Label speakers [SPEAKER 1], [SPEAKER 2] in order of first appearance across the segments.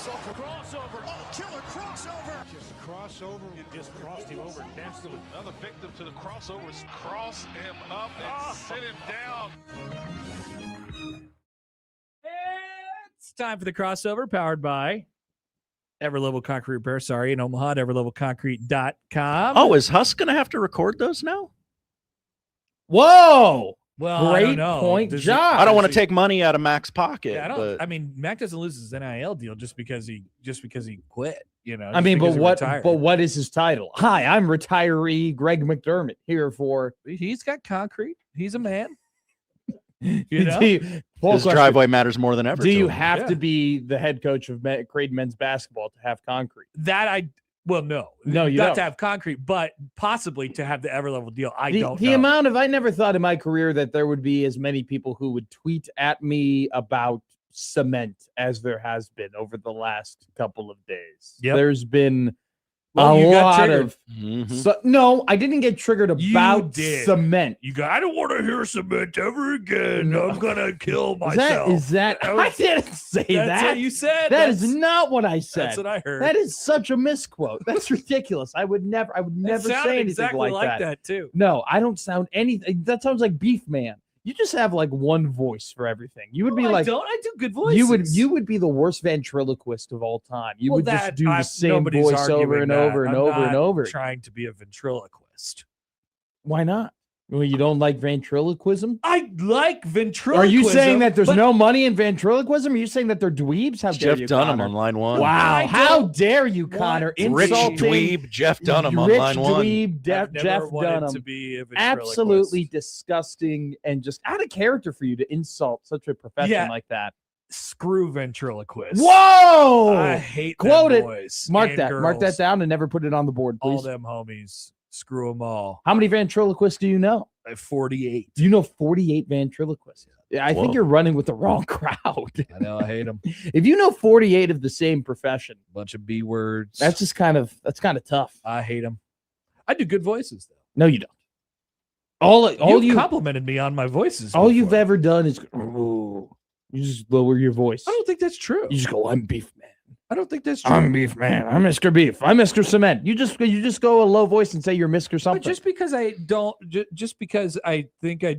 [SPEAKER 1] Crossover.
[SPEAKER 2] Oh, killer crossover.
[SPEAKER 1] Just crossover. You just crossed him over and danced him.
[SPEAKER 3] Another victim to the crossovers. Cross him up and sit him down.
[SPEAKER 4] It's time for the crossover, powered by Everlevel Concrete Repair. Sorry, in Omaha at everlevelconcrete.com.
[SPEAKER 5] Oh, is Huss going to have to record those now?
[SPEAKER 6] Whoa!
[SPEAKER 4] Well,
[SPEAKER 6] Great point, Josh.
[SPEAKER 5] I don't want to take money out of Mac's pocket.
[SPEAKER 4] Yeah,
[SPEAKER 5] but...
[SPEAKER 4] I mean, Mac doesn't lose his NIL deal just because he quit. You know.
[SPEAKER 6] I mean, but what?
[SPEAKER 4] Retired.
[SPEAKER 6] But what is his title? Hi, I'm retiree Greg McDermott here for.
[SPEAKER 4] He's got concrete. He's a man. You know?
[SPEAKER 5] His driveway matters more than ever.
[SPEAKER 6] Do you have to be the head coach of Creighton men's basketball to have concrete?
[SPEAKER 4] No,
[SPEAKER 6] you
[SPEAKER 4] not
[SPEAKER 6] don't.
[SPEAKER 4] to have concrete, but possibly to have the Everlevel deal. I
[SPEAKER 6] never thought in my career that there would be as many people who would tweet at me about cement as there has been over the last couple of days.
[SPEAKER 4] Yep.
[SPEAKER 6] There's been
[SPEAKER 4] you got
[SPEAKER 6] lot
[SPEAKER 4] triggered.
[SPEAKER 6] of. So, no, I didn't get triggered about cement.
[SPEAKER 4] I don't want to hear cement ever again. I'm gonna kill myself.
[SPEAKER 6] Is that? I didn't say that.
[SPEAKER 4] That's what you said.
[SPEAKER 6] That is not what I said.
[SPEAKER 4] That's what I heard.
[SPEAKER 6] That is such a misquote. That's ridiculous. I would never say anything
[SPEAKER 4] exactly
[SPEAKER 6] like
[SPEAKER 4] that too.
[SPEAKER 6] No, I don't sound anything. That sounds like Beef Man. You just have like one voice for everything. You would be like,
[SPEAKER 4] I do good voices.
[SPEAKER 6] You would be the worst ventriloquist of all time. You would just do the same
[SPEAKER 4] nobody's
[SPEAKER 6] voice over and over and over and over.
[SPEAKER 4] Trying to be a ventriloquist.
[SPEAKER 6] Why not? Well, you don't like ventriloquism?
[SPEAKER 4] I like ventriloquism.
[SPEAKER 6] Are you saying that there's no money in ventriloquism? Are you saying that they're dweebs? How dare
[SPEAKER 5] Jeff
[SPEAKER 6] you,
[SPEAKER 5] Dunham
[SPEAKER 6] Connor?
[SPEAKER 5] on line one.
[SPEAKER 6] Wow, how dare you, Connor?
[SPEAKER 5] Rich dweeb Jeff Dunham on line one.
[SPEAKER 6] Rich dweeb Jeff Dunham.
[SPEAKER 4] To be a
[SPEAKER 6] absolutely disgusting and just out of character for you to insult such a profession like that.
[SPEAKER 4] Screw ventriloquist.
[SPEAKER 6] Whoa!
[SPEAKER 4] I hate
[SPEAKER 6] Quote
[SPEAKER 4] them
[SPEAKER 6] it.
[SPEAKER 4] boys
[SPEAKER 6] Mark
[SPEAKER 4] and
[SPEAKER 6] that.
[SPEAKER 4] girls.
[SPEAKER 6] Mark that down and never put it on the board, please.
[SPEAKER 4] All them homies. Screw them all.
[SPEAKER 6] How many ventriloquists do you know?
[SPEAKER 4] 48.
[SPEAKER 6] Do you know 48 ventriloquists? Yeah, I think you're running with the wrong crowd.
[SPEAKER 4] I know. I hate them.
[SPEAKER 6] If you know 48 of the same profession,
[SPEAKER 4] Bunch of B words.
[SPEAKER 6] that's kind of tough.
[SPEAKER 4] I hate them. I do good voices though.
[SPEAKER 6] No, you don't. All
[SPEAKER 4] you
[SPEAKER 6] you
[SPEAKER 4] complimented me on my voices.
[SPEAKER 6] All
[SPEAKER 4] before.
[SPEAKER 6] you've ever done is you just lower your voice.
[SPEAKER 4] I don't think that's true.
[SPEAKER 6] You just go, I'm Beef Man.
[SPEAKER 4] I don't think that's true.
[SPEAKER 6] I'm Beef Man. I'm Mr. Beef. I'm Mr. Cement. You just go a low voice and say you're Mr. something.
[SPEAKER 4] But just because I think I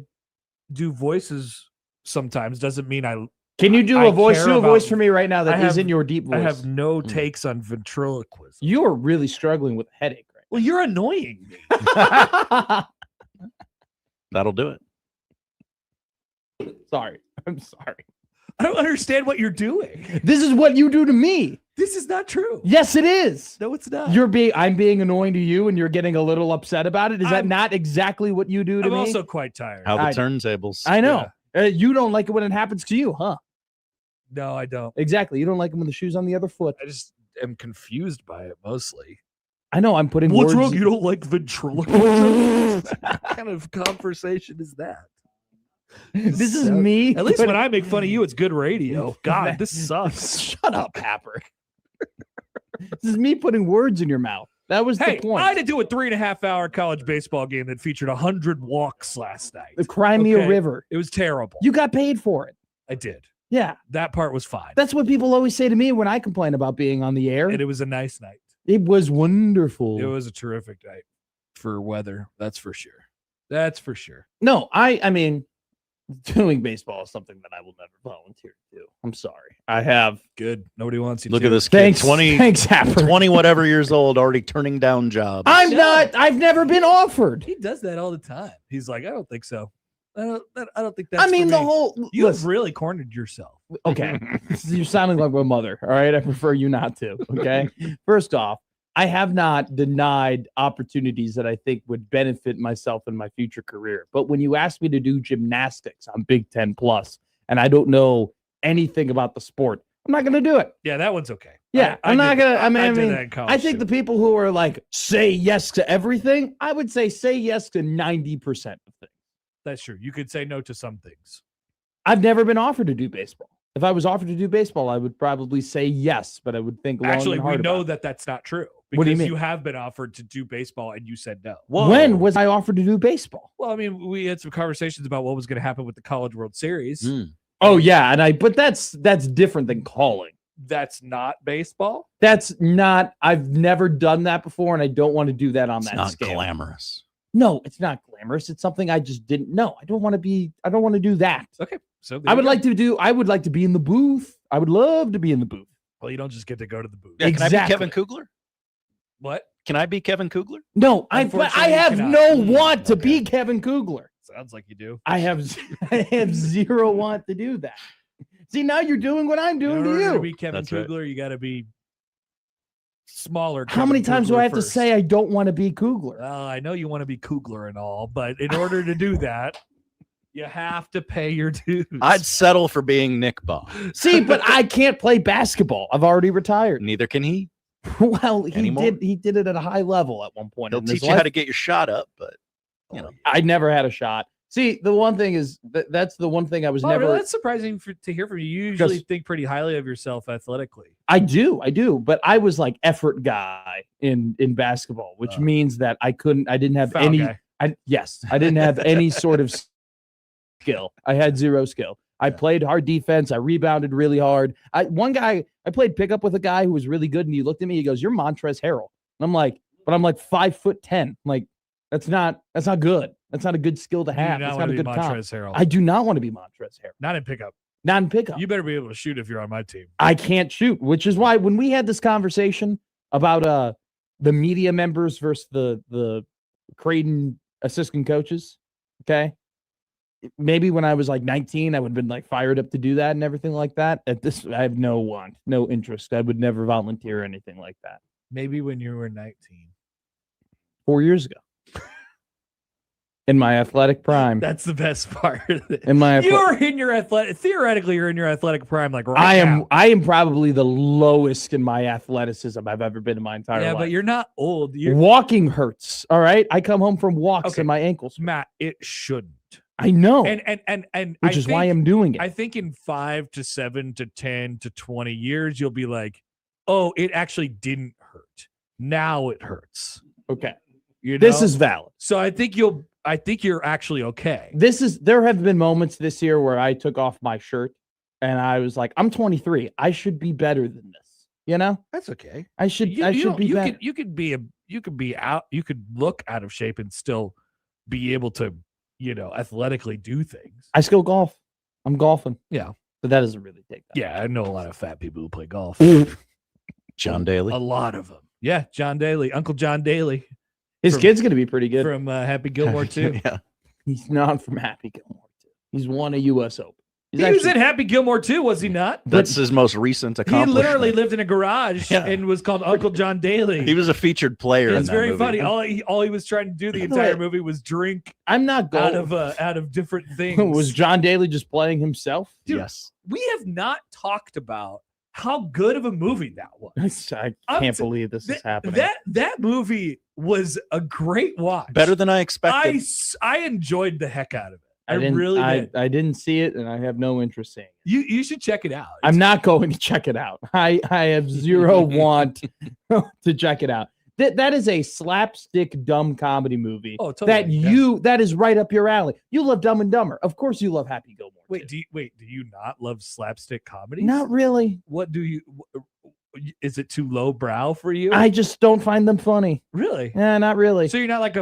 [SPEAKER 4] do voices sometimes doesn't mean I.
[SPEAKER 6] Can you do
[SPEAKER 4] I
[SPEAKER 6] a voice?
[SPEAKER 4] care
[SPEAKER 6] Do a
[SPEAKER 4] about-
[SPEAKER 6] voice for me right now that
[SPEAKER 4] I have-
[SPEAKER 6] is in your deep voice.
[SPEAKER 4] I have no takes on ventriloquism.
[SPEAKER 6] You are really struggling with a headache right
[SPEAKER 4] Well, you're annoying me.
[SPEAKER 6] now.
[SPEAKER 5] That'll do it.
[SPEAKER 6] Sorry. I'm sorry.
[SPEAKER 4] I don't understand what you're doing.
[SPEAKER 6] This is what you do to me.
[SPEAKER 4] This is not true.
[SPEAKER 6] Yes, it is.
[SPEAKER 4] No, it's not.
[SPEAKER 6] I'm being annoying to you and you're getting a little upset about it. Is that not exactly what you do to
[SPEAKER 4] I'm
[SPEAKER 6] me?
[SPEAKER 4] also quite tired.
[SPEAKER 5] How the turntables.
[SPEAKER 6] I know. You don't like it when it happens to you, huh?
[SPEAKER 4] No, I don't.
[SPEAKER 6] Exactly. You don't like it when the shoe's on the other foot.
[SPEAKER 4] I just am confused by it mostly.
[SPEAKER 6] I know. I'm putting
[SPEAKER 4] What's
[SPEAKER 6] words.
[SPEAKER 4] wrong? You don't like ventriloquism? What kind of conversation is that?
[SPEAKER 6] This is me.
[SPEAKER 4] At least when I make fun of you, it's good radio. God, this sucks.
[SPEAKER 6] Shut up, Happer. This is me putting words in your mouth. That was the point.
[SPEAKER 4] I had to do a 3.5-hour college baseball game that featured 100 walks last night.
[SPEAKER 6] The Crimea River.
[SPEAKER 4] It was terrible.
[SPEAKER 6] You got paid for it.
[SPEAKER 4] I did.
[SPEAKER 6] Yeah.
[SPEAKER 4] That part was fine.
[SPEAKER 6] That's what people always say to me when I complain about being on the air.
[SPEAKER 4] And it was a nice night.
[SPEAKER 6] It was wonderful.
[SPEAKER 4] It was a terrific night for weather. That's for sure. That's for sure.
[SPEAKER 6] No, I mean, doing baseball is something that I will never volunteer to do. I'm sorry. I have.
[SPEAKER 4] Good. Nobody wants you
[SPEAKER 5] Look
[SPEAKER 4] to.
[SPEAKER 5] at this kid.
[SPEAKER 6] Thanks.
[SPEAKER 5] 20,
[SPEAKER 6] Thanks, Happer.
[SPEAKER 5] 20 whatever years old, already turning down jobs.
[SPEAKER 6] I've never been offered.
[SPEAKER 4] He does that all the time. He's like, I don't think so. I don't think that's
[SPEAKER 6] I mean,
[SPEAKER 4] for
[SPEAKER 6] the
[SPEAKER 4] me.
[SPEAKER 6] whole.
[SPEAKER 4] You've really cornered yourself.
[SPEAKER 6] Okay. You're sounding like my mother. All right. I prefer you not to. Okay. First off, I have not denied opportunities that I think would benefit myself in my future career. But when you ask me to do gymnastics on Big Ten Plus, and I don't know anything about the sport, I'm not going to do it.
[SPEAKER 4] Yeah, that one's okay.
[SPEAKER 6] Yeah, I'm not going to. I mean,
[SPEAKER 4] that in college
[SPEAKER 6] I think
[SPEAKER 4] too.
[SPEAKER 6] the people who are like, say yes to everything, I would say yes to 90% of things.
[SPEAKER 4] That's true. You could say no to some things.
[SPEAKER 6] I've never been offered to do baseball. If I was offered to do baseball, I would probably say yes, but I would think long
[SPEAKER 4] Actually,
[SPEAKER 6] and hard
[SPEAKER 4] we know
[SPEAKER 6] about it.
[SPEAKER 4] that that's not true. Because
[SPEAKER 6] What do you mean?
[SPEAKER 4] You have been offered to do baseball and you said no.
[SPEAKER 6] When was I offered to do baseball?
[SPEAKER 4] Well, I mean, we had some conversations about what was going to happen with the College World Series.
[SPEAKER 6] Oh yeah, but that's different than calling.
[SPEAKER 4] that's not baseball.
[SPEAKER 6] I've never done that before, and I don't want to do that on
[SPEAKER 5] It's
[SPEAKER 6] that
[SPEAKER 5] not
[SPEAKER 6] scale.
[SPEAKER 5] glamorous.
[SPEAKER 6] No, it's not glamorous. It's something I just didn't know. I don't want to do that.
[SPEAKER 4] Okay, so
[SPEAKER 6] I would like to be in the booth. I would love to be in the booth.
[SPEAKER 4] Well, you don't just get to go to the booth.
[SPEAKER 5] Yeah, Can I
[SPEAKER 6] Exactly.
[SPEAKER 5] be Kevin Kugler?
[SPEAKER 4] What?
[SPEAKER 5] Can I be Kevin Kugler?
[SPEAKER 6] No, I
[SPEAKER 4] Unfortunately,
[SPEAKER 6] have
[SPEAKER 4] you
[SPEAKER 6] no
[SPEAKER 4] cannot.
[SPEAKER 6] want to
[SPEAKER 4] Okay.
[SPEAKER 6] be Kevin Kugler.
[SPEAKER 4] Sounds like you do.
[SPEAKER 6] I have zero want to do that. See, now you're doing what I'm doing
[SPEAKER 4] In
[SPEAKER 6] to
[SPEAKER 4] order
[SPEAKER 6] you.
[SPEAKER 4] to be Kevin
[SPEAKER 5] That's right.
[SPEAKER 4] Kugler, you got to be smaller.
[SPEAKER 6] How
[SPEAKER 4] Kevin
[SPEAKER 6] many times do
[SPEAKER 4] Kugler
[SPEAKER 6] I have to
[SPEAKER 4] first.
[SPEAKER 6] say I don't want to be Kugler?
[SPEAKER 4] Well, I know you want to be Kugler and all, but in order to do that, you have to pay your dues.
[SPEAKER 5] I'd settle for being Nick Baugh.
[SPEAKER 6] See, but I can't play basketball. I've already retired.
[SPEAKER 5] Neither can he.
[SPEAKER 6] Well, he
[SPEAKER 5] Anymore?
[SPEAKER 6] did it at a high level at one point.
[SPEAKER 5] He'll
[SPEAKER 6] in his
[SPEAKER 5] teach you
[SPEAKER 6] life.
[SPEAKER 5] how to get your shot up, but you know.
[SPEAKER 6] I never had a shot. See, the one thing is that's the one thing I was
[SPEAKER 4] Oh,
[SPEAKER 6] never.
[SPEAKER 4] really? That's surprising to hear from you. You usually
[SPEAKER 6] Because-
[SPEAKER 4] think pretty highly of yourself athletically.
[SPEAKER 6] I do, but I was like effort guy in basketball, which means that I didn't have
[SPEAKER 4] Foul
[SPEAKER 6] any.
[SPEAKER 4] guy.
[SPEAKER 6] I didn't have any sort of skill. I had zero skill. I played hard defense. I rebounded really hard. I played pickup with a guy who was really good, and he looked at me. He goes, "You're Montrezl Harrell." And I'm like, "But I'm like 5'10". I'm like, that's not good. That's not a good skill to
[SPEAKER 4] You do
[SPEAKER 6] have.
[SPEAKER 4] not
[SPEAKER 6] That's
[SPEAKER 4] want
[SPEAKER 6] not a
[SPEAKER 4] to be
[SPEAKER 6] good comp.
[SPEAKER 4] Montrezl Harrell.
[SPEAKER 6] I do not want to be Montrezl Harrell.
[SPEAKER 4] Not in pickup.
[SPEAKER 6] Not in pickup.
[SPEAKER 4] You better be able to shoot if you're on my team.
[SPEAKER 6] I can't shoot, which is why when we had this conversation about the media members versus the Creighton assistant coaches, okay, maybe when I was like 19, I would have been like fired up to do that and everything like that. At this, I have no interest. I would never volunteer or anything like that.
[SPEAKER 4] Maybe when you were 19.
[SPEAKER 6] 4 years ago, in my athletic prime,
[SPEAKER 4] That's the best part of it.
[SPEAKER 6] in my
[SPEAKER 4] You're in your athletic. Theoretically, you're in your athletic prime. Like right now.
[SPEAKER 6] I am probably the lowest in my athleticism I've ever been in my entire
[SPEAKER 4] Yeah,
[SPEAKER 6] life.
[SPEAKER 4] but you're not old. You're
[SPEAKER 6] Walking hurts. All right, I come home from walks
[SPEAKER 4] Okay.
[SPEAKER 6] and my ankles.
[SPEAKER 4] Matt. It shouldn't.
[SPEAKER 6] I know,
[SPEAKER 4] And
[SPEAKER 6] which is why I'm doing it.
[SPEAKER 4] I think in 5 to 7 to 10 to 20 years, you'll be like, oh, it actually didn't hurt. Now it hurts.
[SPEAKER 6] Okay,
[SPEAKER 4] You
[SPEAKER 6] this
[SPEAKER 4] know?
[SPEAKER 6] is valid.
[SPEAKER 4] So I think you're actually okay.
[SPEAKER 6] There have been moments this year where I took off my shirt and I was like, I'm 23. I should be better than this. You know,
[SPEAKER 4] That's okay.
[SPEAKER 6] I should be better.
[SPEAKER 4] You could look out of shape and still be able to, athletically do things.
[SPEAKER 6] I still golf. I'm golfing.
[SPEAKER 4] Yeah.
[SPEAKER 6] But that doesn't really take that.
[SPEAKER 4] Yeah, I know a lot of fat people who play golf.
[SPEAKER 5] John Daly.
[SPEAKER 4] A lot of them. Yeah, John Daly, Uncle John Daly
[SPEAKER 6] His
[SPEAKER 4] From-
[SPEAKER 6] kid's going to be pretty good.
[SPEAKER 4] from Happy Gilmore too.
[SPEAKER 5] Yeah.
[SPEAKER 6] He's not from Happy Gilmore. He's won a U.S. Open. He's
[SPEAKER 4] He was
[SPEAKER 6] actually-
[SPEAKER 4] in Happy Gilmore too, was he not?
[SPEAKER 5] That's his most recent
[SPEAKER 4] He
[SPEAKER 5] accomplishment.
[SPEAKER 4] literally lived in a garage
[SPEAKER 5] Yeah.
[SPEAKER 4] and was called Uncle John Daly.
[SPEAKER 5] He was a featured player.
[SPEAKER 4] It's
[SPEAKER 5] in that
[SPEAKER 4] very
[SPEAKER 5] movie.
[SPEAKER 4] funny. All he was trying to do the
[SPEAKER 6] By the
[SPEAKER 4] entire
[SPEAKER 6] way,
[SPEAKER 4] movie was drink
[SPEAKER 6] I'm not
[SPEAKER 4] out
[SPEAKER 6] going.
[SPEAKER 4] of different things.
[SPEAKER 6] Was John Daly just playing himself?
[SPEAKER 4] Dude,
[SPEAKER 5] Yes.
[SPEAKER 4] we have not talked about how good of a movie that was.
[SPEAKER 6] I
[SPEAKER 4] I'm
[SPEAKER 6] can't
[SPEAKER 4] t-
[SPEAKER 6] believe this is happening.
[SPEAKER 4] That movie was a great watch.
[SPEAKER 5] Better than I expected.
[SPEAKER 4] I enjoyed the heck out of it. I
[SPEAKER 6] didn't-
[SPEAKER 4] really did.
[SPEAKER 6] I didn't see it, and I have no interest seeing it.
[SPEAKER 4] You should check it out.
[SPEAKER 6] I'm not going to check it out. I have zero want to check it out. That is a slapstick dumb comedy movie.
[SPEAKER 4] Oh, totally.
[SPEAKER 6] That is right up your alley. You love Dumb and Dumber. Of course you love Happy Gilmore.
[SPEAKER 4] Wait,
[SPEAKER 6] too.
[SPEAKER 4] do you not love slapstick comedies?
[SPEAKER 6] Not really.
[SPEAKER 4] What do you? Is it too low brow for you?
[SPEAKER 6] I just don't find them funny.
[SPEAKER 4] Really?
[SPEAKER 6] Yeah, not really.
[SPEAKER 4] So you're not like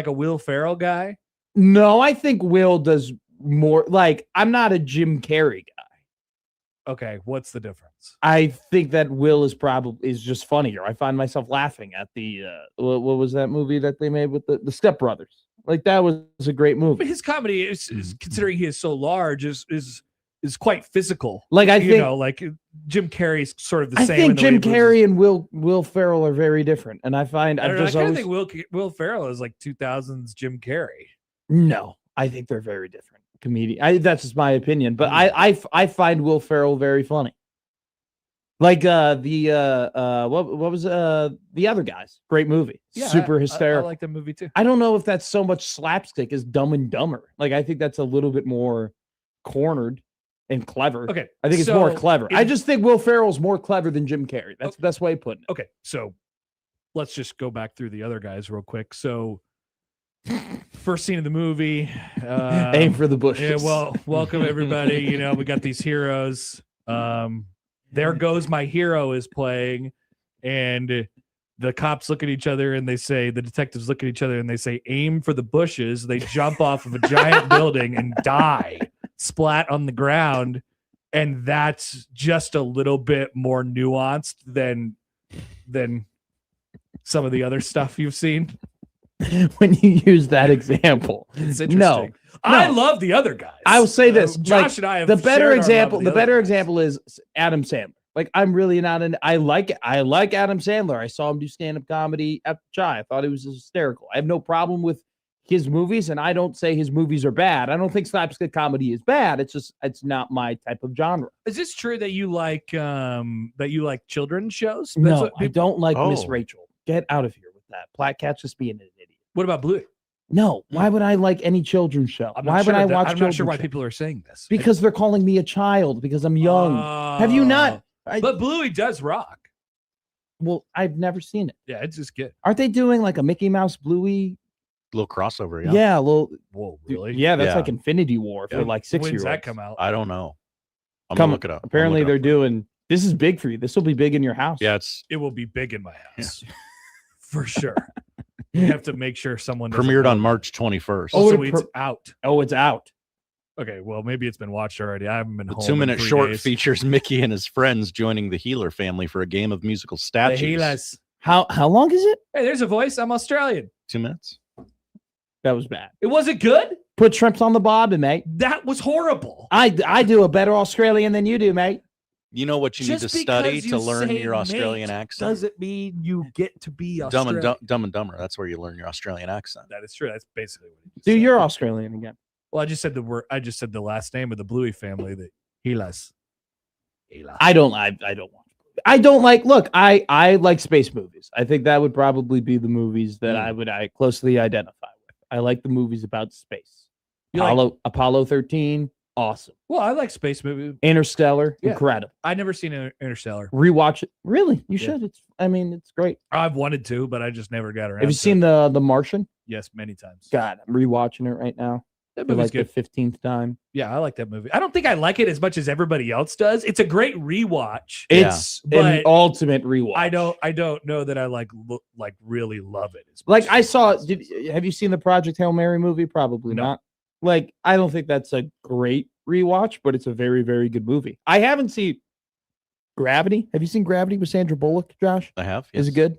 [SPEAKER 4] a Will Ferrell guy?
[SPEAKER 6] No, I think Will does more. Like, I'm not a Jim Carrey guy.
[SPEAKER 4] Okay, what's the difference?
[SPEAKER 6] I think that Will is just funnier. I find myself laughing at the what was that movie that they made with the Step Brothers? Like, that was a great movie.
[SPEAKER 4] But his comedy is considering he is so large is quite physical.
[SPEAKER 6] Like, I
[SPEAKER 4] You
[SPEAKER 6] think
[SPEAKER 4] know, like Jim Carrey's sort of the
[SPEAKER 6] I
[SPEAKER 4] same.
[SPEAKER 6] think
[SPEAKER 4] in the
[SPEAKER 6] Jim
[SPEAKER 4] way he
[SPEAKER 6] Carrey and Will Ferrell are very different, and I find
[SPEAKER 4] I
[SPEAKER 6] I've
[SPEAKER 4] don't know, I
[SPEAKER 6] just
[SPEAKER 4] kind of
[SPEAKER 6] always
[SPEAKER 4] think Will Ferrell is like 2000s Jim Carrey.
[SPEAKER 6] no. I think they're very different comedian. That's just my opinion, but I find Will Ferrell very funny. Like what was The Other Guys? Great movie, super hysterical.
[SPEAKER 4] I like that movie too.
[SPEAKER 6] I don't know if that's so much slapstick as Dumb and Dumber. Like, I think that's a little bit more cornered and clever.
[SPEAKER 4] Okay,
[SPEAKER 6] I think it's more
[SPEAKER 4] so
[SPEAKER 6] clever. I just think Will Ferrell's more clever than Jim Carrey. That's the best way of putting it.
[SPEAKER 4] Okay, so let's just go back through The Other Guys real quick. So first scene of the movie.
[SPEAKER 6] Aim for the bushes.
[SPEAKER 4] Yeah, well, welcome everybody. We got these heroes. There Goes My Hero is playing, and the cops look at each other and they say, the detectives look at each other and they say, aim for the bushes. They jump off of a giant building and die, splat on the ground. And that's just a little bit more nuanced than some of the other stuff you've seen.
[SPEAKER 6] When you use that example,
[SPEAKER 4] It's interesting.
[SPEAKER 6] No.
[SPEAKER 4] I love the other guys.
[SPEAKER 6] I will say this:
[SPEAKER 4] Josh and I have
[SPEAKER 6] the better
[SPEAKER 4] shared our
[SPEAKER 6] example.
[SPEAKER 4] love
[SPEAKER 6] The
[SPEAKER 4] of the
[SPEAKER 6] better
[SPEAKER 4] other guys.
[SPEAKER 6] example is Adam Sandler. Like, I'm really not in. I like Adam Sandler. I saw him do stand-up comedy at the Chai. I thought he was hysterical. I have no problem with his movies, and I don't say his movies are bad. I don't think slapstick comedy is bad. It's just it's not my type of genre.
[SPEAKER 4] Is this true that you like children's shows? That's
[SPEAKER 6] No,
[SPEAKER 4] what
[SPEAKER 6] I don't like Miss
[SPEAKER 5] Oh.
[SPEAKER 6] Rachel. Get out of here with that. Platcat's just being an idiot.
[SPEAKER 4] What about Bluey?
[SPEAKER 6] No, why would I like any children's show?
[SPEAKER 4] I'm not
[SPEAKER 6] Why
[SPEAKER 4] sure
[SPEAKER 6] would I
[SPEAKER 4] that-
[SPEAKER 6] watch?
[SPEAKER 4] I'm not sure
[SPEAKER 6] children's
[SPEAKER 4] why
[SPEAKER 6] show?
[SPEAKER 4] people are saying this.
[SPEAKER 6] Because they're calling me a child because I'm young. Have you not?
[SPEAKER 4] But Bluey does rock.
[SPEAKER 6] Well, I've never seen it.
[SPEAKER 4] Yeah, it's just good.
[SPEAKER 6] Aren't they doing like a Mickey Mouse Bluey?
[SPEAKER 5] Little crossover. Yeah.
[SPEAKER 6] Yeah, a little.
[SPEAKER 4] Whoa, really?
[SPEAKER 6] Yeah, that's
[SPEAKER 5] Yeah.
[SPEAKER 6] like Infinity War for
[SPEAKER 5] Yeah.
[SPEAKER 6] like
[SPEAKER 4] When's
[SPEAKER 6] 6-year-olds.
[SPEAKER 4] that come out?
[SPEAKER 5] I don't know. I'm
[SPEAKER 6] Come-
[SPEAKER 5] gonna look it up. I'm
[SPEAKER 6] Apparently,
[SPEAKER 5] looking
[SPEAKER 6] they're
[SPEAKER 5] up.
[SPEAKER 6] doing. This is big for you. This will be big in your house.
[SPEAKER 5] Yeah, it's
[SPEAKER 4] It will be big in my house. For sure. We have to make sure someone doesn't
[SPEAKER 5] premiered on
[SPEAKER 4] know.
[SPEAKER 5] March 21st.
[SPEAKER 6] Oh,
[SPEAKER 4] So
[SPEAKER 6] it
[SPEAKER 4] it's out.
[SPEAKER 6] Oh, it's out.
[SPEAKER 4] Okay, well, maybe it's been watched already. I haven't been
[SPEAKER 5] The
[SPEAKER 4] home.
[SPEAKER 5] 2-minute
[SPEAKER 4] in 3
[SPEAKER 5] short
[SPEAKER 4] days.
[SPEAKER 5] features Mickey and his friends joining the Healer family for a game of musical
[SPEAKER 4] The
[SPEAKER 5] statues.
[SPEAKER 4] Heelers.
[SPEAKER 6] How long is it?
[SPEAKER 4] Hey, there's a voice. I'm Australian.
[SPEAKER 5] 2 minutes.
[SPEAKER 6] That was bad.
[SPEAKER 4] It wasn't good.
[SPEAKER 6] Put shrimps on the bobbin, mate.
[SPEAKER 4] That was horrible.
[SPEAKER 6] I do a better Australian than you do, mate.
[SPEAKER 5] You know what you need
[SPEAKER 4] Just
[SPEAKER 5] to study
[SPEAKER 4] because
[SPEAKER 5] to
[SPEAKER 4] you
[SPEAKER 5] learn
[SPEAKER 4] say
[SPEAKER 5] your Australian
[SPEAKER 4] mate
[SPEAKER 5] accent?
[SPEAKER 4] doesn't mean you get to be
[SPEAKER 5] Dumb
[SPEAKER 4] Australian.
[SPEAKER 5] and Dumb and Dumber. That's where you learn your Australian accent.
[SPEAKER 4] That is true. That's basically what he just
[SPEAKER 6] Dude,
[SPEAKER 4] said.
[SPEAKER 6] you're Australian again.
[SPEAKER 4] Well, I just said the word. I just said the last name of the Bluey family. The Heelers.
[SPEAKER 6] I don't want. I don't like. Look, I like space movies. I think that would probably be the movies that I closely identify with. I like the movies about space.
[SPEAKER 4] You like-
[SPEAKER 6] Apollo 13, awesome.
[SPEAKER 4] Well, I like space movies.
[SPEAKER 6] Interstellar,
[SPEAKER 4] Yeah.
[SPEAKER 6] incredible.
[SPEAKER 4] I've never seen Interstellar.
[SPEAKER 6] Rewatch it. Really, you
[SPEAKER 4] Yeah.
[SPEAKER 6] should. It's great.
[SPEAKER 4] I've wanted to, but I just never got around.
[SPEAKER 6] Have you
[SPEAKER 4] to
[SPEAKER 6] seen
[SPEAKER 4] it.
[SPEAKER 6] the Martian?
[SPEAKER 4] Yes, many times.
[SPEAKER 6] God, I'm rewatching it right now
[SPEAKER 4] That
[SPEAKER 6] for
[SPEAKER 4] movie's
[SPEAKER 6] like
[SPEAKER 4] good.
[SPEAKER 6] the 15th time.
[SPEAKER 4] Yeah, I like that movie. I don't think I like it as much as everybody else does. It's a great rewatch.
[SPEAKER 5] Yeah.
[SPEAKER 6] It's an
[SPEAKER 4] But
[SPEAKER 6] ultimate rewatch.
[SPEAKER 4] I don't know that I like really love it. As
[SPEAKER 6] Like
[SPEAKER 4] much
[SPEAKER 6] I
[SPEAKER 4] as
[SPEAKER 6] saw.
[SPEAKER 4] everybody else.
[SPEAKER 6] Have you seen the Project Hail Mary movie? Probably
[SPEAKER 4] No.
[SPEAKER 6] not. Like I don't think that's a great rewatch, but it's a very very good movie. I haven't seen Gravity. Have you seen Gravity with Sandra Bullock, Josh?
[SPEAKER 5] I have.
[SPEAKER 6] Is it
[SPEAKER 5] yes.
[SPEAKER 6] good?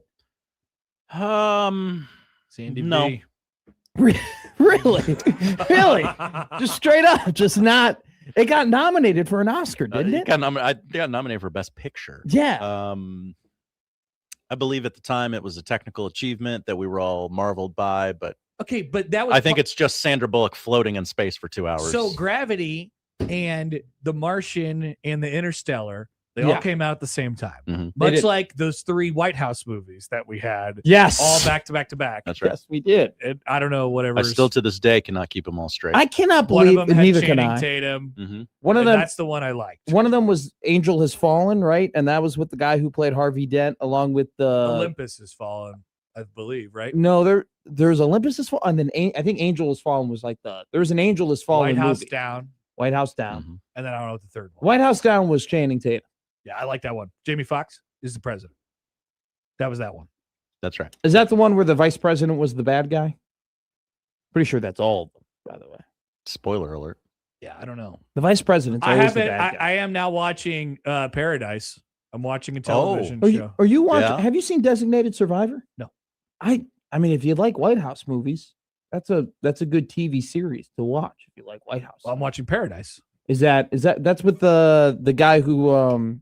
[SPEAKER 4] Sandy
[SPEAKER 5] No.
[SPEAKER 4] B.
[SPEAKER 6] Really? Really? Just straight up, just not. It got nominated for an Oscar, didn't it?
[SPEAKER 5] I got nominated for Best Picture.
[SPEAKER 6] Yeah.
[SPEAKER 5] I believe at the time it was a technical achievement that we were all marveled by, but
[SPEAKER 4] Okay, but that was
[SPEAKER 5] I think it's just Sandra Bullock floating in space for 2 hours.
[SPEAKER 4] so Gravity and The Martian and the Interstellar. They
[SPEAKER 6] Yeah.
[SPEAKER 4] all came out at the same time,
[SPEAKER 5] Mhm.
[SPEAKER 6] They
[SPEAKER 4] much
[SPEAKER 6] did.
[SPEAKER 4] like those 3 White House movies that we had,
[SPEAKER 6] Yes.
[SPEAKER 4] all back to back to back.
[SPEAKER 5] That's right.
[SPEAKER 6] Yes, we did.
[SPEAKER 4] And I don't know whatever.
[SPEAKER 5] I still to this day cannot keep them all straight.
[SPEAKER 6] I cannot
[SPEAKER 4] one of
[SPEAKER 6] believe.
[SPEAKER 4] them had
[SPEAKER 6] Neither can
[SPEAKER 4] Channing
[SPEAKER 6] I.
[SPEAKER 4] Tatum.
[SPEAKER 5] Mhm.
[SPEAKER 6] One of
[SPEAKER 4] and
[SPEAKER 6] them.
[SPEAKER 4] That's the one I liked.
[SPEAKER 6] One of them was Angel Has Fallen, right? And that was with the guy who played Harvey Dent, along with the
[SPEAKER 4] Olympus has fallen, I believe, right?
[SPEAKER 6] No, there's Olympus Has Fallen, and then I think Angel Has Fallen was like there's an Angel Has Fallen
[SPEAKER 4] White House
[SPEAKER 6] movie.
[SPEAKER 4] Down,
[SPEAKER 6] White House Down.
[SPEAKER 5] Mhm.
[SPEAKER 4] and then I don't know what the third one.
[SPEAKER 6] White House Down was Channing Tatum.
[SPEAKER 4] Yeah, I like that one. Jamie Foxx is the president. That was that one.
[SPEAKER 5] That's right.
[SPEAKER 6] Is that the one where the vice president was the bad guy? Pretty sure that's all of them, by the way.
[SPEAKER 5] Spoiler alert.
[SPEAKER 4] Yeah, I don't know.
[SPEAKER 6] The vice president's
[SPEAKER 4] I
[SPEAKER 6] always the
[SPEAKER 4] haven't.
[SPEAKER 6] bad guy.
[SPEAKER 4] I am now watching Paradise. I'm watching a television
[SPEAKER 6] Are
[SPEAKER 4] show.
[SPEAKER 6] you watching?
[SPEAKER 5] Yeah.
[SPEAKER 6] Have you seen Designated Survivor?
[SPEAKER 4] No.
[SPEAKER 6] I mean, if you like White House movies, that's a good TV series to watch. If you like White House,
[SPEAKER 4] Well, I'm watching Paradise.
[SPEAKER 6] that's with the guy who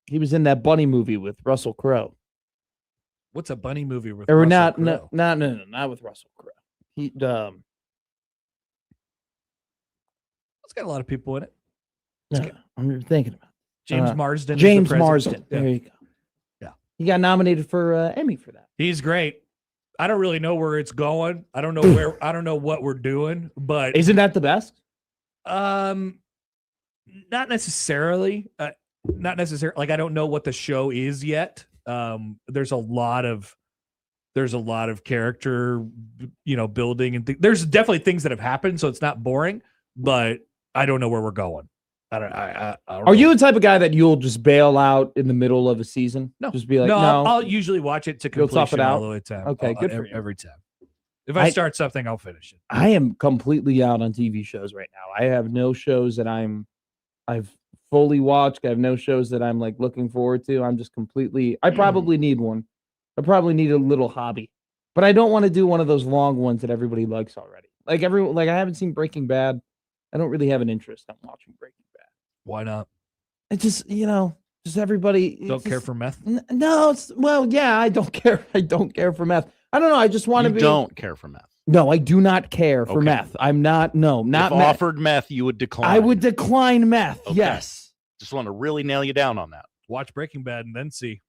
[SPEAKER 6] he was in that bunny movie with Russell Crowe.
[SPEAKER 4] What's a bunny movie with?
[SPEAKER 6] Or
[SPEAKER 4] Russell
[SPEAKER 6] not,
[SPEAKER 4] Crowe?
[SPEAKER 6] not with Russell Crowe. He
[SPEAKER 4] It's got a lot of people in it.
[SPEAKER 6] I'm thinking about
[SPEAKER 4] James Marsden. is the
[SPEAKER 6] James
[SPEAKER 4] president.
[SPEAKER 6] Marsden.
[SPEAKER 4] Yeah.
[SPEAKER 6] There you go.
[SPEAKER 4] Yeah.
[SPEAKER 6] He got nominated for Emmy for that.
[SPEAKER 4] He's great. I don't really know where it's going. I don't know where. I don't know what we're doing, but
[SPEAKER 6] Isn't that the best?
[SPEAKER 4] not necessarily. Not necessarily. Like I don't know what the show is yet. There's a lot of character, building and there's definitely things that have happened, so it's not boring. But I don't know where we're going. I don't
[SPEAKER 6] Are
[SPEAKER 4] know.
[SPEAKER 6] you the type of guy that you'll just bail out in the middle of a season?
[SPEAKER 4] No.
[SPEAKER 6] Just be like,
[SPEAKER 4] no,
[SPEAKER 6] no.
[SPEAKER 4] I'll usually watch it to
[SPEAKER 6] You'll tough
[SPEAKER 4] completion
[SPEAKER 6] it
[SPEAKER 4] all
[SPEAKER 6] out?
[SPEAKER 4] the way to
[SPEAKER 6] Okay, good for you.
[SPEAKER 4] every time. If I start something, I'll finish it.
[SPEAKER 6] I am completely out on TV shows right now. I have no shows that I've fully watched. I have no shows that I'm like looking forward to. I'm just completely. I probably need one. I probably need a little hobby, but I don't want to do one of those long ones that everybody likes already. Like I haven't seen Breaking Bad. I don't really have an interest in watching Breaking Bad.
[SPEAKER 4] Why not?
[SPEAKER 6] It just just everybody
[SPEAKER 4] Don't care for meth?
[SPEAKER 6] No, yeah, I don't care. I don't care for meth. I don't know. I just want to
[SPEAKER 5] You
[SPEAKER 6] be.
[SPEAKER 5] don't care for meth.
[SPEAKER 6] No, I do not care for
[SPEAKER 5] Okay.
[SPEAKER 6] meth. I'm not. No, not
[SPEAKER 5] if
[SPEAKER 6] meth.
[SPEAKER 5] offered meth, you would decline.
[SPEAKER 6] I would decline meth.
[SPEAKER 5] Okay.
[SPEAKER 6] Yes.
[SPEAKER 5] Just want to really nail you down on that.
[SPEAKER 4] Watch Breaking Bad and then see.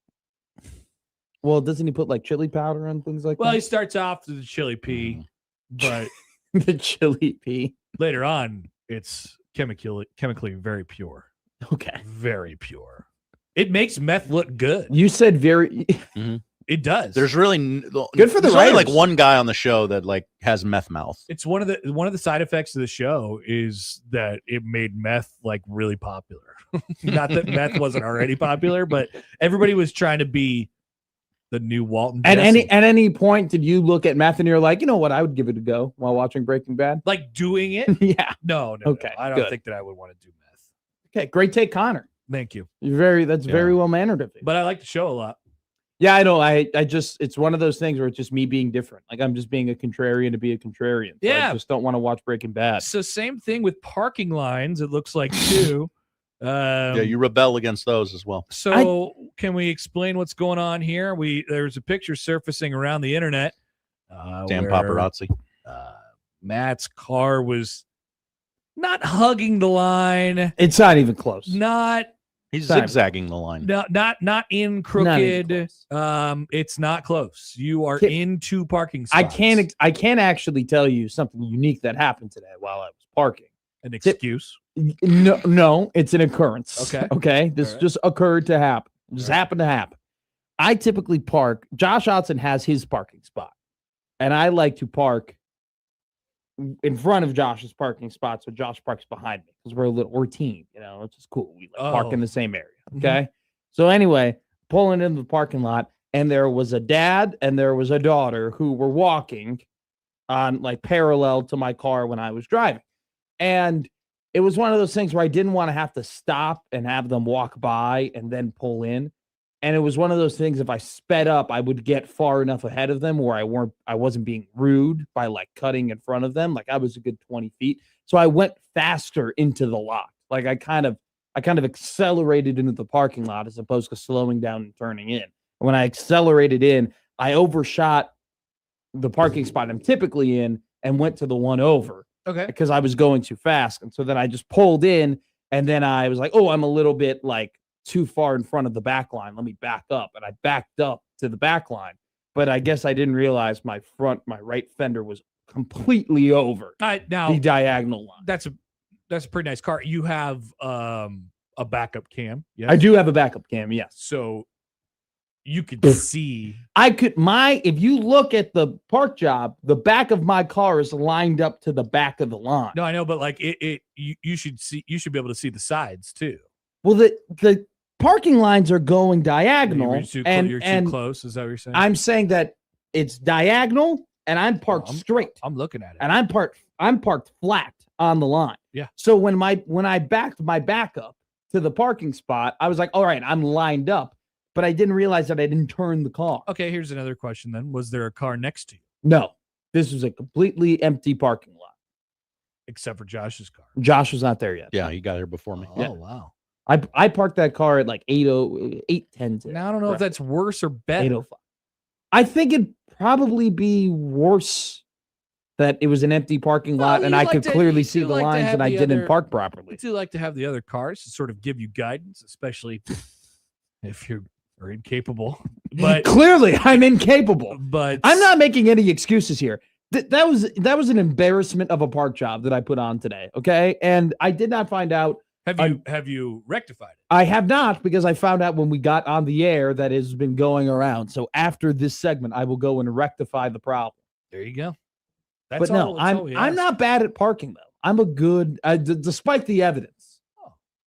[SPEAKER 6] Well, doesn't he put like chili powder and things like
[SPEAKER 4] Well, he
[SPEAKER 6] that?
[SPEAKER 4] starts off with the chili pea, but
[SPEAKER 6] The chili pea.
[SPEAKER 4] later on, it's chemically very pure.
[SPEAKER 6] Okay.
[SPEAKER 4] Very pure. It makes meth look good.
[SPEAKER 6] You said very.
[SPEAKER 4] It does.
[SPEAKER 5] There's really
[SPEAKER 6] Good for the
[SPEAKER 5] there's only like
[SPEAKER 6] writers.
[SPEAKER 5] one guy on the show that like has meth mouth.
[SPEAKER 4] It's one of the side effects of the show is that it made meth like really popular. Not that meth wasn't already popular, but everybody was trying to be the new Walton.
[SPEAKER 6] At
[SPEAKER 4] Jesse.
[SPEAKER 6] any point, did you look at meth and you're like, you know what? I would give it a go while watching Breaking Bad.
[SPEAKER 4] Like doing it?
[SPEAKER 6] Yeah.
[SPEAKER 4] No.
[SPEAKER 6] Okay,
[SPEAKER 4] I don't
[SPEAKER 6] good.
[SPEAKER 4] think that I would want to do meth.
[SPEAKER 6] Okay. Great take, Connor.
[SPEAKER 4] Thank you.
[SPEAKER 6] That's very well mannered of you.
[SPEAKER 4] But I like the show a lot.
[SPEAKER 6] Yeah, I know. I just it's one of those things where it's just me being different. Like I'm just being a contrarian to be a contrarian. So
[SPEAKER 4] Yeah.
[SPEAKER 6] I just don't want to watch Breaking Bad.
[SPEAKER 4] So same thing with parking lines, it looks like too.
[SPEAKER 5] Yeah, you rebel against those as well.
[SPEAKER 4] So can we explain what's going on here? There's a picture surfacing around the internet.
[SPEAKER 5] Damn
[SPEAKER 4] where,
[SPEAKER 5] paparazzi.
[SPEAKER 4] Matt's car was not hugging the line,
[SPEAKER 6] It's not even close.
[SPEAKER 4] not
[SPEAKER 5] He's
[SPEAKER 6] Sorry.
[SPEAKER 5] zigzagging the line.
[SPEAKER 4] not in
[SPEAKER 6] Not
[SPEAKER 4] crooked.
[SPEAKER 6] even close.
[SPEAKER 4] It's not close. You are
[SPEAKER 6] Can-
[SPEAKER 4] in two parking spots.
[SPEAKER 6] I can't actually tell you something unique that happened today while I was parking.
[SPEAKER 4] An excuse.
[SPEAKER 6] No, it's an occurrence.
[SPEAKER 4] Okay.
[SPEAKER 6] Okay. This
[SPEAKER 4] All right.
[SPEAKER 6] just occurred to happen. Just
[SPEAKER 4] All right.
[SPEAKER 6] happened to happen. I typically park. Josh Otson has his parking spot, and I like to park in front of Josh's parking spot, so Josh parks behind me because we're a team. It's just cool. We like park in the same area. Okay. So anyway, pulling into the parking lot, and there was a dad and there was a daughter who were walking on like parallel to my car when I was driving. And it was one of those things where I didn't want to have to stop and have them walk by and then pull in. And it was one of those things, if I sped up, I would get far enough ahead of them where I wasn't being rude by like cutting in front of them. Like I was a good 20 feet. So I went faster into the lot. Like I kind of accelerated into the parking lot as opposed to slowing down and turning in. When I accelerated in, I overshot the parking spot I'm typically in and went to the one over.
[SPEAKER 4] Okay.
[SPEAKER 6] Because I was going too fast. And so then I just pulled in and then I was like, oh, I'm a little bit like too far in front of the back line. Let me back up. And I backed up to the back line. But I guess I didn't realize my right fender was completely over
[SPEAKER 4] Now
[SPEAKER 6] the diagonal line.
[SPEAKER 4] that's a pretty nice car. You have a backup cam. Yes.
[SPEAKER 6] I do have a backup cam, yes.
[SPEAKER 4] So you could see.
[SPEAKER 6] If you look at the park job, the back of my car is lined up to the back of the line.
[SPEAKER 4] No, I know, but like you should be able to see the sides too.
[SPEAKER 6] Well, the parking lines are going diagonal,
[SPEAKER 4] You're too
[SPEAKER 6] and
[SPEAKER 4] close. Is that what you're saying?
[SPEAKER 6] I'm saying that it's diagonal, and I'm parked straight,
[SPEAKER 4] I'm looking at it.
[SPEAKER 6] and I'm parked flat on the line.
[SPEAKER 4] Yeah.
[SPEAKER 6] So when I backed my back up to the parking spot, I was like, all right, I'm lined up, but I didn't realize that I didn't turn the car.
[SPEAKER 4] Okay, here's another question then. Was there a car next to you
[SPEAKER 6] No, this was a completely empty parking lot.
[SPEAKER 4] except for Josh's car?
[SPEAKER 6] Josh was not there yet.
[SPEAKER 5] Yeah, he got here before me.
[SPEAKER 4] Oh,
[SPEAKER 6] Yeah.
[SPEAKER 4] wow.
[SPEAKER 6] I parked that car at like 8:10 today.
[SPEAKER 4] Now I don't know if that's worse or better.
[SPEAKER 6] 8:05. I think it'd probably be worse that it was an empty parking
[SPEAKER 4] Well,
[SPEAKER 6] lot
[SPEAKER 4] you
[SPEAKER 6] and I
[SPEAKER 4] like
[SPEAKER 6] could
[SPEAKER 4] to-
[SPEAKER 6] clearly
[SPEAKER 4] you
[SPEAKER 6] see
[SPEAKER 4] do
[SPEAKER 6] the
[SPEAKER 4] like to
[SPEAKER 6] lines
[SPEAKER 4] have
[SPEAKER 6] and I
[SPEAKER 4] the
[SPEAKER 6] didn't
[SPEAKER 4] other-
[SPEAKER 6] park
[SPEAKER 4] I
[SPEAKER 6] properly.
[SPEAKER 4] do like to have the other cars to sort of give you guidance, especially if you're incapable. But
[SPEAKER 6] Clearly, I'm incapable.
[SPEAKER 4] but
[SPEAKER 6] I'm not making any excuses here. That was an embarrassment of a park job that I put on today. Okay, and I did not find out.
[SPEAKER 4] Have you rectified it?
[SPEAKER 6] I have not, because I found out when we got on the air that has been going around. So after this segment, I will go and rectify the problem.
[SPEAKER 4] There you go.
[SPEAKER 6] But no, I'm not bad at parking though. I'm a good, despite the evidence.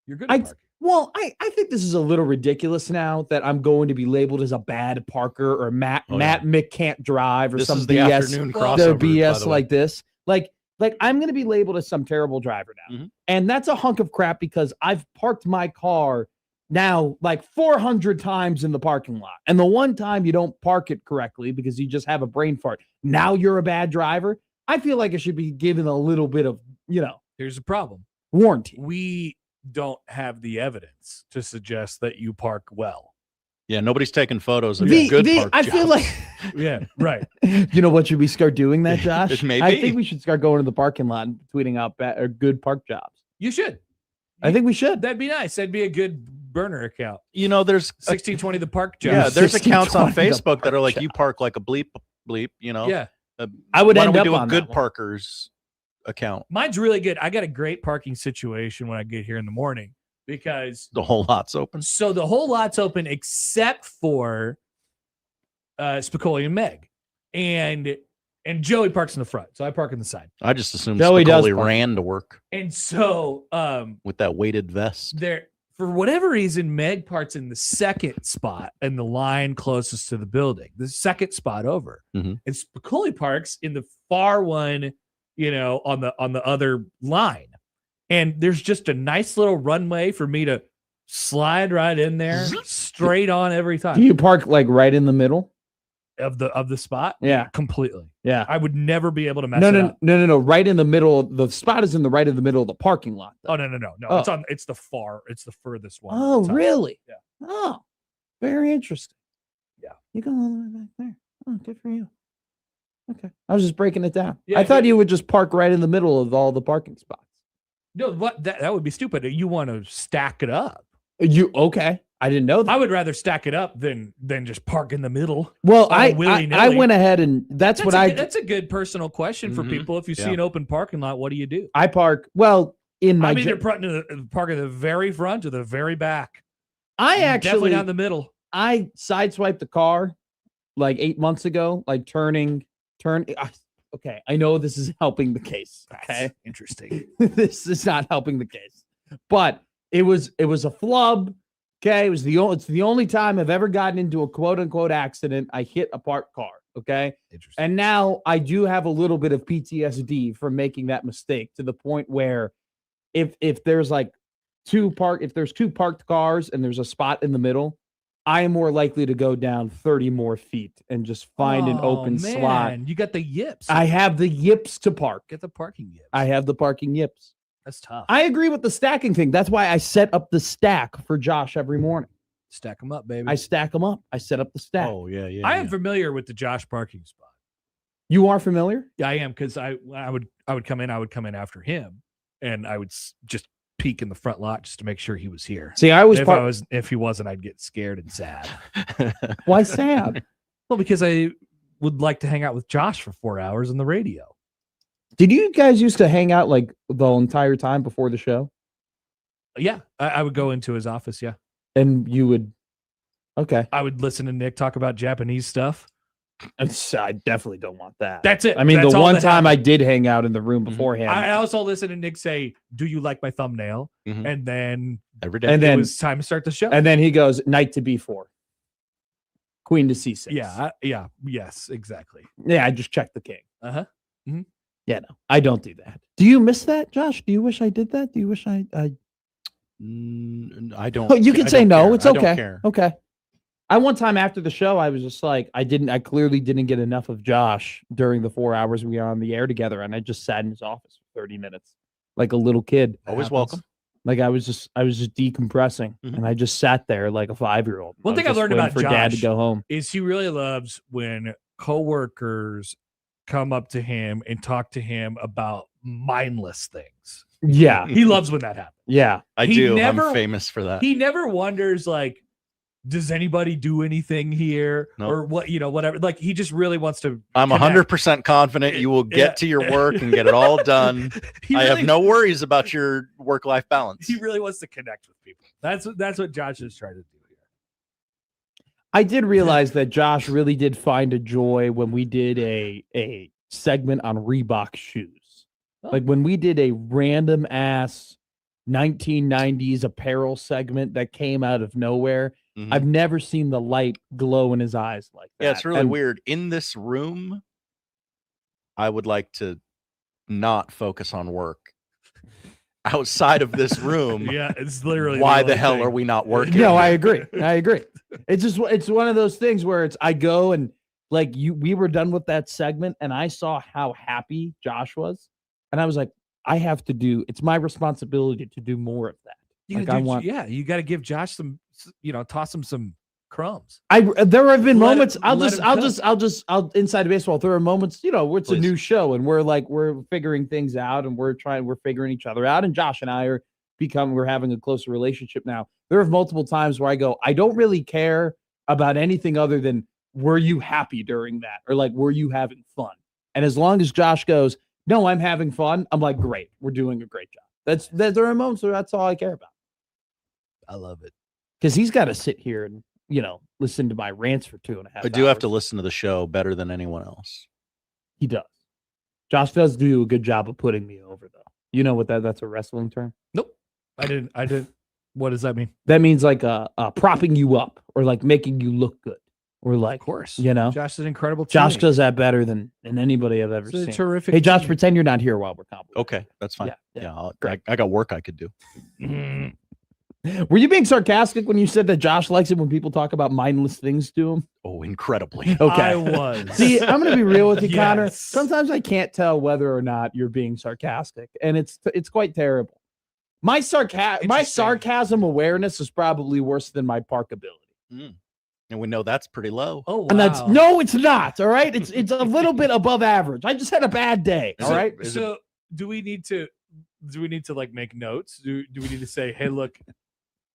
[SPEAKER 4] You're good at parking.
[SPEAKER 6] Well, I think this is a little ridiculous now that I'm going to be labeled as a bad parker or Matt Mick can't drive or
[SPEAKER 5] This
[SPEAKER 6] some
[SPEAKER 5] is the
[SPEAKER 6] BS.
[SPEAKER 5] afternoon
[SPEAKER 6] The
[SPEAKER 5] crossover, by
[SPEAKER 6] BS
[SPEAKER 5] the way.
[SPEAKER 6] like this. Like I'm going to be labeled as some terrible driver now.
[SPEAKER 5] Mhm.
[SPEAKER 6] And that's a hunk of crap because I've parked my car now like 400 times in the parking lot. And the one time you don't park it correctly because you just have a brain fart, now you're a bad driver. I feel like it should be given a little bit of,
[SPEAKER 4] Here's the problem.
[SPEAKER 6] warranty.
[SPEAKER 4] We don't have the evidence to suggest that you park well.
[SPEAKER 5] Yeah, nobody's taking photos of good park
[SPEAKER 6] I feel
[SPEAKER 5] jobs.
[SPEAKER 6] like,
[SPEAKER 4] Yeah, right.
[SPEAKER 6] you know what, should we start doing that, Josh?
[SPEAKER 5] Maybe.
[SPEAKER 6] I think we should start going to the parking lot and tweeting out good park jobs.
[SPEAKER 4] You should.
[SPEAKER 6] I think we should.
[SPEAKER 4] That'd be nice. That'd be a good burner account.
[SPEAKER 5] You know, there's
[SPEAKER 4] 1620 the park job.
[SPEAKER 5] yeah, there's accounts on
[SPEAKER 6] 1620 the
[SPEAKER 5] Facebook that are like
[SPEAKER 6] park
[SPEAKER 5] you park like a bleep, you know.
[SPEAKER 4] Yeah.
[SPEAKER 6] I would
[SPEAKER 5] Why
[SPEAKER 6] end
[SPEAKER 5] don't we
[SPEAKER 6] up
[SPEAKER 5] do a
[SPEAKER 6] on
[SPEAKER 5] good
[SPEAKER 6] that one.
[SPEAKER 5] parkers account?
[SPEAKER 4] Mine's really good. I got a great parking situation when I get here in the morning because
[SPEAKER 5] The whole lot's open.
[SPEAKER 4] so the whole lot's open except for Spicoli and Meg. And Joey parks in the front. So I park in the side.
[SPEAKER 5] I just assumed
[SPEAKER 6] Joey does
[SPEAKER 5] Spicoli
[SPEAKER 6] park.
[SPEAKER 5] ran to work
[SPEAKER 4] And so
[SPEAKER 5] with that weighted vest.
[SPEAKER 4] there for whatever reason, Meg parks in the second spot in the line closest to the building, the second spot over.
[SPEAKER 5] Mhm.
[SPEAKER 4] And Spicoli parks in the far one, on the other line. And there's just a nice little runway for me to slide right in there, straight on every
[SPEAKER 6] Do
[SPEAKER 4] time
[SPEAKER 6] you park like right in the middle?
[SPEAKER 4] of the spot.
[SPEAKER 6] Yeah.
[SPEAKER 4] Completely.
[SPEAKER 6] Yeah.
[SPEAKER 4] I would never be able to mess
[SPEAKER 6] No,
[SPEAKER 4] it
[SPEAKER 6] no,
[SPEAKER 4] up.
[SPEAKER 6] no, no, no. Right in the middle. The spot is in the right of the middle of the parking lot. though.
[SPEAKER 4] Oh no.
[SPEAKER 6] Oh.
[SPEAKER 4] It's the furthest one.
[SPEAKER 6] Oh,
[SPEAKER 4] at the time.
[SPEAKER 6] really?
[SPEAKER 4] Yeah.
[SPEAKER 6] Oh, very interesting.
[SPEAKER 4] Yeah.
[SPEAKER 6] You go all the way back there. Oh, good for you. Okay. I was just breaking it down.
[SPEAKER 4] Yeah,
[SPEAKER 6] I thought
[SPEAKER 4] good.
[SPEAKER 6] you would just park right in the middle of all the parking spots.
[SPEAKER 4] No, what that would be stupid. You want to stack it up.
[SPEAKER 6] Okay. I didn't know that.
[SPEAKER 4] I would rather stack it up than just park in the middle.
[SPEAKER 6] Well, I
[SPEAKER 4] willy-nilly.
[SPEAKER 6] went ahead and that's what I
[SPEAKER 4] That's a good personal question for
[SPEAKER 5] Mhm.
[SPEAKER 4] people. If you see
[SPEAKER 5] Yeah.
[SPEAKER 4] an open parking lot, what do you do?
[SPEAKER 6] I park. Well, in my
[SPEAKER 4] I'm either park in the very front or the very back.
[SPEAKER 6] I
[SPEAKER 4] Definitely
[SPEAKER 6] actually
[SPEAKER 4] down the middle.
[SPEAKER 6] I sideswiped the car like 8 months ago, like turn. Okay, I know this is helping the case. Okay,
[SPEAKER 4] Interesting.
[SPEAKER 6] this is not helping the case, but it was a flub. Okay, it's the only time I've ever gotten into a quote unquote accident. I hit a parked car. Okay,
[SPEAKER 4] Interesting.
[SPEAKER 6] and now I do have a little bit of PTSD from making that mistake to the point where if there's like if there's two parked cars and there's a spot in the middle, I am more likely to go down 30 more feet and just find an open slot.
[SPEAKER 4] You got the yips.
[SPEAKER 6] I have the yips to park.
[SPEAKER 4] get the parking yips.
[SPEAKER 6] I have the parking yips.
[SPEAKER 4] That's tough.
[SPEAKER 6] I agree with the stacking thing. That's why I set up the stack for Josh every morning.
[SPEAKER 4] Stack them up, baby.
[SPEAKER 6] I stack them up. I set up the stack.
[SPEAKER 5] Oh yeah.
[SPEAKER 4] I am familiar with the Josh parking spot.
[SPEAKER 6] You are familiar?
[SPEAKER 4] Yeah, I am because I would come in. I would come in after him, and I would just peek in the front lot just to make sure he was here.
[SPEAKER 6] See, I was
[SPEAKER 4] If he wasn't, I'd get scared and sad.
[SPEAKER 6] Why sad?
[SPEAKER 4] Well, because I would like to hang out with Josh for 4 hours on the radio.
[SPEAKER 6] Did you guys used to hang out like the entire time before the show?
[SPEAKER 4] Yeah, I would go into his office. Yeah,
[SPEAKER 6] And you would, okay.
[SPEAKER 4] I would listen to Nick talk about Japanese stuff.
[SPEAKER 6] I definitely don't want that.
[SPEAKER 4] That's it.
[SPEAKER 6] I mean,
[SPEAKER 4] That's
[SPEAKER 6] the
[SPEAKER 4] all
[SPEAKER 6] one
[SPEAKER 4] that
[SPEAKER 6] time I
[SPEAKER 4] happened.
[SPEAKER 6] did hang out in the room beforehand.
[SPEAKER 4] I also listened to Nick say, "Do you like my thumbnail?"
[SPEAKER 5] Mhm.
[SPEAKER 4] And then
[SPEAKER 5] Every day.
[SPEAKER 6] And
[SPEAKER 4] it
[SPEAKER 6] then
[SPEAKER 4] was time to start the show.
[SPEAKER 6] and then he goes, knight to b4. Queen to c6.
[SPEAKER 4] Yeah, yes, exactly.
[SPEAKER 6] Yeah, I just checked the king.
[SPEAKER 4] Uh-huh.
[SPEAKER 6] Yeah, no, I don't do that. Do you miss that, Josh? Do you wish I did that? Do you wish I
[SPEAKER 5] I don't.
[SPEAKER 6] Oh, you can
[SPEAKER 5] I
[SPEAKER 6] say
[SPEAKER 5] don't
[SPEAKER 6] no.
[SPEAKER 5] care.
[SPEAKER 6] It's
[SPEAKER 5] I don't
[SPEAKER 6] okay.
[SPEAKER 5] care.
[SPEAKER 6] Okay. I one time after the show, I was just like, I clearly didn't get enough of Josh during the 4 hours we were on the air together. And I just sat in his office for 30 minutes like a little kid.
[SPEAKER 5] Always welcome.
[SPEAKER 6] Like I was just decompressing
[SPEAKER 5] Mhm.
[SPEAKER 6] and I just sat there like a 5-year-old.
[SPEAKER 4] One
[SPEAKER 6] I was
[SPEAKER 4] thing I
[SPEAKER 6] just
[SPEAKER 4] learned
[SPEAKER 6] waiting
[SPEAKER 4] about
[SPEAKER 6] for dad to
[SPEAKER 4] Josh
[SPEAKER 6] go home.
[SPEAKER 4] Is he really loves when coworkers come up to him and talk to him about mindless things.
[SPEAKER 6] Yeah.
[SPEAKER 4] He loves when that happens.
[SPEAKER 6] Yeah.
[SPEAKER 5] I
[SPEAKER 4] He
[SPEAKER 5] do.
[SPEAKER 4] never-
[SPEAKER 5] I'm famous for that.
[SPEAKER 4] He never wonders like, does anybody do anything here
[SPEAKER 5] Nope.
[SPEAKER 4] or what, whatever. Like he just really wants to.
[SPEAKER 5] I'm
[SPEAKER 4] connect.
[SPEAKER 5] 100% confident you will get
[SPEAKER 4] Yeah.
[SPEAKER 5] to your work and get it all done.
[SPEAKER 4] He
[SPEAKER 5] I
[SPEAKER 4] really-
[SPEAKER 5] have no worries about your work-life balance.
[SPEAKER 4] He really wants to connect with people. That's what Josh is trying to do here.
[SPEAKER 6] I did realize that Josh really did find a joy when we did a segment on Reebok shoes.
[SPEAKER 4] Oh.
[SPEAKER 6] Like when we did a random ass 1990s apparel segment that came out of nowhere.
[SPEAKER 5] Mhm.
[SPEAKER 6] I've never seen the light glow in his eyes like that.
[SPEAKER 5] Yeah, it's really
[SPEAKER 6] And
[SPEAKER 5] weird. In this room, I would like to not focus on work. Outside of this room,
[SPEAKER 4] Yeah, it's literally
[SPEAKER 5] why the
[SPEAKER 4] only
[SPEAKER 5] hell
[SPEAKER 4] thing.
[SPEAKER 5] are we not working?
[SPEAKER 6] No, I agree. It's one of those things where I go and like we were done with that segment and I saw how happy Josh was. And I was like, it's my responsibility to do more of that.
[SPEAKER 4] You
[SPEAKER 6] Like,
[SPEAKER 4] gotta you got to give Josh some, toss him some crumbs.
[SPEAKER 6] There have been moments. I'll inside of baseball. There are moments, it's a new show and we're figuring things out and we're figuring each other out. And Josh and I we're having a closer relationship now. There are multiple times where I go, I don't really care about anything other than were you happy during that or like were you having fun? And as long as Josh goes, no, I'm having fun. I'm like, great, we're doing a great job. There are moments where that's all I care about.
[SPEAKER 4] I love it
[SPEAKER 6] because he's got to sit here and listen to my rants for 2.5 hours.
[SPEAKER 5] I do have to listen to the show better than anyone else.
[SPEAKER 6] He does. Josh does do a good job of putting me over, though. You know what that's a wrestling term?
[SPEAKER 4] Nope. I didn't. What does that mean?
[SPEAKER 6] That means like propping you up or like making you look good. Or like,
[SPEAKER 4] of course,
[SPEAKER 6] Josh
[SPEAKER 4] is an incredible.
[SPEAKER 6] Josh does that better than anybody I've ever seen.
[SPEAKER 4] Terrific.
[SPEAKER 6] Hey, Josh, pretend you're not here while we're complimenting.
[SPEAKER 5] Okay, that's fine.
[SPEAKER 6] Yeah.
[SPEAKER 5] I got work I could do.
[SPEAKER 6] Were you being sarcastic when you said that Josh likes it when people talk about mindless things to him?
[SPEAKER 5] Oh, incredibly.
[SPEAKER 6] Okay.
[SPEAKER 4] I was.
[SPEAKER 6] See, I'm going to be real with you,
[SPEAKER 4] Yes.
[SPEAKER 6] Connor. Sometimes I can't tell whether or not you're being sarcastic, and it's quite terrible. My sarcasm awareness is probably worse than my park ability.
[SPEAKER 5] Mm. And we know that's pretty low.
[SPEAKER 4] Oh, wow.
[SPEAKER 6] And it's not. All right. It's a little bit above average. I just had a bad day. All right.
[SPEAKER 4] So do we need to like make notes? Do we need to say, hey, look,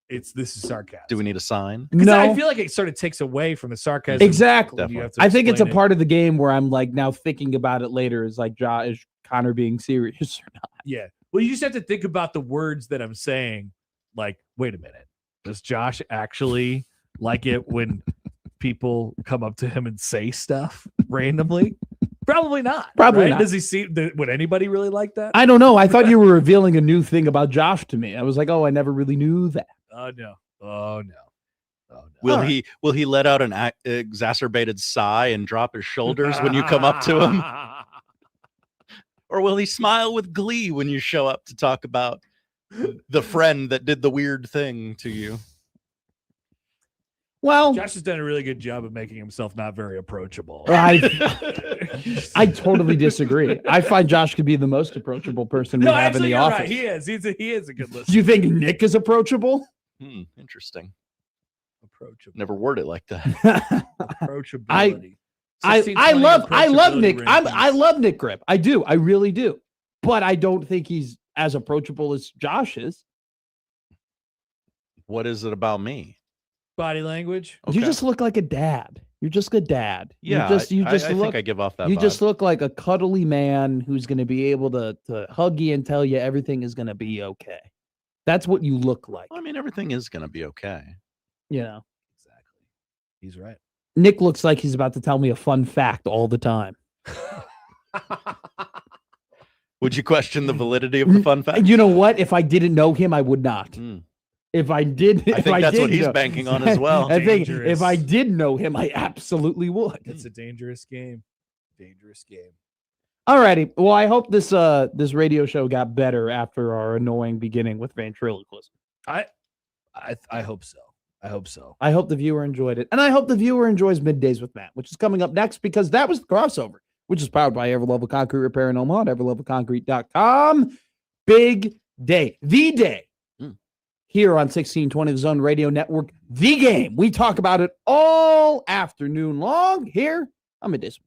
[SPEAKER 4] this is sarcasm?
[SPEAKER 5] Do we need a sign?
[SPEAKER 6] No.
[SPEAKER 4] I feel like it sort of takes away from the sarcasm.
[SPEAKER 6] Exactly.
[SPEAKER 4] You have to
[SPEAKER 6] I think it's a
[SPEAKER 4] explain it.
[SPEAKER 6] part of the game where I'm like now thinking about it later is like, is Connor being serious or not?
[SPEAKER 4] Yeah. Well, you just have to think about the words that I'm saying. Like, wait a minute. Does Josh actually like it when people come up to him and say stuff randomly? Probably not.
[SPEAKER 6] Probably
[SPEAKER 4] right?
[SPEAKER 6] not.
[SPEAKER 4] Does he see? Would anybody really like that?
[SPEAKER 6] I don't know. I thought you were revealing a new thing about Josh to me. I was like, oh, I never really knew that.
[SPEAKER 4] Oh no. Oh no. Oh no.
[SPEAKER 5] Will he let out an exacerbated sigh and drop his shoulders when you come up to him? Or will he smile with glee when you show up to talk about the friend that did the weird thing to you?
[SPEAKER 6] Well,
[SPEAKER 4] Josh has done a really good job of making himself not very approachable.
[SPEAKER 6] I totally disagree. I find Josh could be the most approachable person we have in the
[SPEAKER 4] you're
[SPEAKER 6] office.
[SPEAKER 4] Right. He is. He is a good listener.
[SPEAKER 6] Do you think Nick is approachable?
[SPEAKER 5] Interesting.
[SPEAKER 4] Approachable.
[SPEAKER 5] Never word it like that.
[SPEAKER 4] Approachability.
[SPEAKER 6] I love Nick. I love Nick Grip. I do. I really do. But I don't think he's as approachable as Josh is.
[SPEAKER 5] What is it about me?
[SPEAKER 4] Body language.
[SPEAKER 6] Okay. You just look like a dad. You're just a dad.
[SPEAKER 5] Yeah,
[SPEAKER 6] I
[SPEAKER 5] think I give off that.
[SPEAKER 6] You
[SPEAKER 5] vibe.
[SPEAKER 6] just look like a cuddly man who's going to be able to hug you and tell you everything is going to be okay. That's what you look like.
[SPEAKER 5] I mean, everything is going to be okay.
[SPEAKER 6] Yeah,
[SPEAKER 4] exactly. He's right.
[SPEAKER 6] Nick looks like he's about to tell me a fun fact all the time.
[SPEAKER 5] Would you question the validity of the fun fact?
[SPEAKER 6] You know what? If I didn't know him, I would not. If I did,
[SPEAKER 5] I think that's what he's banking on as well.
[SPEAKER 6] I think if I did know him, I absolutely would.
[SPEAKER 4] It's a dangerous game. Dangerous game.
[SPEAKER 6] Alrighty. Well, I hope this radio show got better after our annoying beginning with ventriloquism.
[SPEAKER 4] I hope so. I hope so.
[SPEAKER 6] I hope the viewer enjoyed it. And I hope the viewer enjoys Middays with Matt, which is coming up next because that was the crossover, which is powered by Everlevel Concrete Repair in Omaha at everlevelconcrete.com. Big day. The day. Here on 1620 The Zone Radio Network, the game. We talk about it all afternoon long here on Middays.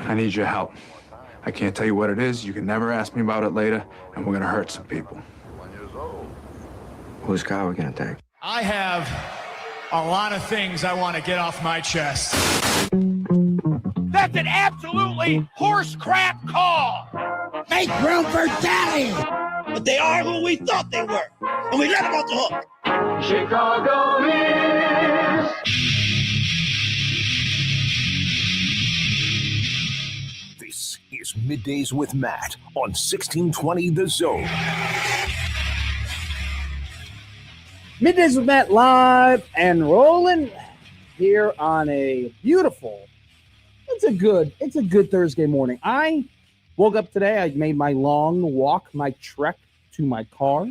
[SPEAKER 2] I need your help. I can't tell you what it is. You can never ask me about it later, and we're gonna hurt some people.
[SPEAKER 7] Whose car are we gonna take?
[SPEAKER 1] I have a lot of things I want to get off my chest.
[SPEAKER 8] That's an absolutely horse crap call. Make room for Daddy. But they are who we thought they were, and we let them off the hook.
[SPEAKER 9] Chicago is. This is Middays with Matt on 1620 The Zone.
[SPEAKER 6] Middays with Matt live and rolling here on a beautiful, it's a good Thursday morning. I woke up today, I made my long walk, my trek to my car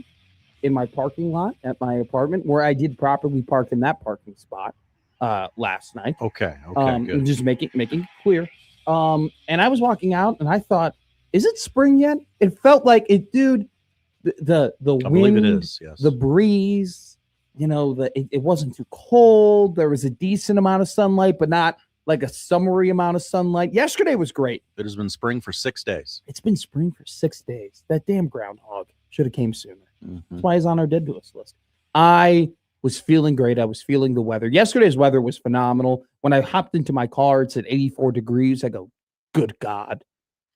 [SPEAKER 6] in my parking lot at my apartment where I did properly park in that parking spot last night.
[SPEAKER 5] Okay, good.
[SPEAKER 6] Just making it clear. And I was walking out and I thought, is it spring yet? It felt like it, dude. The wind,
[SPEAKER 5] I believe it is, yes.
[SPEAKER 6] The breeze. You know, it wasn't too cold. There was a decent amount of sunlight, but not like a summery amount of sunlight. Yesterday was great.
[SPEAKER 5] It has been spring for 6 days.
[SPEAKER 6] It's been spring for 6 days. That damn groundhog should have came sooner.
[SPEAKER 5] Mm-hmm.
[SPEAKER 6] That's why he's on our dead to us list. I was feeling great. I was feeling the weather. Yesterday's weather was phenomenal. When I hopped into my car, it's at 84 degrees. I go, good God.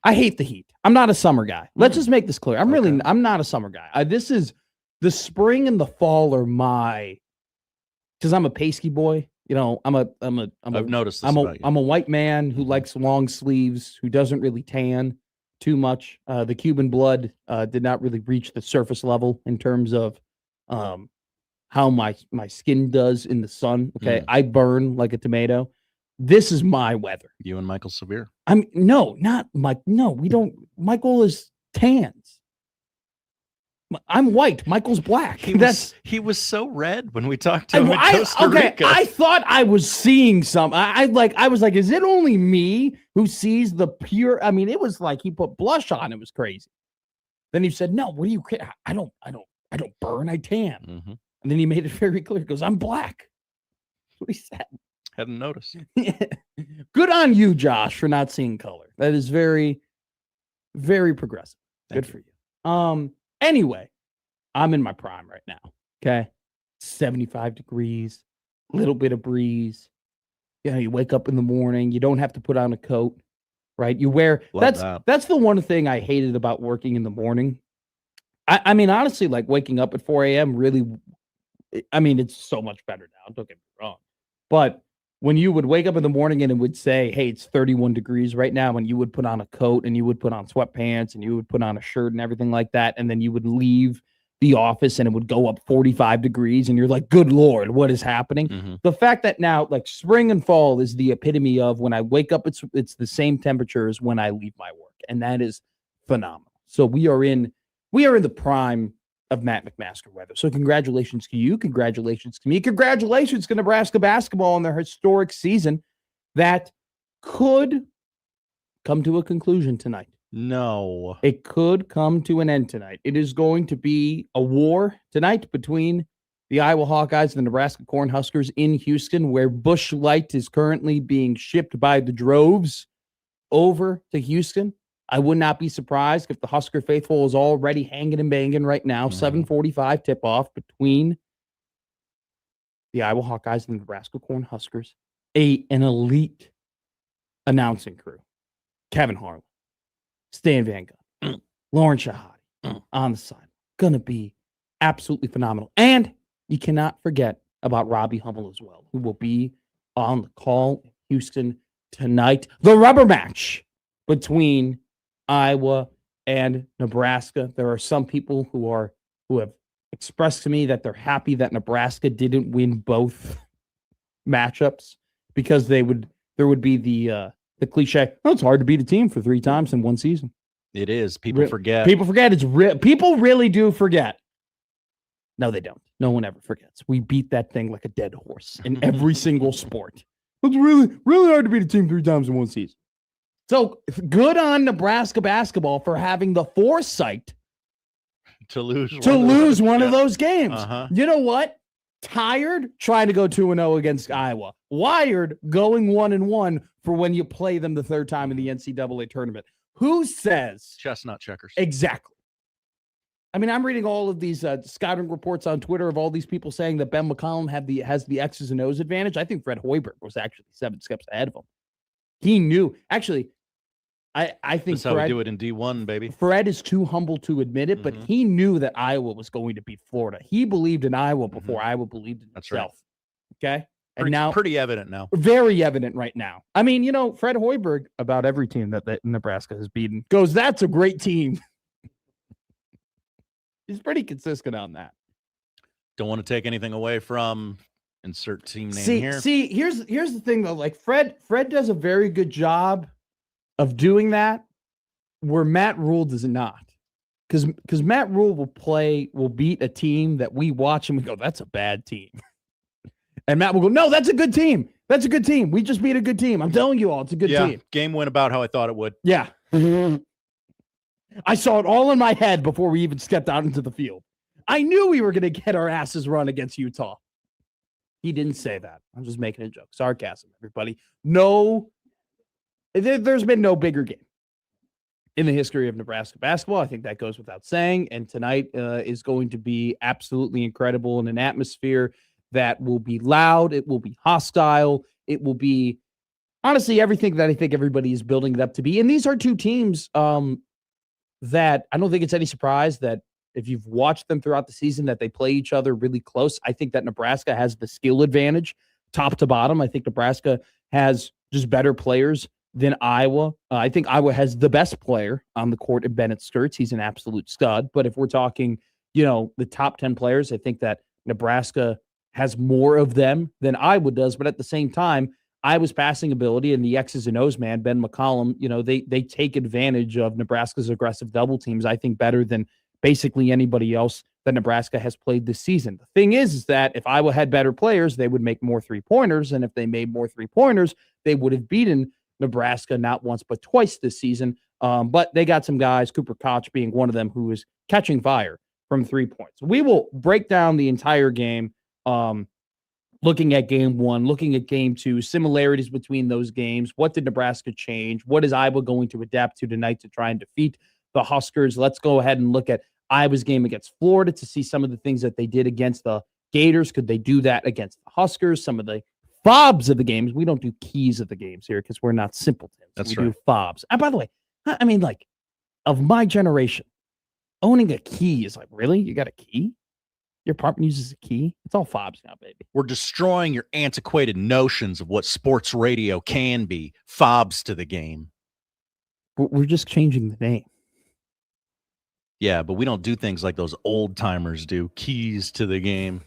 [SPEAKER 6] I hate the heat. I'm not a summer guy. Let's just make this clear. I'm not a summer guy. This is the spring and the fall are because I'm a pasty boy. You know, I've
[SPEAKER 5] noticed this
[SPEAKER 6] I'm a white man who likes long sleeves, who doesn't really tan too much. The Cuban blood did not really reach the surface level in terms of how my skin does in the sun. Okay. I burn like a tomato. This is my weather.
[SPEAKER 5] You and Michael Severe?
[SPEAKER 6] No, not Mike. No, we don't. Michael is tans. I'm white. Michael's black.
[SPEAKER 5] He was so red when we talked to him in Costa Rica.
[SPEAKER 6] I thought I was seeing some. I was like, is it only me who sees the pure? I mean, it was like he put blush on. It was crazy. Then he said, "No, what do you? I don't burn. I tan."
[SPEAKER 5] Mm-hmm.
[SPEAKER 6] And then he made it very clear. He goes, "I'm black." That's what he said.
[SPEAKER 5] Hadn't noticed.
[SPEAKER 6] Good on you, Josh, for not seeing color. That is very, very progressive. Good for you. Anyway, I'm in my prime right now. Okay. 75 degrees, little bit of breeze. You know, you wake up in the morning, you don't have to put on a coat, right? You wear that's the one thing I hated about working in the morning. I mean, honestly, like waking up at 4 a.m. really, I mean, it's so much better now. Don't get me wrong. But when you would wake up in the morning and it would say, hey, it's 31 degrees right now, and you would put on a coat and you would put on sweatpants and you would put on a shirt and everything like that, and then you would leave the office and it would go up 45 degrees and you're like, good Lord, what is happening?
[SPEAKER 5] Mm-hmm.
[SPEAKER 6] The fact that now like spring and fall is the epitome of when I wake up, it's the same temperature as when I leave my work. And that is phenomenal. So we are in the prime of Matt McMaster weather. So congratulations to you. Congratulations to me. Congratulations to Nebraska basketball on their historic season that could come to a conclusion tonight.
[SPEAKER 5] No.
[SPEAKER 6] It could come to an end tonight. It is going to be a war tonight between the Iowa Hawkeyes and the Nebraska Cornhuskers in Houston, where Busch Light is currently being shipped by the droves over to Houston. I would not be surprised if the Husker faithful is already hanging and banging right now. 7:45 tip-off between the Iowa Hawkeyes and the Nebraska Cornhuskers. An elite announcing crew. Kevin Harlan, Stan Van Gundy, Lauren Shahadi on the side. Gonna be absolutely phenomenal. And you cannot forget about Robbie Hummel as well, who will be on the call in Houston tonight. The rubber match between Iowa and Nebraska. There are some people who have expressed to me that they're happy that Nebraska didn't win both matchups because there would be the cliche, oh, it's hard to beat a team for 3 times in one season.
[SPEAKER 5] It is. People forget.
[SPEAKER 6] People forget. People really do forget. No, they don't. No one ever forgets. We beat that thing like a dead horse in every single sport. It's really, really hard to beat a team 3 times in one season. So good on Nebraska basketball for having the foresight
[SPEAKER 5] to lose
[SPEAKER 6] one of those games.
[SPEAKER 5] Uh-huh.
[SPEAKER 6] You know what? Tired trying to go 2-0 against Iowa. Wired going 1-1 for when you play them the third time in the NCAA tournament. Who says
[SPEAKER 5] Chestnut checkers.
[SPEAKER 6] exactly? I mean, I'm reading all of these scouting reports on Twitter of all these people saying that Ben McCollum has the X's and O's advantage. I think Fred Hoiberg was actually 7 steps ahead of him. He knew. Actually, I think
[SPEAKER 5] That's how we do it in D1, baby.
[SPEAKER 6] Fred is too humble to admit it, but he knew that Iowa was going to beat Florida. He believed in Iowa before Iowa believed in himself. Right. Okay? And now
[SPEAKER 5] pretty evident now.
[SPEAKER 6] Very evident right now. I mean, Fred Hoiberg, about every team that Nebraska has beaten, goes, that's a great team. He's pretty consistent on that.
[SPEAKER 5] Don't want to take anything away from insert team name here.
[SPEAKER 6] See, here's the thing though. Like Fred does a very good job of doing that, where Matt Rule does not. Because Matt Rule will beat a team that we watch and we go, that's a bad team. And Matt will go, no, that's a good team. That's a good team. We just beat a good team. I'm telling you all, it's a good team.
[SPEAKER 5] Game went about how I thought it would.
[SPEAKER 6] Yeah. I saw it all in my head before we even stepped out into the field. I knew we were going to get our asses run against Utah. He didn't say that. I'm just making a joke. Sarcasm, everybody. No, there's been no bigger game in the history of Nebraska basketball. I think that goes without saying. And tonight is going to be absolutely incredible in an atmosphere that will be loud. It will be hostile. It will be, honestly, everything that I think everybody is building it up to be. And these are two teams that I don't think it's any surprise that if you've watched them throughout the season, that they play each other really close. I think that Nebraska has the skill advantage top to bottom. I think Nebraska has just better players than Iowa. I think Iowa has the best player on the court in Bennett Skirts. He's an absolute stud. But if we're talking, the top 10 players, I think that Nebraska has more of them than Iowa does. But at the same time, Iowa's passing ability and the X's and O's man, Ben McCollum, they take advantage of Nebraska's aggressive double teams, I think, better than basically anybody else that Nebraska has played this season. The thing is that if Iowa had better players, they would make more three-pointers. And if they made more three-pointers, they would have beaten Nebraska not once but twice this season. But they got some guys, Cooper Koch being one of them, who is catching fire from 3 points. We will break down the entire game, looking at game one, looking at game two, similarities between those games. What did Nebraska change? What is Iowa going to adapt to tonight to try and defeat the Huskers? Let's go ahead and look at Iowa's game against Florida to see some of the things that they did against the Gators. Could they do that against the Huskers? Some of the fobs of the games. We don't do keys of the games here because we're not simpletons.
[SPEAKER 5] That's
[SPEAKER 6] we
[SPEAKER 5] right.
[SPEAKER 6] do fobs. And by the way, I mean, like, of my generation, owning a key is like, really? You got a key? Your apartment uses a key? It's all fobs now, baby.
[SPEAKER 5] We're destroying your antiquated notions of what sports radio can be. Fobs to the game.
[SPEAKER 6] We're just changing the name.
[SPEAKER 5] Yeah, but we don't do things like those old timers do. Keys to the game.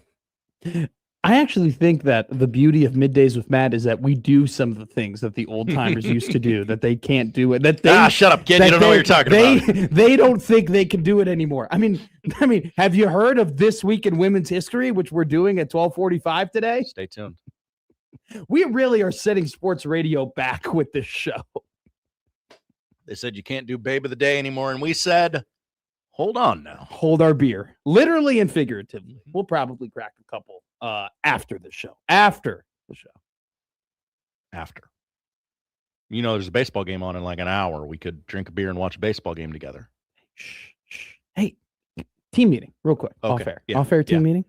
[SPEAKER 6] I actually think that the beauty of Middays with Matt is that we do some of the things that the old timers used to do that they can't do it. That they
[SPEAKER 5] shut up, kid. You don't know what you're talking about.
[SPEAKER 6] They don't think they can do it anymore. I mean, have you heard of This Week in Women's History, which we're doing at 12:45 today?
[SPEAKER 5] Stay tuned.
[SPEAKER 6] We really are setting sports radio back with this show.
[SPEAKER 5] They said you can't do Babe of the Day anymore, and we said, hold on now.
[SPEAKER 6] Hold our beer, literally and figuratively. We'll probably crack a couple after the show. After the show.
[SPEAKER 5] After. There's a baseball game on in like an hour. We could drink a beer and watch a baseball game together.
[SPEAKER 6] Shh. Hey, team meeting, real quick.
[SPEAKER 5] Okay.
[SPEAKER 6] All fair.
[SPEAKER 5] Yeah.
[SPEAKER 6] All fair team meeting.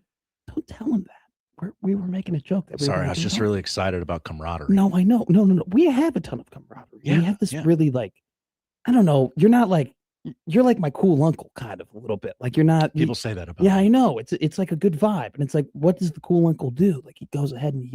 [SPEAKER 6] Don't tell him that. We were making a joke. That
[SPEAKER 5] Sorry, I was just really excited about camaraderie.
[SPEAKER 6] No, I know. No. We have a ton of camaraderie. We have this really, like, I don't know. You're like my cool uncle, kind of, a little bit. Like, you're not.
[SPEAKER 5] People say that about
[SPEAKER 6] Yeah,
[SPEAKER 5] me.
[SPEAKER 6] I know. It's like a good vibe. And it's like, what does the cool uncle do? Like, he goes ahead and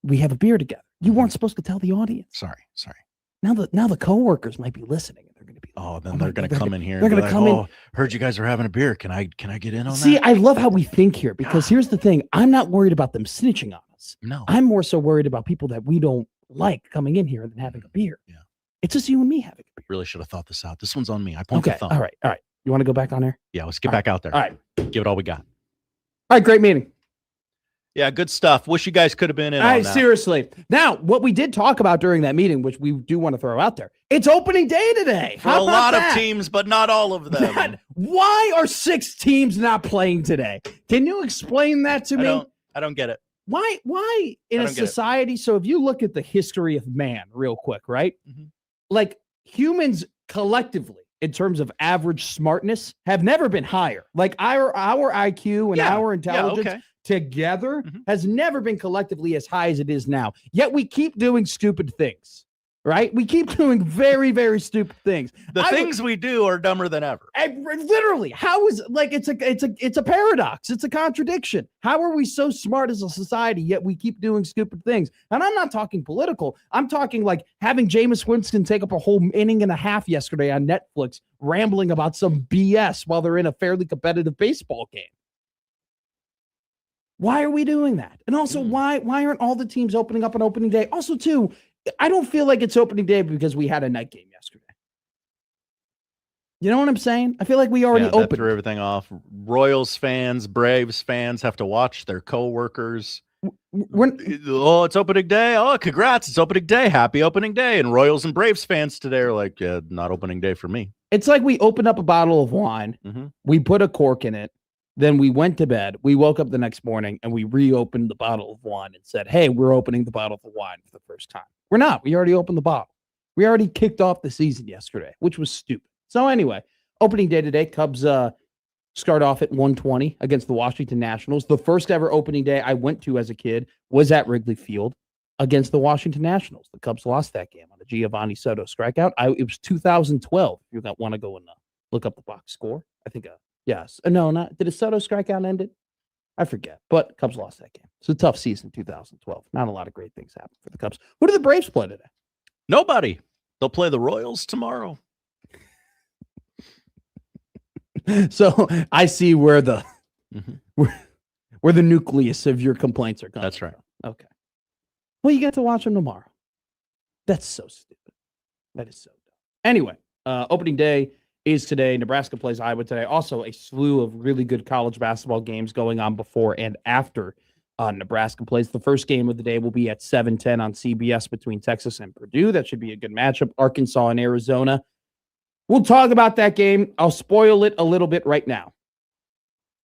[SPEAKER 6] we have a beer together. You weren't supposed to tell the audience.
[SPEAKER 5] Sorry.
[SPEAKER 6] Now the coworkers might be listening, and they're going to be.
[SPEAKER 5] Oh, then they're going to come in here.
[SPEAKER 6] They're going to come in.
[SPEAKER 5] Heard you guys are having a beer. Can I get in on
[SPEAKER 6] See,
[SPEAKER 5] that?
[SPEAKER 6] I love how we think here, because here's the thing. I'm not worried about them snitching on us.
[SPEAKER 5] No.
[SPEAKER 6] I'm more so worried about people that we don't like coming in here and then having a beer.
[SPEAKER 5] Yeah.
[SPEAKER 6] It's just you and me having a beer.
[SPEAKER 5] Really should have thought this out. This one's on me. I point the thumb.
[SPEAKER 6] All right. You want to go back on there?
[SPEAKER 5] Yeah, let's get back out there.
[SPEAKER 6] All right.
[SPEAKER 5] Give it all we got.
[SPEAKER 6] All right, great meeting.
[SPEAKER 5] Yeah, good stuff. Wish you guys could have been in
[SPEAKER 6] All
[SPEAKER 5] on
[SPEAKER 6] right,
[SPEAKER 5] that.
[SPEAKER 6] seriously. Now, what we did talk about during that meeting, which we do want to throw out there, it's opening day today.
[SPEAKER 5] For a lot of teams, but not all of them.
[SPEAKER 6] Why are 6 teams not playing today? Can you explain that to me?
[SPEAKER 5] I don't get it.
[SPEAKER 6] Why in
[SPEAKER 5] I
[SPEAKER 6] a
[SPEAKER 5] don't get it.
[SPEAKER 6] society? So if you look at the history of man real quick, right?
[SPEAKER 5] Mhm.
[SPEAKER 6] Like humans collectively, in terms of average smartness, have never been higher. Like our IQ and
[SPEAKER 5] Yeah,
[SPEAKER 6] our
[SPEAKER 5] yeah,
[SPEAKER 6] intelligence
[SPEAKER 5] okay.
[SPEAKER 6] together
[SPEAKER 5] Mhm.
[SPEAKER 6] has never been collectively as high as it is now. Yet we keep doing stupid things, right? We keep doing very, very stupid things.
[SPEAKER 5] The things we do are dumber than ever.
[SPEAKER 6] Literally, how is like it's a paradox. It's a contradiction. How are we so smart as a society yet we keep doing stupid things? And I'm not talking political. I'm talking like having Jameis Winston take up a whole inning and a half yesterday on Netflix, rambling about some BS while they're in a fairly competitive baseball game. Why are we doing that? And also, why aren't all the teams opening up on opening day? Also, too, I don't feel like it's opening day because we had a night game yesterday. You know what I'm saying? I feel like we already
[SPEAKER 5] That
[SPEAKER 6] opened.
[SPEAKER 5] threw everything off. Royals fans, Braves fans have to watch their coworkers. Oh, it's opening day. Oh, congrats. It's opening day. Happy opening day. And Royals and Braves fans today are like, not opening day for me.
[SPEAKER 6] It's like we opened up a bottle of wine.
[SPEAKER 5] Mm-hmm.
[SPEAKER 6] We put a cork in it. Then we went to bed. We woke up the next morning and we reopened the bottle of wine and said, hey, we're opening the bottle of wine for the first time. We're not. We already opened the bottle. We already kicked off the season yesterday, which was stupid. So anyway, opening day today, Cubs start off at 1:20 against the Washington Nationals. The first ever opening day I went to as a kid was at Wrigley Field against the Washington Nationals. The Cubs lost that game on a Giovanni Soto strikeout. It was 2012. If you want to go and look up the box score, I think yes. No, not did a Soto strikeout end it? I forget. But Cubs lost that game. It's a tough season, 2012. Not a lot of great things happened for the Cubs. Who do the Braves play today?
[SPEAKER 5] Nobody. They'll play the Royals tomorrow.
[SPEAKER 6] So I see where the where the nucleus of your complaints are coming.
[SPEAKER 5] That's right.
[SPEAKER 6] From. Okay. Well, you get to watch them tomorrow. That's so stupid. That is so dumb. Anyway, opening day is today. Nebraska plays Iowa today. Also, a slew of really good college basketball games going on before and after Nebraska plays. The first game of the day will be at 7:10 on CBS between Texas and Purdue. That should be a good matchup. Arkansas and Arizona. We'll talk about that game. I'll spoil it a little bit right now.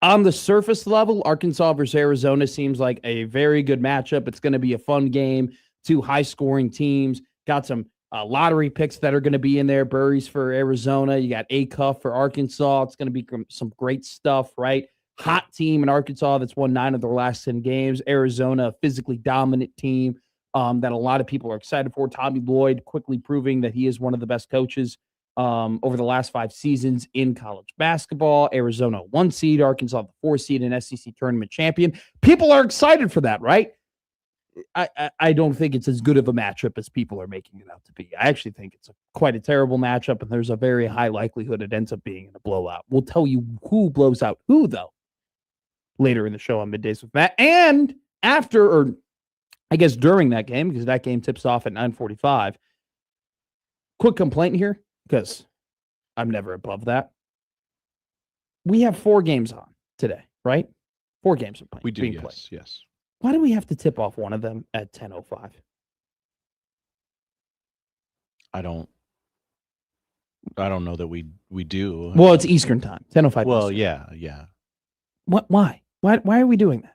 [SPEAKER 6] On the surface level, Arkansas versus Arizona seems like a very good matchup. It's going to be a fun game. Two high-scoring teams. Got some lottery picks that are going to be in there. Burries for Arizona. You got Acuff for Arkansas. It's going to be some great stuff, right? Hot team in Arkansas that's won 9 of their last 10 games. Arizona, a physically dominant team that a lot of people are excited for. Tommy Lloyd quickly proving that he is one of the best coaches over the last 5 seasons in college basketball. Arizona 1 seed, Arkansas the 4 seed, and SEC tournament champion. People are excited for that, right? I don't think it's as good of a matchup as people are making it out to be. I actually think it's quite a terrible matchup, and there's a very high likelihood it ends up being in a blowout. We'll tell you who blows out who, though, later in the show on Middays with Matt. And after, or I guess during that game, because that game tips off at 9:45. Quick complaint here, because I'm never above that. We have 4 games on today, right? 4 games are playing.
[SPEAKER 5] We do,
[SPEAKER 6] being
[SPEAKER 5] yes,
[SPEAKER 6] played.
[SPEAKER 5] yes.
[SPEAKER 6] Why do we have to tip off one of them at 10:05?
[SPEAKER 5] I don't know that we do.
[SPEAKER 6] Well, it's Eastern time, 10:05.
[SPEAKER 5] Well,
[SPEAKER 6] Eastern.
[SPEAKER 5] yeah.
[SPEAKER 6] What? Why are we doing that?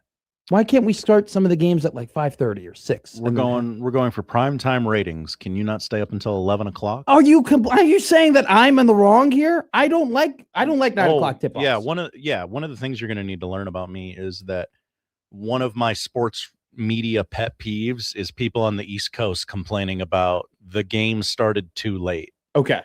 [SPEAKER 6] Why can't we start some of the games at like 5:30 or 6?
[SPEAKER 5] We're going for prime time ratings. Can you not stay up until 11 o'clock?
[SPEAKER 6] Are you saying that I'm in the wrong here? I don't like 9 o'clock tip offs.
[SPEAKER 5] Yeah, one of the things you're going to need to learn about me is that one of my sports media pet peeves is people on the East Coast complaining about the game started too late.
[SPEAKER 6] Okay.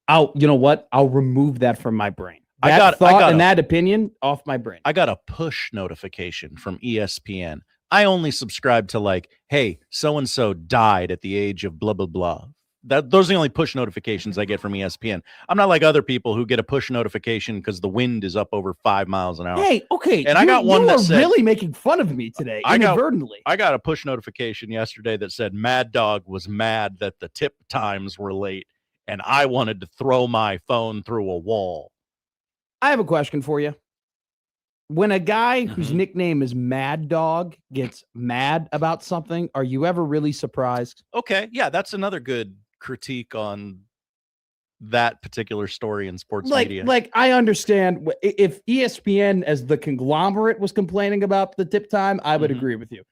[SPEAKER 6] You know what? I'll remove that from my brain.
[SPEAKER 5] I got
[SPEAKER 6] that opinion off my brain.
[SPEAKER 5] I got a push notification from ESPN. I only subscribe to like, hey, so-and-so died at the age of blah, blah, blah. Those are the only push notifications I get from ESPN. I'm not like other people who get a push notification because the wind is up over 5 miles an hour.
[SPEAKER 6] Hey, okay.
[SPEAKER 5] And I got one that said,
[SPEAKER 6] really making fun of me today, inadvertently.
[SPEAKER 5] I got a push notification yesterday that said Mad Dog was mad that the tip times were late, and I wanted to throw my phone through a wall.
[SPEAKER 6] I have a question for you. When a guy whose nickname is Mad Dog gets mad about something, are you ever really surprised?
[SPEAKER 5] Okay, yeah, that's another good critique on that particular story in sports
[SPEAKER 6] like,
[SPEAKER 5] media.
[SPEAKER 6] Like, I understand if ESPN as the conglomerate was complaining about the tip time, I would agree with you.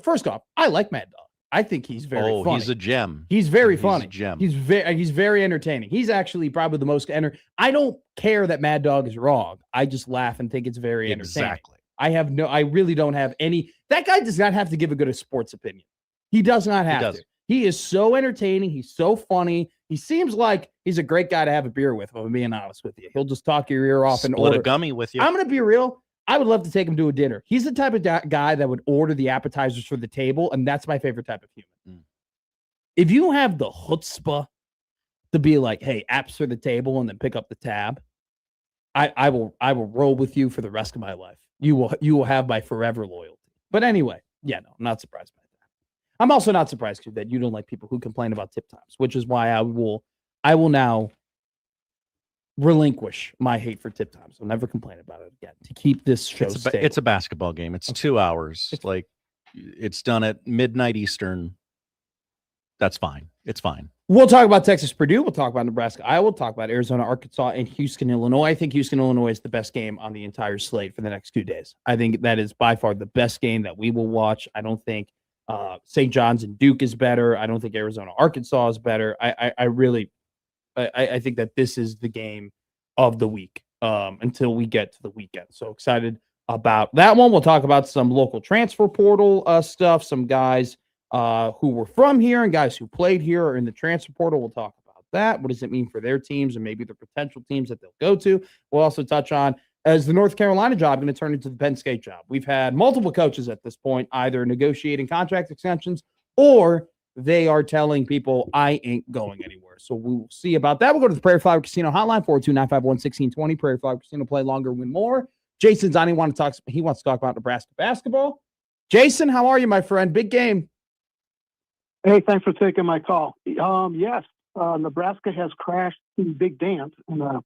[SPEAKER 6] First off, I like Mad Dog. I think he's very funny.
[SPEAKER 5] He's a gem.
[SPEAKER 6] He's very funny.
[SPEAKER 5] He's a gem.
[SPEAKER 6] He's very entertaining. He's actually probably the most I don't care that Mad Dog is wrong. I just laugh and think it's very entertaining.
[SPEAKER 5] Exactly.
[SPEAKER 6] I really don't have any. That guy does not have to give a good sports opinion. He does not have to. He is so entertaining. He's so funny. He seems like he's a great guy to have a beer with, if I'm being honest with you. He'll just talk your ear off and order
[SPEAKER 5] a gummy with you.
[SPEAKER 6] I'm going to be real. I would love to take him to a dinner. He's the type of guy that would order the appetizers for the table, and that's my favorite type of human. If you have the chutzpah to be like, hey, apps for the table, and then pick up the tab, I will roll with you for the rest of my life. You will have my forever loyalty. But anyway, yeah, no, I'm not surprised by that. I'm also not surprised that you don't like people who complain about tip times, which is why I will now relinquish my hate for tip times. I'll never complain about it again to keep this show stable.
[SPEAKER 5] It's a basketball game. It's 2 hours. It's done at midnight Eastern. That's fine. It's fine.
[SPEAKER 6] We'll talk about Texas Purdue. We'll talk about Nebraska Iowa. We'll talk about Arizona, Arkansas, and Houston, Illinois. I think Houston, Illinois is the best game on the entire slate for the next 2 days. I think that is by far the best game that we will watch. I don't think St. John's and Duke is better. I don't think Arizona, Arkansas is better. I think that this is the game of the week until we get to the weekend. So excited about that one. We'll talk about some local transfer portal stuff, some guys who were from here and guys who played here or in the transfer portal. We'll talk about that. What does it mean for their teams and maybe the potential teams that they'll go to? We'll also touch on, is the North Carolina job going to turn into the Penn State job? We've had multiple coaches at this point either negotiating contract extensions or they are telling people, I ain't going anywhere. So we'll see about that. We'll go to the Prairie Flower Casino hotline, 42951-1620. Prairie Flower Casino, play longer, win more. Jason's on. He wants to talk about Nebraska basketball. Jason, how are you, my friend? Big game.
[SPEAKER 7] Hey, thanks for taking my call. Yes, Nebraska has crashed the Big Dance in a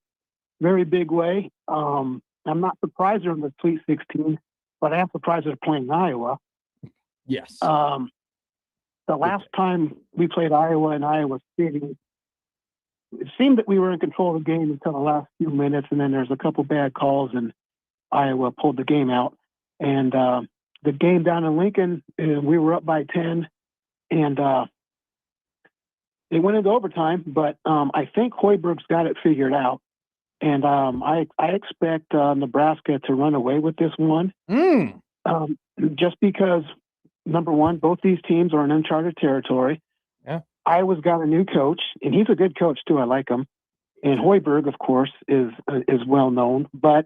[SPEAKER 7] very big way. I'm not surprised they're in the Sweet 16, but I am surprised they're playing Iowa.
[SPEAKER 6] Yes.
[SPEAKER 7] The last time we played Iowa in Iowa City, it seemed that we were in control of the game until the last few minutes, and then there's a couple bad calls, and Iowa pulled the game out. And the game down in Lincoln, we were up by 10, and it went into overtime, but I think Hoiberg's got it figured out. And I expect Nebraska to run away with this one. Just because, number one, both these teams are in uncharted territory.
[SPEAKER 6] Yeah.
[SPEAKER 7] Iowa's got a new coach, and he's a good coach too. I like him. And Hoiberg, of course, is well known. But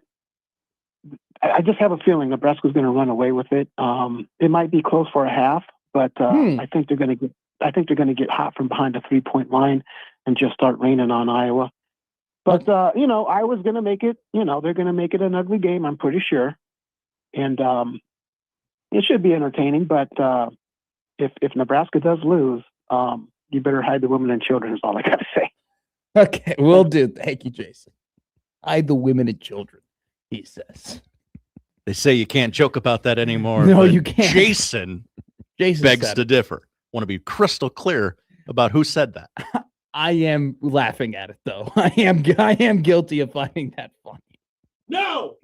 [SPEAKER 7] I just have a feeling Nebraska's going to run away with it. It might be close for a half, but I think they're going to get hot from behind the 3-point line and just start raining on Iowa. But, Iowa's going to make it, they're going to make it an ugly game, I'm pretty sure. And it should be entertaining. But if Nebraska does lose, you better hide the women and children is all I got to say.
[SPEAKER 6] Okay, will do. Thank you, Jason. Hide the women and children, he says.
[SPEAKER 5] They say you can't joke about that anymore.
[SPEAKER 6] No, you can't.
[SPEAKER 5] Jason begs to differ. Want to be crystal clear about who said that.
[SPEAKER 6] I am laughing at it, though. I am guilty of finding that funny.
[SPEAKER 8] No!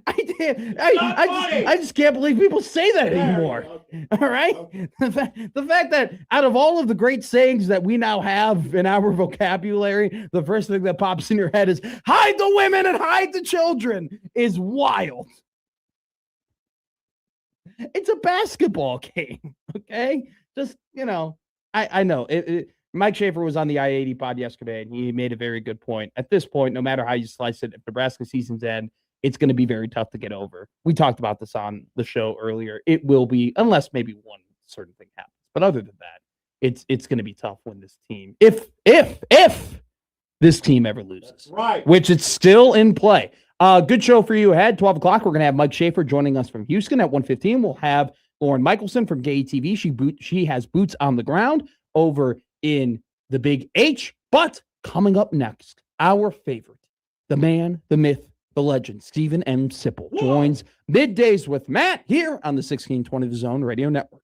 [SPEAKER 6] I just can't believe people say that anymore. Okay. All right? Okay. The fact that out of all of the great sayings that we now have in our vocabulary, the first thing that pops in your head is hide the women and hide the children is wild. It's a basketball game, okay? Just, I know. Mike Schaefer was on the I-80 pod yesterday, and he made a very good point. At this point, no matter how you slice it, if Nebraska season's end, it's going to be very tough to get over. We talked about this on the show earlier. It will be, unless maybe one certain thing happens. But other than that, it's going to be tough when this team, if this team ever loses,
[SPEAKER 8] right,
[SPEAKER 6] which it's still in play. Good show for you ahead. 12 o'clock, we're going to have Mike Schaefer joining us from Houston. At 1:15, we'll have Lauren Michelson from Gay TV. She has boots on the ground over in the Big H. But coming up next, our favorite, the man, the myth, the legend, Stephen M. Sipple joins Middays with Matt here on the 1620 The Zone Radio Network.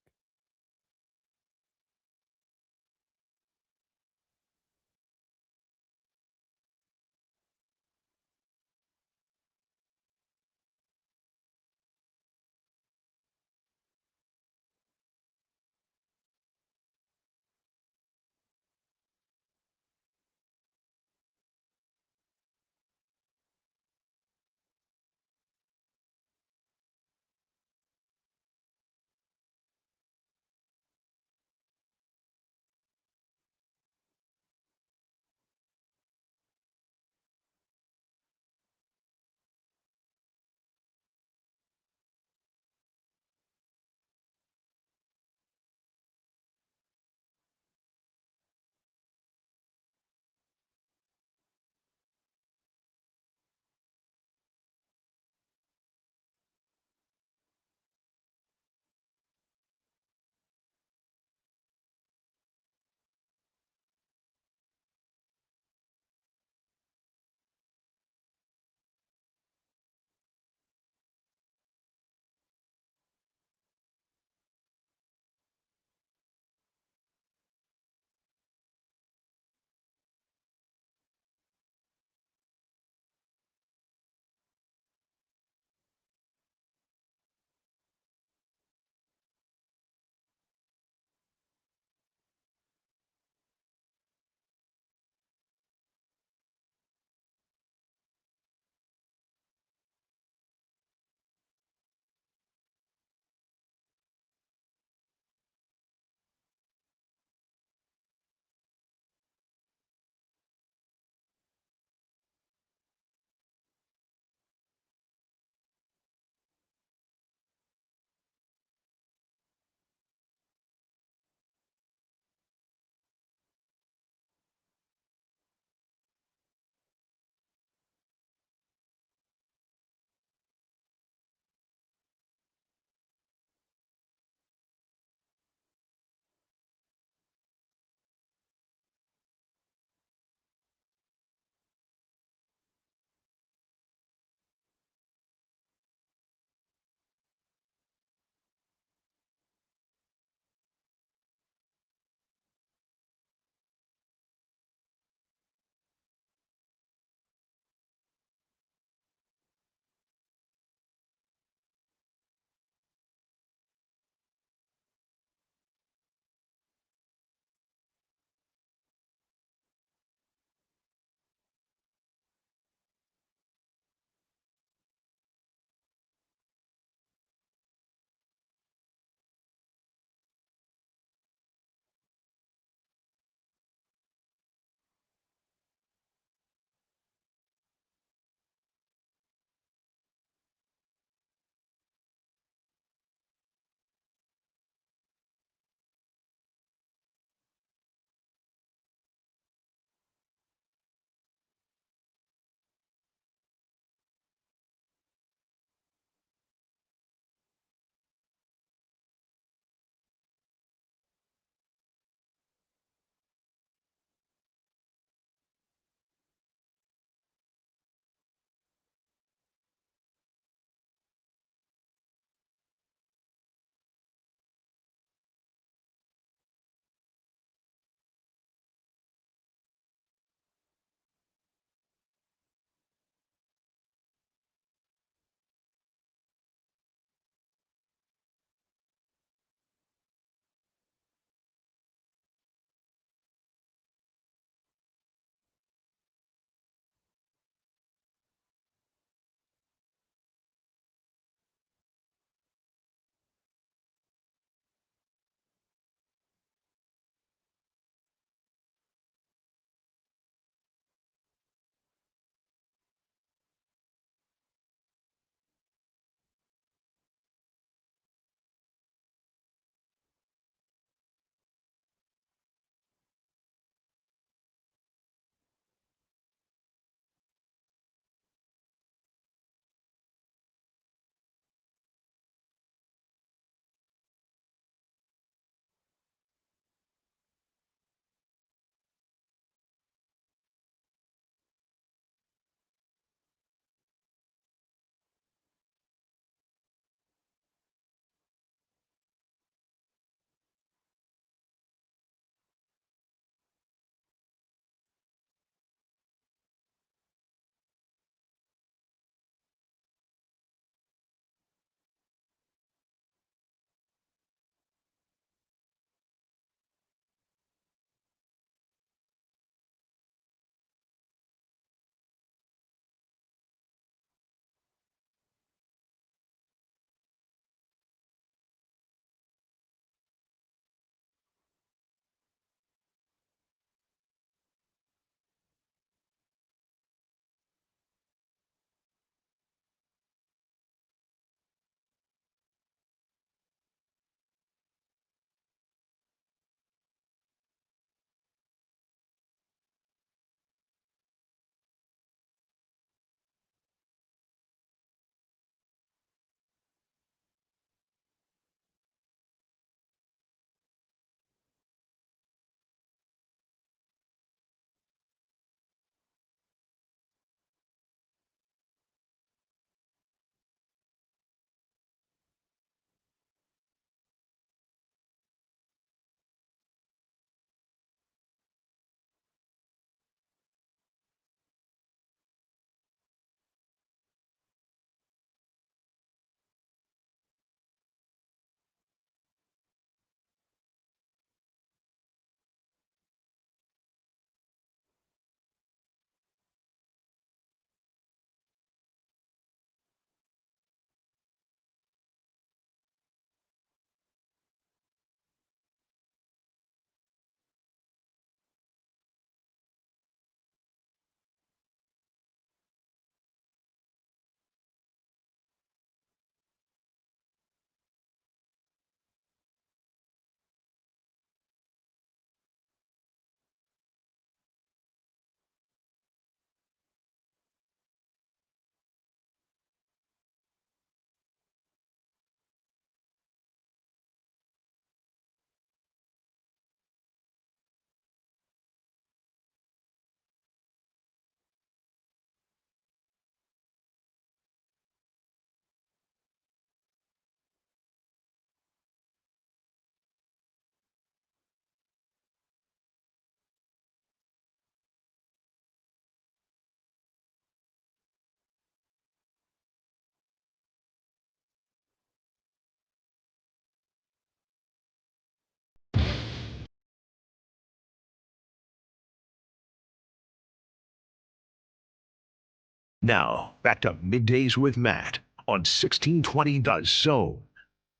[SPEAKER 9] Now, back to Middays with Matt on 1620 The Zone.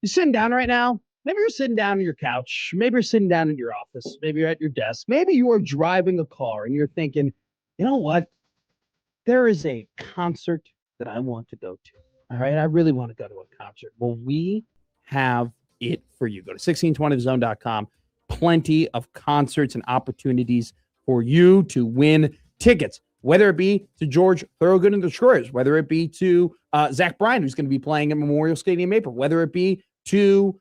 [SPEAKER 6] You're sitting down right now. Maybe you're sitting down on your couch. Maybe you're sitting down in your office. Maybe you're at your desk. Maybe you are driving a car and you're thinking, you know what? There is a concert that I want to go to. All right. I really want to go to a concert. Well, we have it for you. Go to 1620thezone.com. Plenty of concerts and opportunities for you to win tickets, whether it be to George Thorogood and the Destroyers, whether it be to Zach Bryan, who's going to be playing at Memorial Stadium April, whether it be to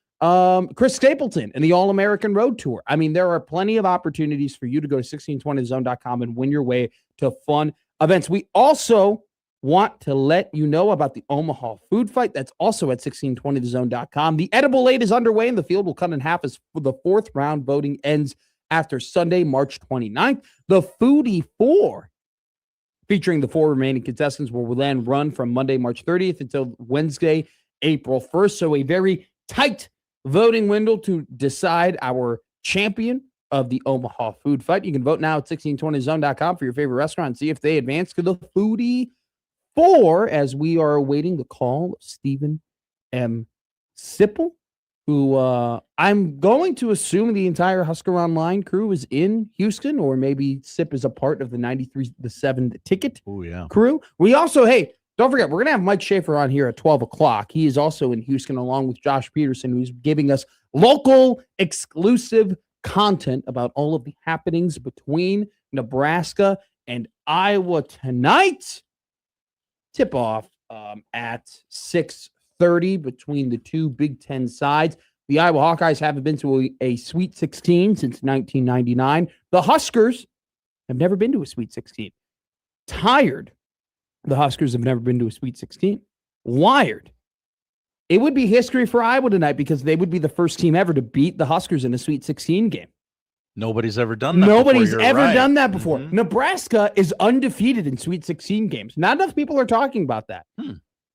[SPEAKER 6] Chris Stapleton and the All-American Road Tour. I mean, there are plenty of opportunities for you to go to 1620thezone.com and win your way to fun events. We also want to let you know about the Omaha Food Fight. That's also at 1620thezone.com. The Edible 8 is underway, and the field will cut in half as the fourth round voting ends after Sunday, March 29th. The Foodie 4, featuring the 4 remaining contestants, will then run from Monday, March 30th until Wednesday, April 1st. So a very tight voting window to decide our champion of the Omaha Food Fight. You can vote now at 1620zone.com for your favorite restaurant and see if they advance to the Foodie 4 as we are awaiting the call of Stephen M. Sipple, who I'm going to assume the entire Husker Online crew is in Houston, or maybe Sip is a part of the 93-7 ticket crew. We also, hey, don't forget, we're going to have Mike Schaefer on here at 12 o'clock. He is also in Houston along with Josh Peterson, who's giving us local exclusive content about all of the happenings between Nebraska and Iowa tonight. Tip off at 6:30 between the two Big Ten sides. The Iowa Hawkeyes haven't been to a Sweet 16 since 1999. The Huskers have never been to a Sweet 16. Tired. The Huskers have never been to a Sweet 16. Wired. It would be history for Iowa tonight because they would be the first team ever to beat the Huskers in a Sweet 16 game.
[SPEAKER 5] Nobody's ever done that
[SPEAKER 6] Nobody's
[SPEAKER 5] before.
[SPEAKER 6] ever done that before. Nebraska is undefeated in Sweet 16 games. Not enough people are talking about that.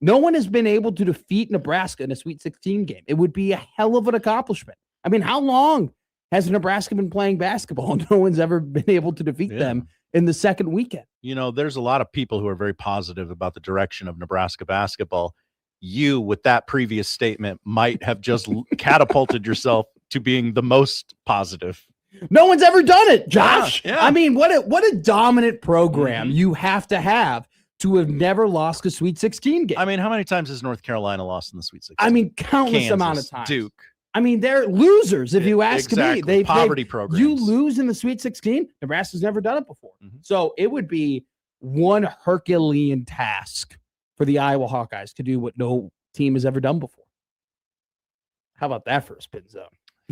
[SPEAKER 6] No one has been able to defeat Nebraska in a Sweet 16 game. It would be a hell of an accomplishment. I mean, how long has Nebraska been playing basketball? No one's ever been able to defeat them in the second weekend.
[SPEAKER 5] You know, there's a lot of people who are very positive about the direction of Nebraska basketball. You, with that previous statement, might have just catapulted yourself to being the most positive.
[SPEAKER 6] No one's ever done it, Josh.
[SPEAKER 5] Yeah.
[SPEAKER 6] I mean, what a dominant program you have to have never lost a Sweet 16 game.
[SPEAKER 5] I mean, how many times has North Carolina lost in the Sweet 16?
[SPEAKER 6] I mean, countless
[SPEAKER 5] Kansas,
[SPEAKER 6] amount of times.
[SPEAKER 5] Duke.
[SPEAKER 6] I mean, they're losers, if you ask
[SPEAKER 5] Exactly.
[SPEAKER 6] me.
[SPEAKER 5] Poverty programs.
[SPEAKER 6] You lose in the Sweet 16, Nebraska's never done it before. So it would be one Herculean task for the Iowa Hawkeyes to do what no team has ever done before. How about that for a spin zone?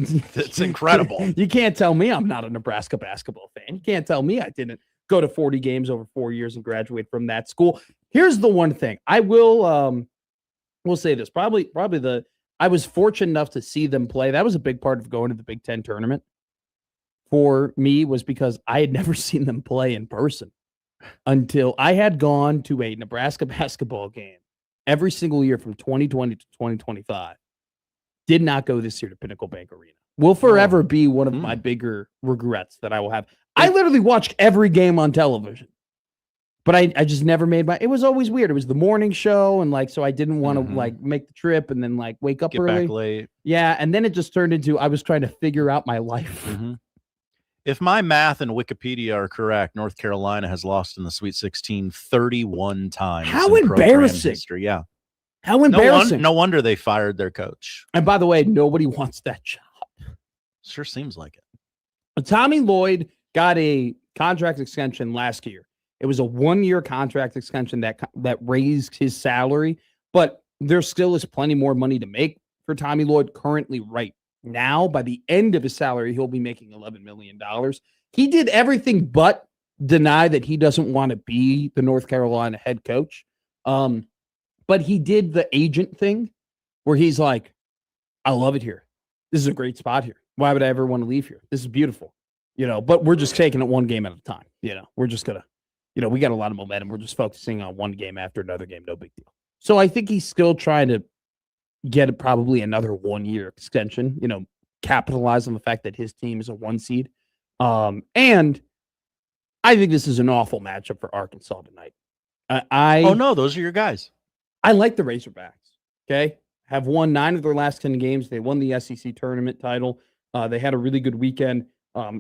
[SPEAKER 5] It's incredible.
[SPEAKER 6] You can't tell me I'm not a Nebraska basketball fan. You can't tell me I didn't go to 40 games over 4 years and graduate from that school. Here's the one thing. I will say this. I was fortunate enough to see them play. That was a big part of going to the Big Ten tournament for me, was because I had never seen them play in person until I had gone to a Nebraska basketball game every single year from 2020 to 2025. Did not go this year to Pinnacle Bank Arena. Will forever be one of my bigger regrets that I will have. I literally watched every game on television, but I just never made it was always weird. It was the morning show, and so I didn't want to make the trip and then wake up early.
[SPEAKER 5] Get back late.
[SPEAKER 6] Yeah, and then it just turned into I was trying to figure out my life.
[SPEAKER 5] If my math and Wikipedia are correct, North Carolina has lost in the Sweet 16 31 times.
[SPEAKER 6] How
[SPEAKER 5] in program
[SPEAKER 6] embarrassing.
[SPEAKER 5] history. Yeah.
[SPEAKER 6] How embarrassing.
[SPEAKER 5] No wonder they fired their coach.
[SPEAKER 6] And by the way, nobody wants that job.
[SPEAKER 5] Sure seems like it.
[SPEAKER 6] Tommy Lloyd got a contract extension last year. It was a 1-year contract extension that raised his salary, but there still is plenty more money to make for Tommy Lloyd currently right now. By the end of his salary, he'll be making $11 million. He did everything but deny that he doesn't want to be the North Carolina head coach. But he did the agent thing where he's like, I love it here. This is a great spot here. Why would I ever want to leave here? This is beautiful. But we're just taking it one game at a time. We're just going to, we got a lot of momentum. We're just focusing on one game after another game. No big deal. So I think he's still trying to get probably another 1-year extension, capitalize on the fact that his team is a 1 seed. And I think this is an awful matchup for Arkansas tonight.
[SPEAKER 5] Oh no, those are your guys.
[SPEAKER 6] I like the Razorbacks. Okay, have won 9 of their last 10 games. They won the SEC tournament title. They had a really good weekend.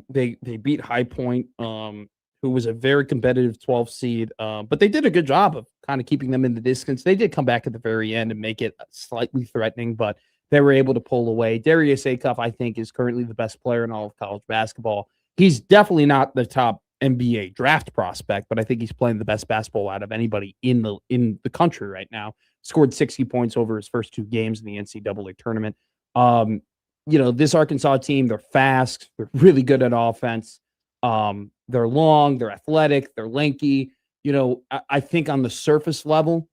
[SPEAKER 6] They beat High Point, who was a very competitive 12 seed. But they did a good job of kind of keeping them in the distance. They did come back at the very end and make it slightly threatening, but they were able to pull away. Darius Acuff, I think, is currently the best player in all of college basketball. He's definitely not the top NBA draft prospect, but I think he's playing the best basketball out of anybody in the country right now. Scored 60 points over his first 2 games in the NCAA tournament. This Arkansas team, they're fast, they're really good at offense. They're long, they're athletic, they're lanky. I think on the surface level,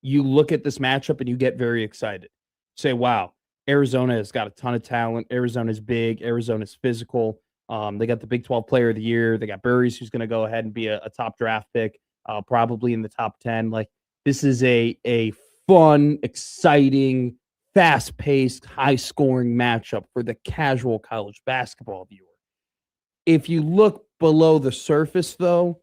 [SPEAKER 6] you look at this matchup and you get very excited. Say, wow, Arizona has got a ton of talent. Arizona's big. Arizona's physical. They got the Big 12 Player of the Year. They got Burries, who's going to go ahead and be a top draft pick, probably in the top 10. Like, this is a fun, exciting, fast-paced, high-scoring matchup for the casual college basketball viewer. If you look below the surface, though,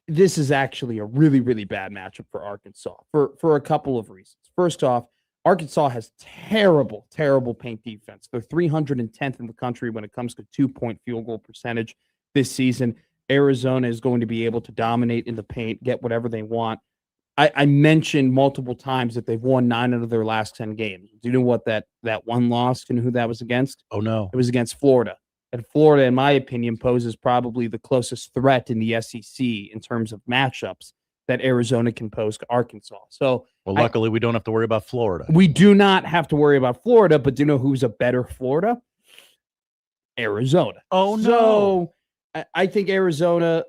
[SPEAKER 6] this is actually a really, really bad matchup for Arkansas for a couple of reasons. First off, Arkansas has terrible, terrible paint defense. They're 310th in the country when it comes to 2-point field goal percentage this season. Arizona is going to be able to dominate in the paint, get whatever they want. I mentioned multiple times that they've won 9 out of their last 10 games. Do you know what that one loss, and who that was against?
[SPEAKER 5] Oh, no.
[SPEAKER 6] It was against Florida. And Florida, in my opinion, poses probably the closest threat in the SEC in terms of matchups that Arizona can pose to Arkansas. So,
[SPEAKER 5] well, luckily we don't have to worry about Florida.
[SPEAKER 6] We do not have to worry about Florida, but do you know who's a better Florida? Arizona.
[SPEAKER 5] Oh, no.
[SPEAKER 6] So I think Arizona,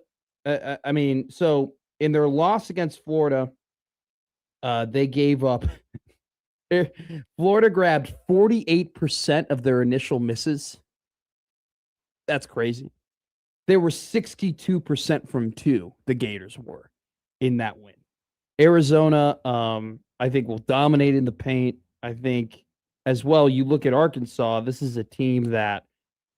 [SPEAKER 6] so in their loss against Florida, they gave up. Florida grabbed 48% of their initial misses. That's crazy. They were 62% from 2, the Gators were, in that win. Arizona, I think, will dominate in the paint. I think, as well, you look at Arkansas, this is a team that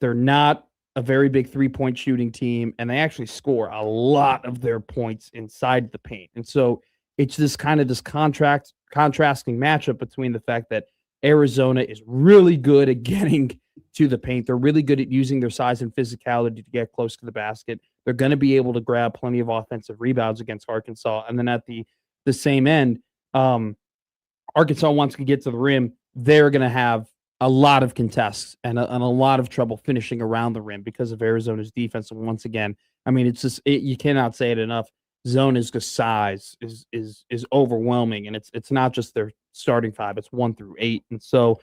[SPEAKER 6] they're not a very big 3-point shooting team, and they actually score a lot of their points inside the paint. And so it's this contrasting matchup between the fact that Arizona is really good at getting to the paint. They're really good at using their size and physicality to get close to the basket. They're going to be able to grab plenty of offensive rebounds against Arkansas. And then at the same end, Arkansas wants to get to the rim. They're going to have a lot of contests and a lot of trouble finishing around the rim because of Arizona's defense. And once again, it's just you cannot say it enough. Zona's size is overwhelming, and it's not just their starting 5; it's 1 through 8. And so,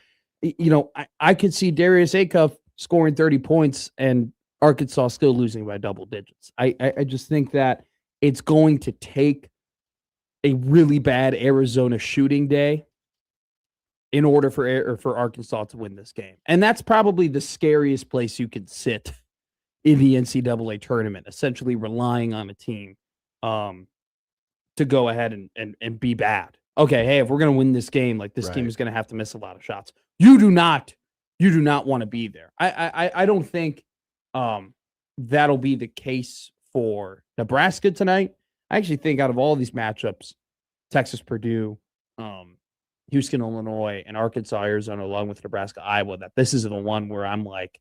[SPEAKER 6] I could see Darius Acuff scoring 30 points and Arkansas still losing by double digits. I just think that it's going to take a really bad Arizona shooting day in order for Arkansas to win this game. And that's probably the scariest place you could sit in the NCAA tournament, essentially relying on a team to go ahead and be bad. Okay, hey, if we're going to win this game, like this team is going to have to miss a lot of shots. You do not want to be there. I don't think that'll be the case for Nebraska tonight. I actually think out of all these matchups, Texas, Purdue, Houston, Illinois, and Arkansas, Arizona, along with Nebraska, Iowa, that this is the one where I'm like,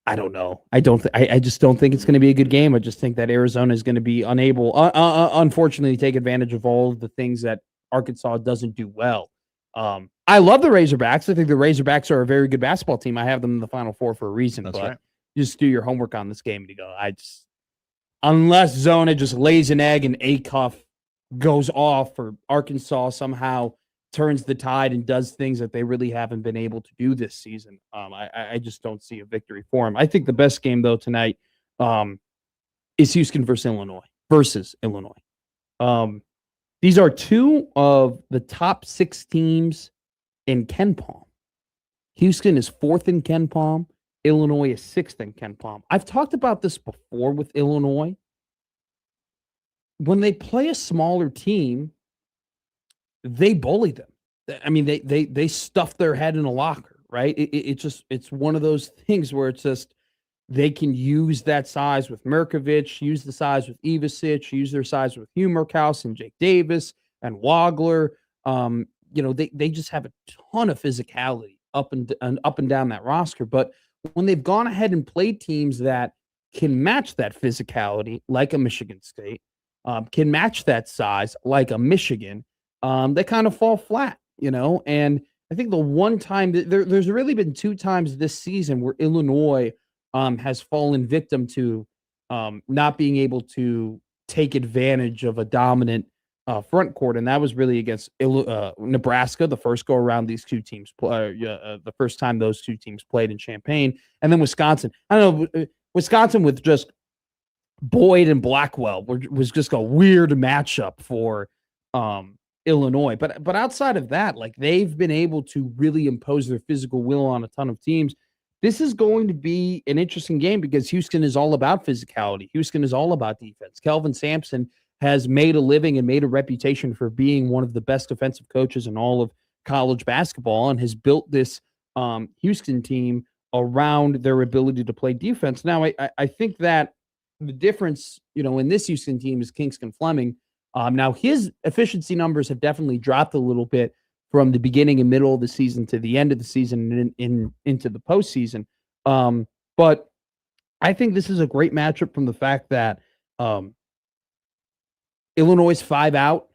[SPEAKER 6] I don't know. I just don't think it's going to be a good game. I just think that Arizona is going to be unable, unfortunately, to take advantage of all of the things that Arkansas doesn't do well. I love the Razorbacks. I think the Razorbacks are a very good basketball team. I have them in the Final Four for a reason.
[SPEAKER 5] That's
[SPEAKER 6] but
[SPEAKER 5] right.
[SPEAKER 6] Just do your homework on this game and you go, unless Zona just lays an egg and Acuff goes off, or Arkansas somehow turns the tide and does things that they really haven't been able to do this season, I just don't see a victory for him. I think the best game, though, tonight is Houston versus Illinois. These are 2 of the top 6 teams in KenPom. Houston is 4th in KenPom. Illinois is 6th in KenPom. I've talked about this before with Illinois. When they play a smaller team, they bully them. I mean, they stuff their head in a locker, right? It's one of those things where it's just they can use that size with Merkovich, use the size with Ivasic, use their size with Hugh Murkhouse and Jake Davis and Wagler. They just have a ton of physicality up and down that roster. But when they've gone ahead and played teams that can match that physicality, like a Michigan State, can match that size, like a Michigan, they kind of fall flat, And I think the one time there's really been 2 times this season where Illinois has fallen victim to not being able to take advantage of a dominant front court, and that was really against Nebraska, the first go around these 2 teams, the first time those 2 teams played in Champaign, and then Wisconsin. I don't know, Wisconsin with just Boyd and Blackwell was just a weird matchup for Illinois. But outside of that, like, they've been able to really impose their physical will on a ton of teams. This is going to be an interesting game because Houston is all about physicality. Houston is all about defense. Kelvin Sampson has made a living and made a reputation for being one of the best defensive coaches in all of college basketball and has built this Houston team around their ability to play defense. Now, I think that the difference, in this Houston team is Kingston Fleming. Now, his efficiency numbers have definitely dropped a little bit from the beginning and middle of the season to the end of the season and into the postseason. But I think this is a great matchup from the fact that Illinois' 5-out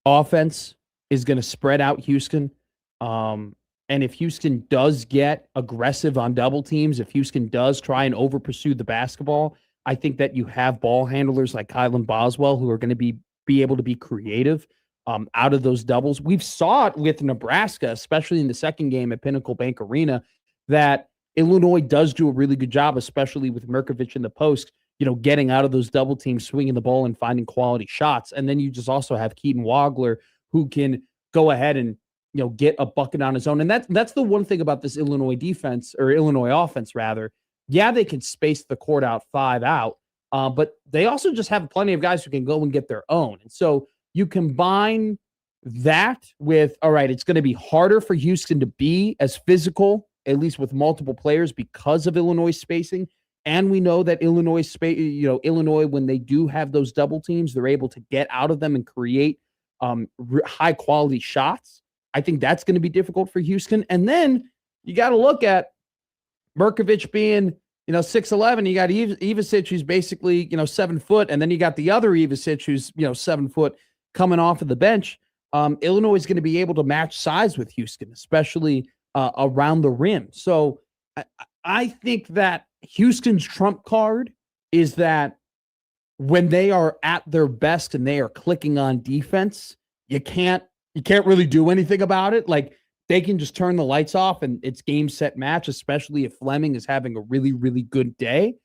[SPEAKER 6] offense is going to spread out Houston. And if Houston does get aggressive on double teams, if Houston does try and over pursue the basketball, I think that you have ball handlers like Kylan Boswell who are going to be able to be creative out of those doubles. We've saw it with Nebraska, especially in the second game at Pinnacle Bank Arena, that Illinois does do a really good job, especially with Merkovich in the post, getting out of those double teams, swinging the ball and finding quality shots. And then you just also have Keaton Wagler who can go ahead and, get a bucket on his own. And that's the one thing about this Illinois defense, or Illinois offense rather. Yeah, they can space the court out 5 out, but they also just have plenty of guys who can go and get their own. And so you combine that with, all right, it's going to be harder for Houston to be as physical, at least with multiple players, because of Illinois spacing. And we know that Illinois, when they do have those double teams, they're able to get out of them and create high quality shots. I think that's going to be difficult for Houston. And then you got to look at Merkovich being, 6'11". You got Ivasic, who's basically, 7 foot. And then you got the other Ivasic, who's, 7 foot coming off of the bench. Illinois is going to be able to match size with Houston, especially around the rim. So I think that Houston's trump card is that when they are at their best and they are clicking on defense, you can't really do anything about it. Like, they can just turn the lights off and it's game, set, match, especially if Fleming is having a really, really good day.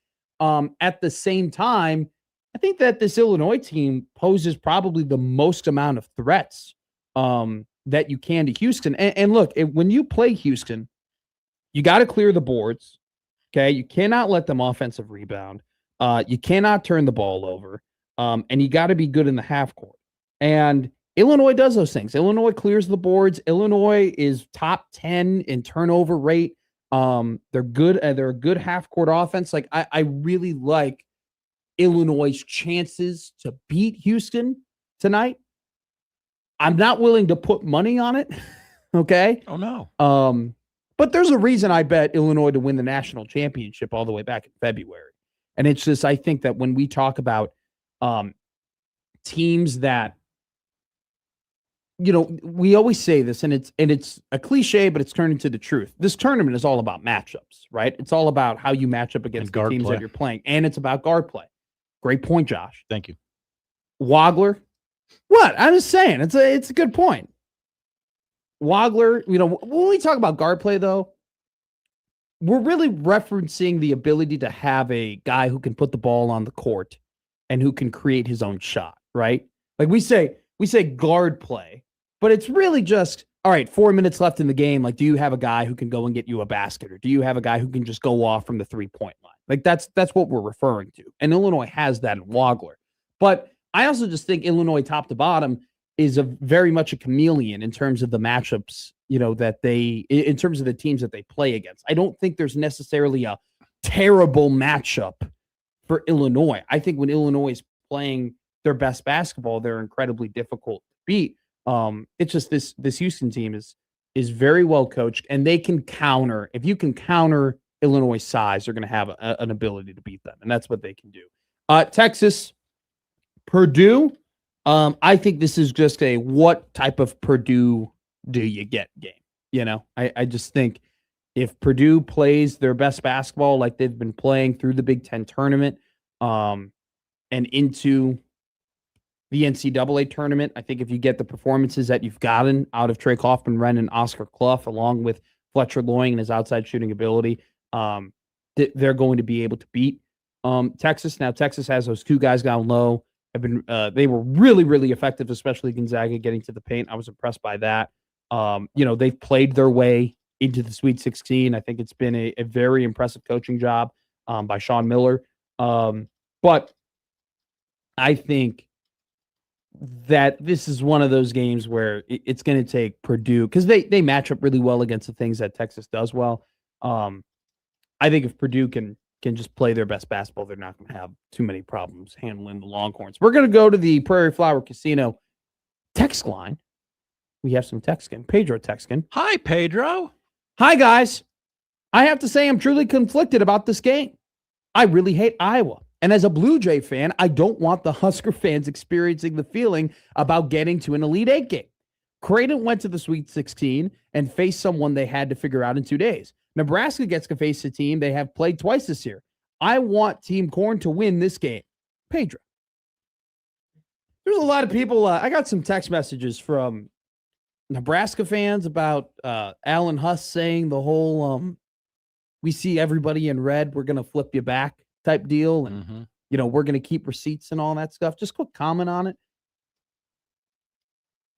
[SPEAKER 6] At the same time, I think that this Illinois team poses probably the most amount of threats that you can to Houston. And look, when you play Houston, you got to clear the boards. Okay. You cannot let them offensive rebound. You cannot turn the ball over. And you got to be good in the half court. And Illinois does those things. Illinois clears the boards. Illinois is top 10 in turnover rate. They're good. They're a good half court offense. Like, I really like Illinois' chances to beat Houston tonight. I'm not willing to put money on it. Okay.
[SPEAKER 5] Oh no.
[SPEAKER 6] But there's a reason I bet Illinois to win the national championship all the way back in February. And it's just, I think that when we talk about teams that, we always say this, and it's a cliche, but it's turned into the truth. This tournament is all about matchups, right? It's all about how you match up against the teams that you're playing, and it's about guard play. Great point, Josh.
[SPEAKER 5] Thank you.
[SPEAKER 6] Wagler. What? I'm just saying, it's a good point. Wagler, when we talk about guard play, though, we're really referencing the ability to have a guy who can put the ball on the court and who can create his own shot, right? Like we say guard play, but it's really just, all right, 4 minutes left in the game. Like, do you have a guy who can go and get you a basket, or do you have a guy who can just go off from the 3-point line? Like, that's what we're referring to. And Illinois has that in Wagler. But I also just think Illinois top to bottom is very much a chameleon in terms of the matchups, in terms of the teams that they play against. I don't think there's necessarily a terrible matchup for Illinois. I think when Illinois is playing their best basketball, they're incredibly difficult to beat. It's just this Houston team is very well coached, and they can counter. If you can counter Illinois size, you're going to have an ability to beat them, and that's what they can do. Texas, Purdue. I think this is just a what type of Purdue do you get game. You know, I just think if Purdue plays their best basketball like they've been playing through the Big Ten tournament and into the NCAA tournament, I think if you get the performances that you've gotten out of Trey Kaufman-Renn and Oscar Clough, along with Fletcher Loying and his outside shooting ability, they're going to be able to beat Texas. Now, Texas has those two guys down low. They were really, really effective, especially Gonzaga getting to the paint. I was impressed by that. They've played their way into the Sweet 16. I think it's been a very impressive coaching job by Sean Miller. But I think that this is one of those games where it's going to take Purdue, because they match up really well against the things that Texas does well. I think if Purdue can just play their best basketball, they're not going to have too many problems handling the Longhorns. We're going to go to the Prairie Flower Casino text line. We have some texting. Pedro texting.
[SPEAKER 5] Hi, Pedro.
[SPEAKER 6] Hi, guys. I have to say I'm truly conflicted about this game. I really hate Iowa. And as a Blue Jay fan, I don't want the Husker fans experiencing the feeling about getting to an Elite Eight game. Creighton went to the Sweet 16 and faced someone they had to figure out in 2 days. Nebraska gets to face a team they have played twice this year. I want Team Corn to win this game. Pedro. There's a lot of people. I got some text messages from Nebraska fans about Alan Huss saying the whole we see everybody in red, we're going to flip you back type deal. And, we're going to keep receipts and all that stuff. Just quick comment on it.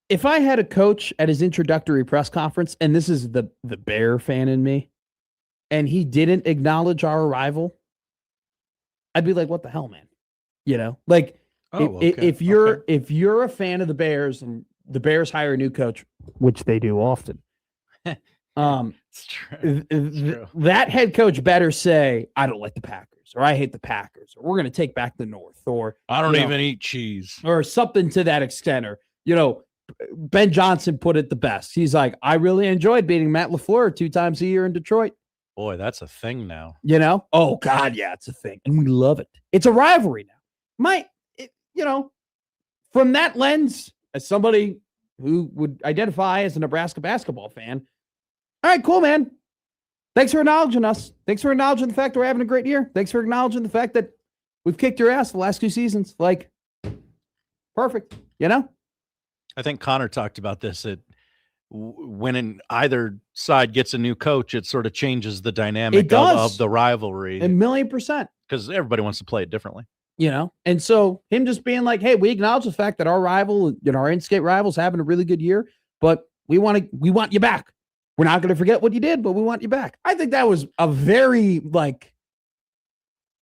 [SPEAKER 6] If I had a coach at his introductory press conference, and this is the Bear fan in me, and he didn't acknowledge our arrival, I'd be like, what the hell, man? If you're a fan of the Bears and the Bears hire a new coach, which they do often,
[SPEAKER 5] it's true.
[SPEAKER 6] That head coach better say, I don't like the Packers, or I hate the Packers, or we're going to take back the North, or
[SPEAKER 5] I don't even eat cheese,
[SPEAKER 6] or something to that extent. Or, Ben Johnson put it the best. He's like, I really enjoyed beating Matt LaFleur 2 times a year in Detroit.
[SPEAKER 5] Boy, that's a thing now.
[SPEAKER 6] Oh God, yeah, it's a thing, and we love it. It's a rivalry now. From that lens, as somebody who would identify as a Nebraska basketball fan, all right, cool, man. Thanks for acknowledging us. Thanks for acknowledging the fact that we're having a great year. Thanks for acknowledging the fact that we've kicked your ass the last 2 seasons. Like, perfect.
[SPEAKER 5] I think Connor talked about this. When either side gets a new coach, it sort of changes the dynamic of the rivalry.
[SPEAKER 6] 1,000,000%.
[SPEAKER 5] Because everybody wants to play it differently.
[SPEAKER 6] And so him just being like, hey, we acknowledge the fact that our rival, our in-state rivals having a really good year, but we want you back. We're not going to forget what you did, but we want you back. I think that was a very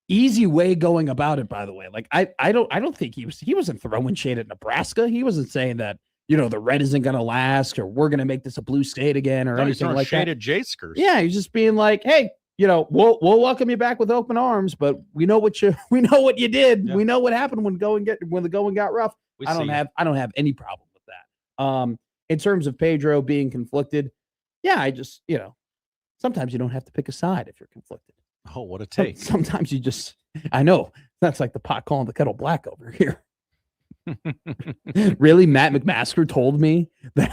[SPEAKER 6] easy way going about it, by the way. I don't think he wasn't throwing shade at Nebraska. He wasn't saying that, the red isn't going to last, or we're going to make this a blue state again, or anything like that.
[SPEAKER 5] Shade at J-Skers.
[SPEAKER 6] Yeah, he's just being like, hey, we'll welcome you back with open arms, but we know what you did. Yeah. We know what happened when the going got rough. I don't have any problem with that. In terms of Pedro being conflicted, yeah, I just, sometimes you don't have to pick a side if you're conflicted.
[SPEAKER 5] Oh, what a take.
[SPEAKER 6] Sometimes you just, I know, that's like the pot calling the kettle black over here. Really? Matt McMaster told me that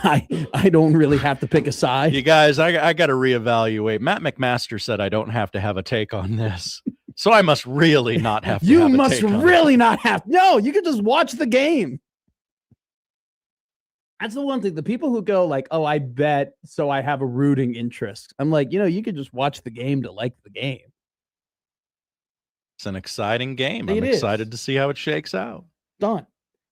[SPEAKER 6] I don't really have to pick a side.
[SPEAKER 5] You guys, I got to reevaluate. Matt McMaster said I don't have to have a take on this. So I must really not have to
[SPEAKER 6] You
[SPEAKER 5] have
[SPEAKER 6] must
[SPEAKER 5] a take
[SPEAKER 6] really
[SPEAKER 5] on
[SPEAKER 6] not have. No, you can just watch the game. That's the one thing. The people who go like, oh, I bet, so I have a rooting interest. I'm like, you could just watch the game to like the game.
[SPEAKER 5] It's an exciting game. I'm excited to see how it shakes out.
[SPEAKER 6] Done.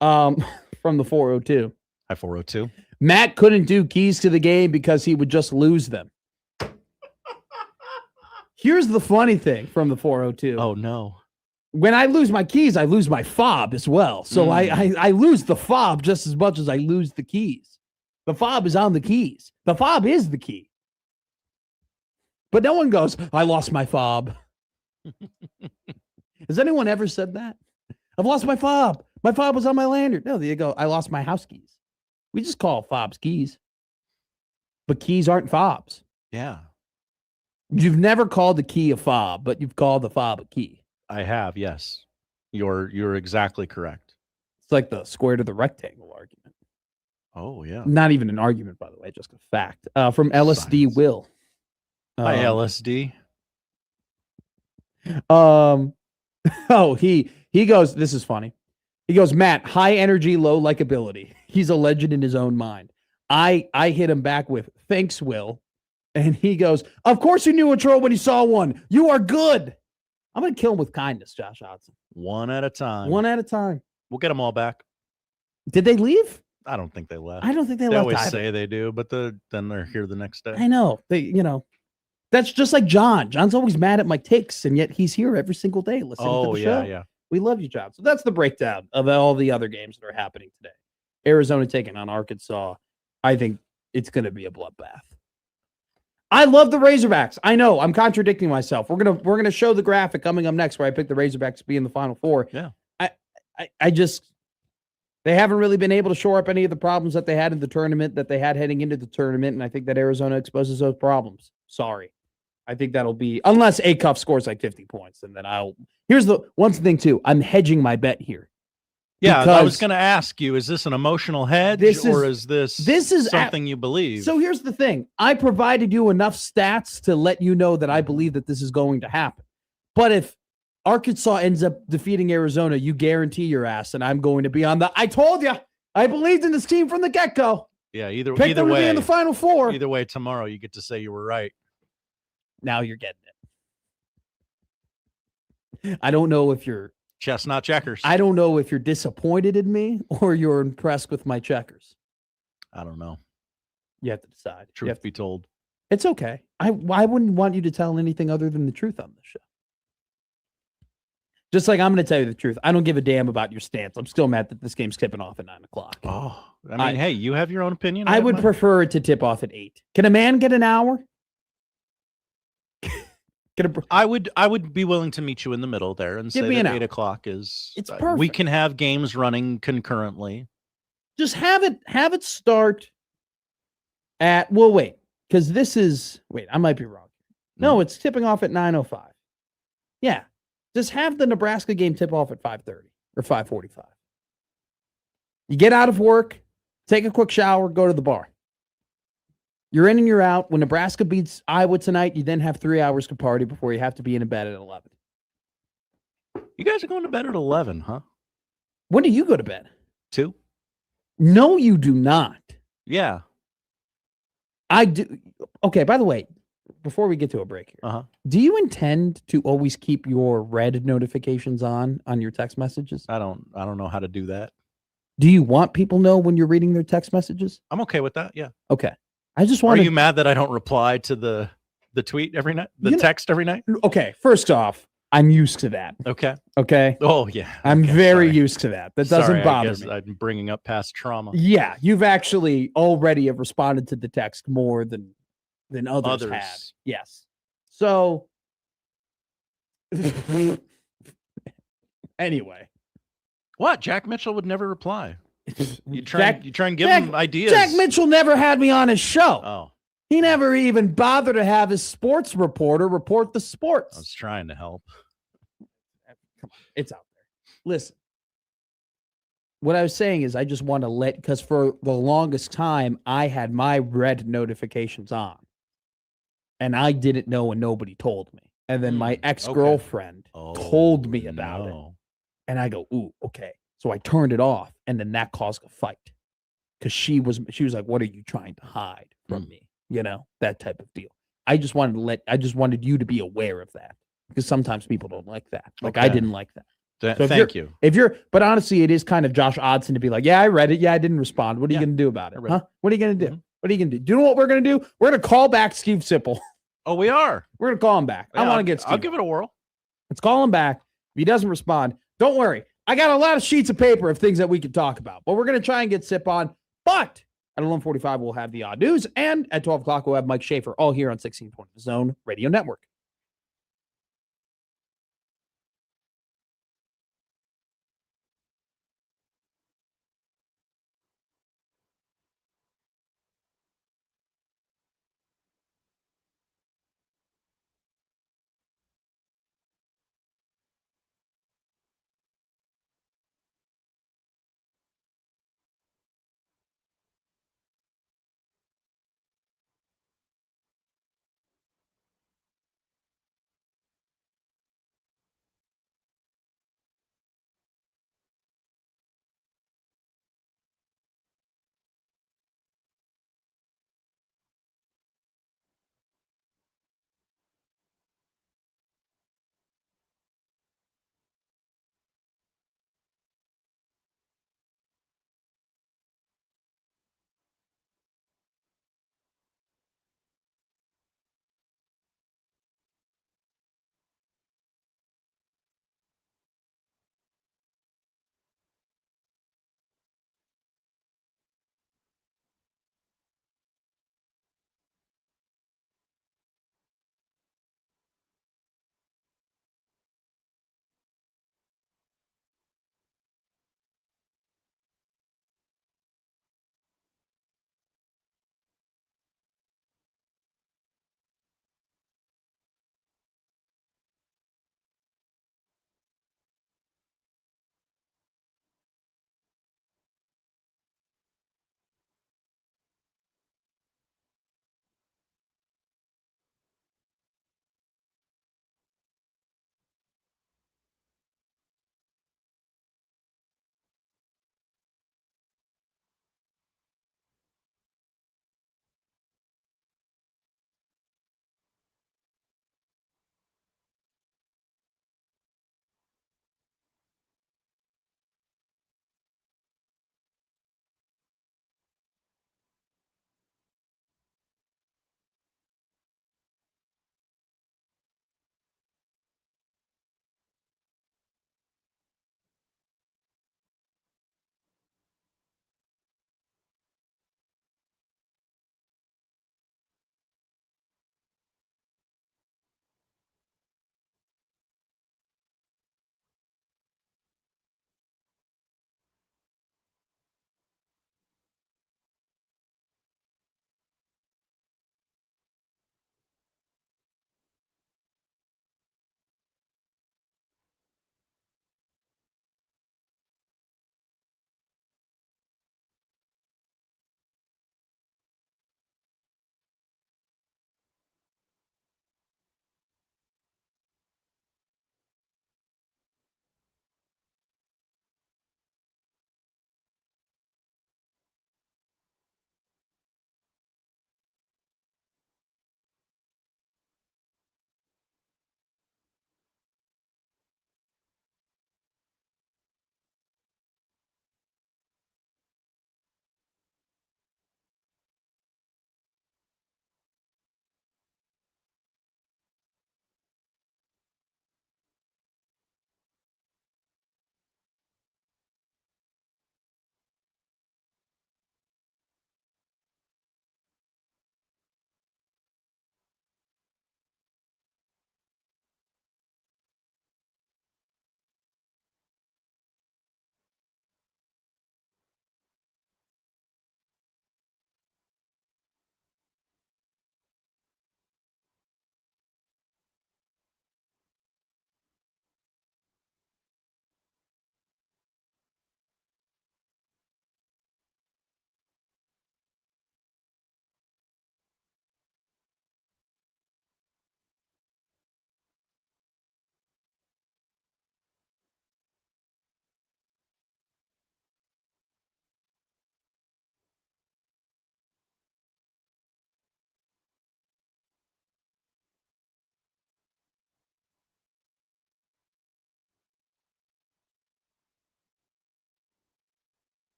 [SPEAKER 6] From the 402.
[SPEAKER 5] Hi, 402.
[SPEAKER 6] Matt couldn't do keys to the game because he would just lose them. Here's the funny thing from the 402.
[SPEAKER 5] Oh, no.
[SPEAKER 6] When I lose my keys, I lose my fob as well. So I lose the fob just as much as I lose the keys. The fob is on the keys. The fob is the key. But no one goes, I lost my fob. Has anyone ever said that? I've lost my fob. My fob was on my lanyard. No, there you go. I lost my house keys. We just call fobs keys. But keys aren't fobs.
[SPEAKER 5] Yeah,
[SPEAKER 6] You've never called a key a fob, but you've called the fob a key.
[SPEAKER 5] I have. Yes, you're exactly correct.
[SPEAKER 6] It's like the square to the rectangle argument.
[SPEAKER 5] Oh yeah.
[SPEAKER 6] Not even an argument, by the way, just a fact. From LSD
[SPEAKER 5] Science.
[SPEAKER 6] Will.
[SPEAKER 5] Hi, LSD.
[SPEAKER 6] He goes, this is funny. He goes, Matt, high energy, low likability. He's a legend in his own mind. I hit him back with, thanks, Will. And he goes, of course you knew a troll when you saw one. You are good. I'm going to kill him with kindness, Josh Hodson.
[SPEAKER 5] One at a time.
[SPEAKER 6] One at a time.
[SPEAKER 5] We'll get them all back.
[SPEAKER 6] Did they leave?
[SPEAKER 5] I don't think they left.
[SPEAKER 6] I don't think they
[SPEAKER 5] They
[SPEAKER 6] left
[SPEAKER 5] always
[SPEAKER 6] either.
[SPEAKER 5] say they do, but then they're here the next day.
[SPEAKER 6] I know. That's just like John. John's always mad at my takes, and yet he's here every single day listening to the show.
[SPEAKER 5] Yeah.
[SPEAKER 6] We love you, John. So that's the breakdown of all the other games that are happening today. Arizona taking on Arkansas. I think it's going to be a bloodbath. I love the Razorbacks. I know I'm contradicting myself. We're gonna show the graphic coming up next where I picked the Razorbacks to be in the Final Four.
[SPEAKER 5] Yeah.
[SPEAKER 6] I just they haven't really been able to shore up any of the problems that they had in the tournament that they had heading into the tournament, and I think that Arizona exposes those problems. Sorry. I think that'll be unless Acuff scores like 50 points, and then here's the one thing too. I'm hedging my bet here.
[SPEAKER 5] Yeah, I was going to ask you: is this an emotional hedge, or is this something you believe?
[SPEAKER 6] So here's the thing: I provided you enough stats to let you know that I believe that this is going to happen. But if Arkansas ends up defeating Arizona, you guarantee your ass, and I'm going to be on the. I told you, I believed in this team from the get-go.
[SPEAKER 5] Yeah, either
[SPEAKER 6] them to
[SPEAKER 5] way,
[SPEAKER 6] be in the Final Four.
[SPEAKER 5] Either way, tomorrow you get to say you were right.
[SPEAKER 6] Now you're getting it. I don't know if you're.
[SPEAKER 5] Chestnut checkers.
[SPEAKER 6] I don't know if you're disappointed in me or you're impressed with my checkers.
[SPEAKER 5] I don't know.
[SPEAKER 6] You have to decide.
[SPEAKER 5] Truth be told.
[SPEAKER 6] It's okay. I wouldn't want you to tell anything other than the truth on this show. Just like I'm going to tell you the truth. I don't give a damn about your stance. I'm still mad that this game's tipping off at 9 o'clock.
[SPEAKER 5] Oh, I mean, hey, you have your own opinion.
[SPEAKER 6] I would prefer it to tip off at 8. Can a man get an hour?
[SPEAKER 5] I would be willing to meet you in the middle there and say that 8 o'clock is.
[SPEAKER 6] It's perfect.
[SPEAKER 5] We can have games running concurrently.
[SPEAKER 6] Just have it start at. Well, wait, because this is. Wait, I might be wrong. No, it's tipping off at 9:05. Yeah, just have the Nebraska game tip off at 5:30 or 5:45. You get out of work, take a quick shower, go to the bar. You're in and you're out. When Nebraska beats Iowa tonight, you then have 3 hours to party before you have to be in bed at 11.
[SPEAKER 5] You guys are going to bed at 11, huh?
[SPEAKER 6] When do you go to bed?
[SPEAKER 5] 2?
[SPEAKER 6] No, you do not.
[SPEAKER 5] Yeah.
[SPEAKER 6] I do. Okay, by the way, before we get to a break here, do you intend to always keep your red notifications on your text messages?
[SPEAKER 5] I don't know how to do that.
[SPEAKER 6] Do you want people to know when you're reading their text messages?
[SPEAKER 5] I'm okay with that. Yeah.
[SPEAKER 6] Okay. I just want.
[SPEAKER 5] Are you mad that I don't reply to the tweet every night, text every night?
[SPEAKER 6] Okay. First off, I'm used to that.
[SPEAKER 5] Okay.
[SPEAKER 6] Okay.
[SPEAKER 5] Oh yeah.
[SPEAKER 6] I'm very used to that. That doesn't bother me.
[SPEAKER 5] I'm bringing up past trauma.
[SPEAKER 6] Yeah, you've actually already have responded to the text more than others had. Yes. So anyway,
[SPEAKER 5] what? Jack Mitchell would never reply. You try and give him ideas.
[SPEAKER 6] Jack Mitchell never had me on his show.
[SPEAKER 5] Oh.
[SPEAKER 6] He never even bothered to have his sports reporter report the sports.
[SPEAKER 5] I was trying to help.
[SPEAKER 6] Come on, it's out there. Listen. What I was saying is I just want to because for the longest time, I had my red notifications on. And I didn't know and nobody told me. And then my ex-girlfriend told me about it. And I go, ooh, okay. So I turned it off, and then that caused a fight. Because she was like, what are you trying to hide from me? You know, that type of deal. I just wanted you to be aware of that. Because sometimes people don't like that. Like I didn't like that. So
[SPEAKER 5] thank you.
[SPEAKER 6] But honestly, it is kind of Josh Odson to be like, yeah, I read it. Yeah, I didn't respond. What are you going to do about it? Huh? What are you going to do?
[SPEAKER 5] Mm-hmm.
[SPEAKER 6] What are you going to do? Do you know what we're going to do? We're going to call back Steve Sipple.
[SPEAKER 5] Oh, we are.
[SPEAKER 6] We're going to call him back.
[SPEAKER 5] Yeah,
[SPEAKER 6] I want to get Steve.
[SPEAKER 5] I'll give it a whirl.
[SPEAKER 6] Let's call him back. If he doesn't respond, don't worry. I got a lot of sheets of paper of things that we could talk about, but we're going to try and get Sip on. But at 11:45, we'll have the odd news. And at 12 o'clock, we'll have Mike Schaefer all here on 1620 Zone Radio Network.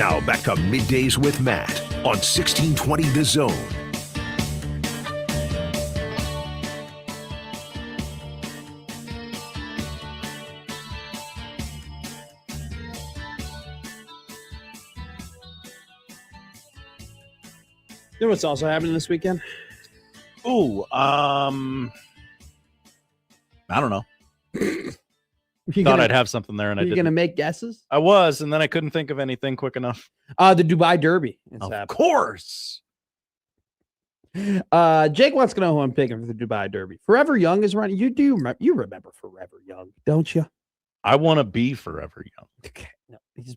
[SPEAKER 9] Now back to Middays with Matt on 1620 The Zone.
[SPEAKER 6] You know what's also happening this weekend?
[SPEAKER 5] Ooh, I don't know. Thought I'd have something there, and I
[SPEAKER 6] You're
[SPEAKER 5] didn't.
[SPEAKER 6] gonna make guesses?
[SPEAKER 5] I was, and then I couldn't think of anything quick enough.
[SPEAKER 6] The Dubai Derby.
[SPEAKER 5] Of course.
[SPEAKER 6] Jake wants to know who I'm picking for the Dubai Derby. Forever Young is running. You remember Forever Young, don't you?
[SPEAKER 5] I want to be Forever Young.
[SPEAKER 6] Okay. No, he's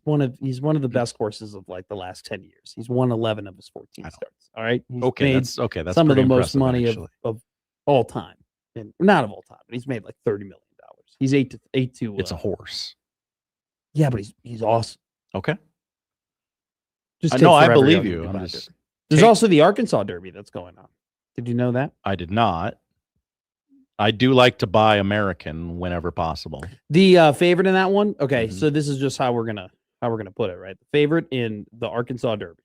[SPEAKER 6] one of the best horses of like the last 10 years. He's won 11 of his 14 starts. All right. He's
[SPEAKER 5] Okay,
[SPEAKER 6] made
[SPEAKER 5] that's
[SPEAKER 6] some of the
[SPEAKER 5] pretty
[SPEAKER 6] most
[SPEAKER 5] impressive,
[SPEAKER 6] money
[SPEAKER 5] actually.
[SPEAKER 6] of all time. And not of all time, but he's made like $30 million. He's eight to
[SPEAKER 5] It's a horse.
[SPEAKER 6] Yeah, but he's awesome.
[SPEAKER 5] Okay.
[SPEAKER 6] Just
[SPEAKER 5] No, I
[SPEAKER 6] Forever
[SPEAKER 5] believe
[SPEAKER 6] Young
[SPEAKER 5] you.
[SPEAKER 6] and
[SPEAKER 5] I'm
[SPEAKER 6] Dubai
[SPEAKER 5] just
[SPEAKER 6] Derby. There's also the Arkansas Derby that's going on. Did you know that?
[SPEAKER 5] I did not. I do like to buy American whenever possible.
[SPEAKER 6] The favorite in that one. Okay,
[SPEAKER 5] Mhm.
[SPEAKER 6] so this is just how we're gonna put it. Right, the favorite in the Arkansas Derby.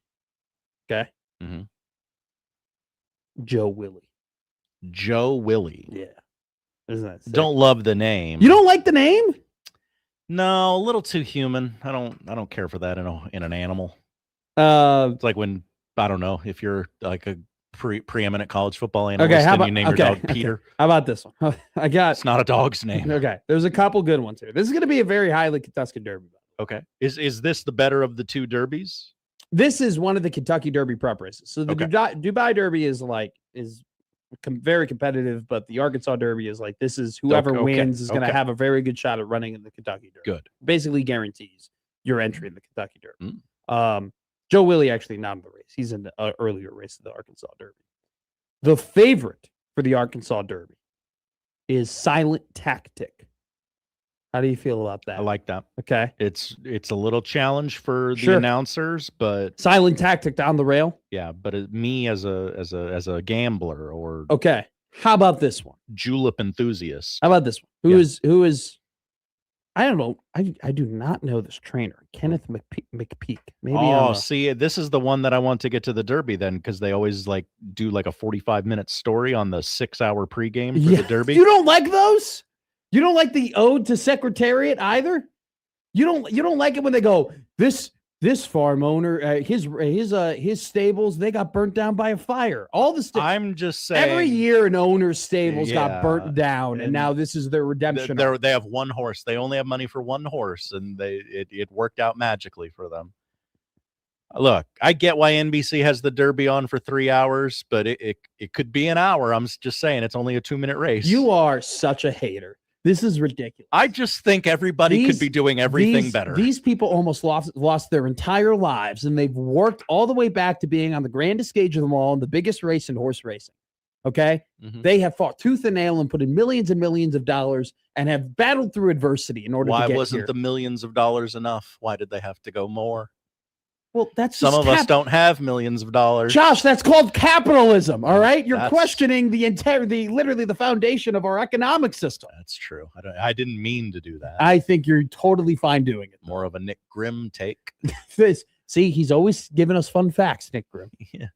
[SPEAKER 6] Okay.
[SPEAKER 5] Mhm.
[SPEAKER 6] Joe Willie.
[SPEAKER 5] Joe Willie.
[SPEAKER 6] Yeah. Isn't that sick?
[SPEAKER 5] Don't love the name.
[SPEAKER 6] You don't like the name?
[SPEAKER 5] No, a little too human. I don't care for that in an animal.
[SPEAKER 6] Uh,
[SPEAKER 5] It's like when, I don't know, if you're like a preeminent college football analyst
[SPEAKER 6] okay. How
[SPEAKER 5] and
[SPEAKER 6] about
[SPEAKER 5] you name your dog Peter.
[SPEAKER 6] How about this one? I got.
[SPEAKER 5] It's not a dog's name.
[SPEAKER 6] Okay, there's a couple good ones here. This is going to be a very highly contested derby.
[SPEAKER 5] Okay. Is this the better of the two derbies?
[SPEAKER 6] This is one of the Kentucky Derby prep races. So the
[SPEAKER 5] Okay.
[SPEAKER 6] Dubai Derby is very competitive, but the Arkansas Derby is like, this is whoever
[SPEAKER 5] Okay.
[SPEAKER 6] wins is going to
[SPEAKER 5] Okay.
[SPEAKER 6] have a very good shot at running in the Kentucky Derby.
[SPEAKER 5] Good.
[SPEAKER 6] Basically guarantees your entry in the Kentucky Derby.
[SPEAKER 5] Mm.
[SPEAKER 6] Joe Willie actually not in the race. He's in the earlier race of the Arkansas Derby. The favorite for the Arkansas Derby is Silent Tactic. How do you feel about that?
[SPEAKER 5] I like that.
[SPEAKER 6] Okay.
[SPEAKER 5] It's a little challenge for the
[SPEAKER 6] Sure.
[SPEAKER 5] announcers, but
[SPEAKER 6] Silent Tactic down the rail.
[SPEAKER 5] yeah, but me as a gambler or
[SPEAKER 6] Okay. How about this one?
[SPEAKER 5] julep enthusiast.
[SPEAKER 6] How about this one?
[SPEAKER 5] Yeah.
[SPEAKER 6] Who is I don't know. I do not know this trainer. Kenneth McPeak. Maybe
[SPEAKER 5] Oh,
[SPEAKER 6] I'm
[SPEAKER 5] see, this is the one that I want to get to the Derby then, because they always like do like a 45-minute story on the 6-hour pregame for the Derby.
[SPEAKER 6] You don't like those? You don't like the ode to Secretariat either? You don't like it when they go, this farm owner, his stables, they got burnt down by a fire. All the
[SPEAKER 5] I'm just saying
[SPEAKER 6] every year an owner's stables got
[SPEAKER 5] Yeah,
[SPEAKER 6] burnt down, and
[SPEAKER 5] and
[SPEAKER 6] now this is their redemption.
[SPEAKER 5] they have one horse. They only have money for one horse, and it worked out magically for them. Look, I get why NBC has the Derby on for 3 hours, but it could be an hour. I'm just saying it's only a 2-minute race.
[SPEAKER 6] You are such a hater. This is ridiculous.
[SPEAKER 5] I just think everybody could be doing everything better.
[SPEAKER 6] These people almost lost their entire lives, and they've worked all the way back to being on the grandest stage of them all and the biggest race in horse racing. Okay?
[SPEAKER 5] Mhm.
[SPEAKER 6] They have fought tooth and nail and put in millions and millions of dollars and have battled through adversity in order
[SPEAKER 5] Why
[SPEAKER 6] to get
[SPEAKER 5] wasn't
[SPEAKER 6] here.
[SPEAKER 5] the millions of dollars enough? Why did they have to go more?
[SPEAKER 6] Well, that's
[SPEAKER 5] Some
[SPEAKER 6] just
[SPEAKER 5] of us don't have millions of dollars.
[SPEAKER 6] Josh, that's called capitalism. All right, you're
[SPEAKER 5] That's-
[SPEAKER 6] questioning literally the foundation of our economic system.
[SPEAKER 5] That's true. I didn't mean to do that.
[SPEAKER 6] I think you're totally fine doing it.
[SPEAKER 5] More of a Nick Grimm take.
[SPEAKER 6] See, he's always giving us fun facts, Nick Grimm.
[SPEAKER 5] Yeah.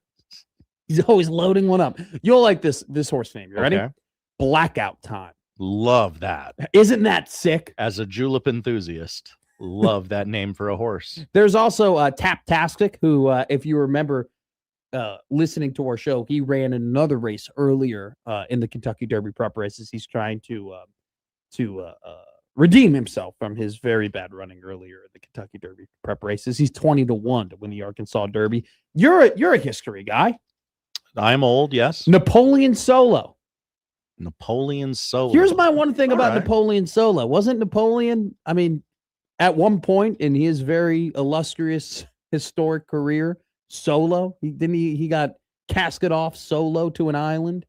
[SPEAKER 6] He's always loading one up. You'll like this horse name. You ready?
[SPEAKER 5] Okay.
[SPEAKER 6] Blackout Time.
[SPEAKER 5] Love that.
[SPEAKER 6] Isn't that sick?
[SPEAKER 5] As a julep enthusiast, love that name for a horse.
[SPEAKER 6] There's also Taptastic, who, if you remember listening to our show, he ran another race earlier in the Kentucky Derby prep races. He's trying to redeem himself from his very bad running earlier in the Kentucky Derby prep races. He's 20-1 to win the Arkansas Derby. You're a history guy.
[SPEAKER 5] I'm old, yes.
[SPEAKER 6] Napoleon Solo.
[SPEAKER 5] Napoleon Solo.
[SPEAKER 6] Here's my one thing
[SPEAKER 5] All
[SPEAKER 6] about
[SPEAKER 5] right.
[SPEAKER 6] Napoleon Solo. Wasn't Napoleon, I mean, at one point in his very illustrious historic career, solo? He got casket off solo to an island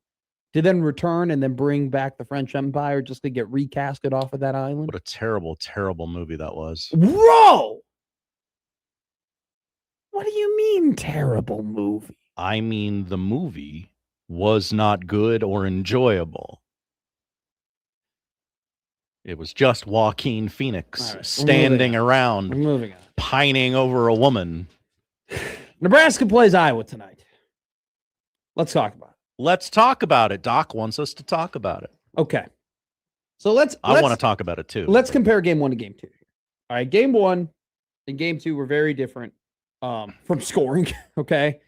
[SPEAKER 6] to then return and then bring back the French Empire just to get recasted off of that island?
[SPEAKER 5] What a terrible, terrible movie that was.
[SPEAKER 6] Bro! What do you mean terrible movie?
[SPEAKER 5] I mean, the movie was not good or enjoyable. It was just Joaquin Phoenix
[SPEAKER 6] All right, we're
[SPEAKER 5] standing
[SPEAKER 6] We're
[SPEAKER 5] around,
[SPEAKER 6] moving on.
[SPEAKER 5] pining over a woman.
[SPEAKER 6] Nebraska plays Iowa tonight. Let's talk about it.
[SPEAKER 5] Let's talk about it. Doc wants us to talk about it.
[SPEAKER 6] Okay. So
[SPEAKER 5] I want to talk about it too.
[SPEAKER 6] Let's compare game 1 to game 2. All right, game 1 and game 2 were very different from scoring. Okay.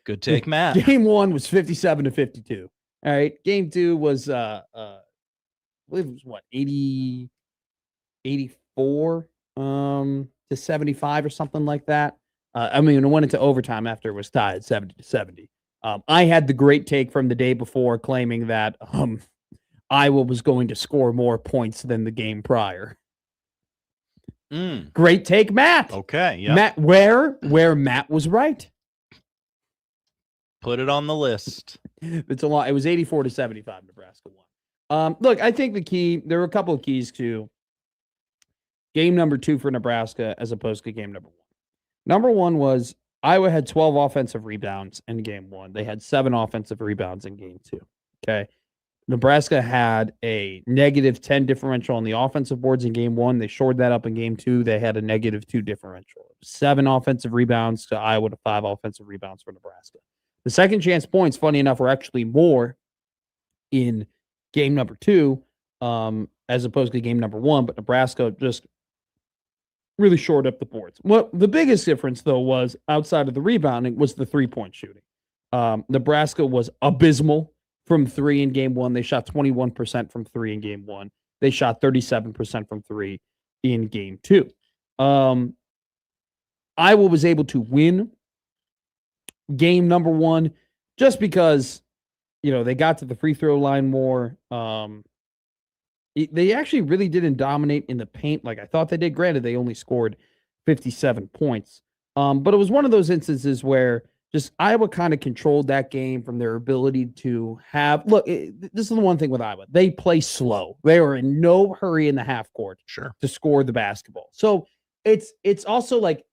[SPEAKER 5] Good take, Matt.
[SPEAKER 6] Game 1 was 57-52. All right. Game 2 was I believe it was what, 84 to 75 or something like that. I mean, it went into overtime after it was tied 70-70. I had the great take from the day before claiming that Iowa was going to score more points than the game prior. Great take, Matt.
[SPEAKER 5] Okay, yeah.
[SPEAKER 6] Matt, where Matt was right.
[SPEAKER 5] Put it on the list.
[SPEAKER 6] It's a lot. It was 84-75. Nebraska won. Look, I think there were a couple of keys to game number 2 for Nebraska as opposed to game number 1. Number 1 was Iowa had 12 offensive rebounds in game 1. They had 7 offensive rebounds in game 2. Okay. Nebraska had a negative 10 differential on the offensive boards in game 1. They shored that up in game 2. They had a negative 2 differential. 7 offensive rebounds to Iowa to 5 offensive rebounds for Nebraska. The second chance points, funny enough, were actually more in game number 2 as opposed to game number 1, but Nebraska just really shored up the boards. Well, the biggest difference, though, was outside of the rebounding was the three-point shooting. Nebraska was abysmal from 3 in game 1. They shot 21% from 3 in game 1. They shot 37% from 3 in game 2. Iowa was able to win game number 1 just because, they got to the free throw line more. They actually really didn't dominate in the paint like I thought they did. Granted, they only scored 57 points. But it was one of those instances where just Iowa kind of controlled that game from their ability to have. Look, this is the one thing with Iowa. They play slow. They are in no hurry in the half court to score the basketball. So it's also like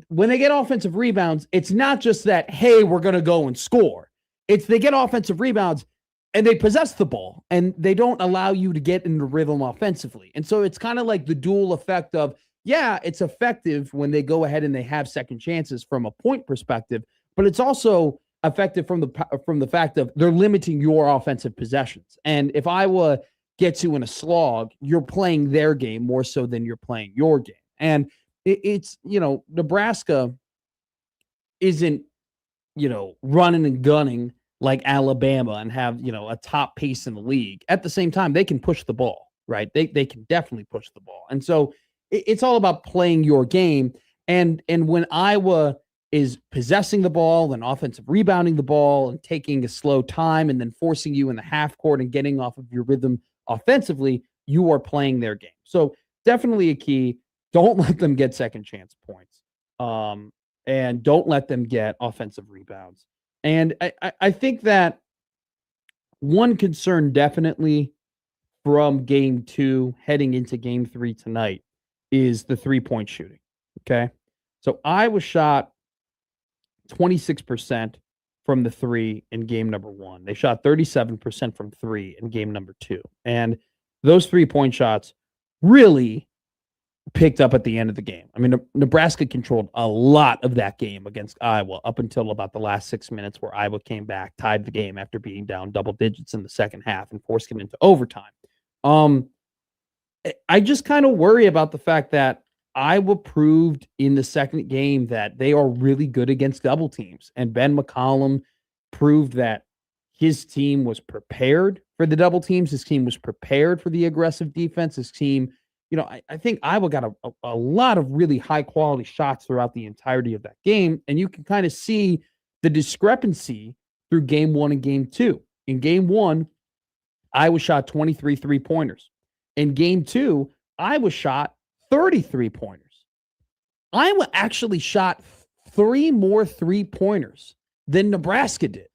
[SPEAKER 6] when they get offensive rebounds, it's not just that, hey, we're going to go and score. It's they get offensive rebounds and they possess the ball and they don't allow you to get in the rhythm offensively. And so it's kind of like the dual effect of, yeah, it's effective when they go ahead and they have second chances from a point perspective, but it's also effective from the fact of they're limiting your offensive possessions. And if Iowa gets you in a slog, you're playing their game more so than you're playing your game. And it's Nebraska isn't, running and gunning like Alabama and have, a top pace in the league. At the same time, they can push the ball, right? They can definitely push the ball. And so it's all about playing your game. And when Iowa is possessing the ball and offensive rebounding the ball and taking a slow time and then forcing you in the half court and getting off of your rhythm offensively, you are playing their game. So definitely a key. Don't let them get second chance points. And don't let them get offensive rebounds. And I think that one concern definitely from game 2 heading into game 3 tonight is the 3-point shooting. Okay. So Iowa shot 26% from the 3 in game number 1. They shot 37% from 3 in game number 2. And those 3-point shots really picked up at the end of the game. I mean, Nebraska controlled a lot of that game against Iowa up until about the last 6 minutes where Iowa came back, tied the game after being down double digits in the second half and forced it into overtime. I just kind of worry about the fact that Iowa proved in the second game that they are really good against double teams. And Ben McCollum proved that his team was prepared for the double teams. His team was prepared for the aggressive defense. His team, I think Iowa got a lot of really high quality shots throughout the entirety of that game. And you can kind of see the discrepancy through game 1 and game 2. In game 1, Iowa shot 23 3-pointers. In game 2, Iowa shot 33 pointers. Iowa actually shot 3 more 3-pointers than Nebraska did,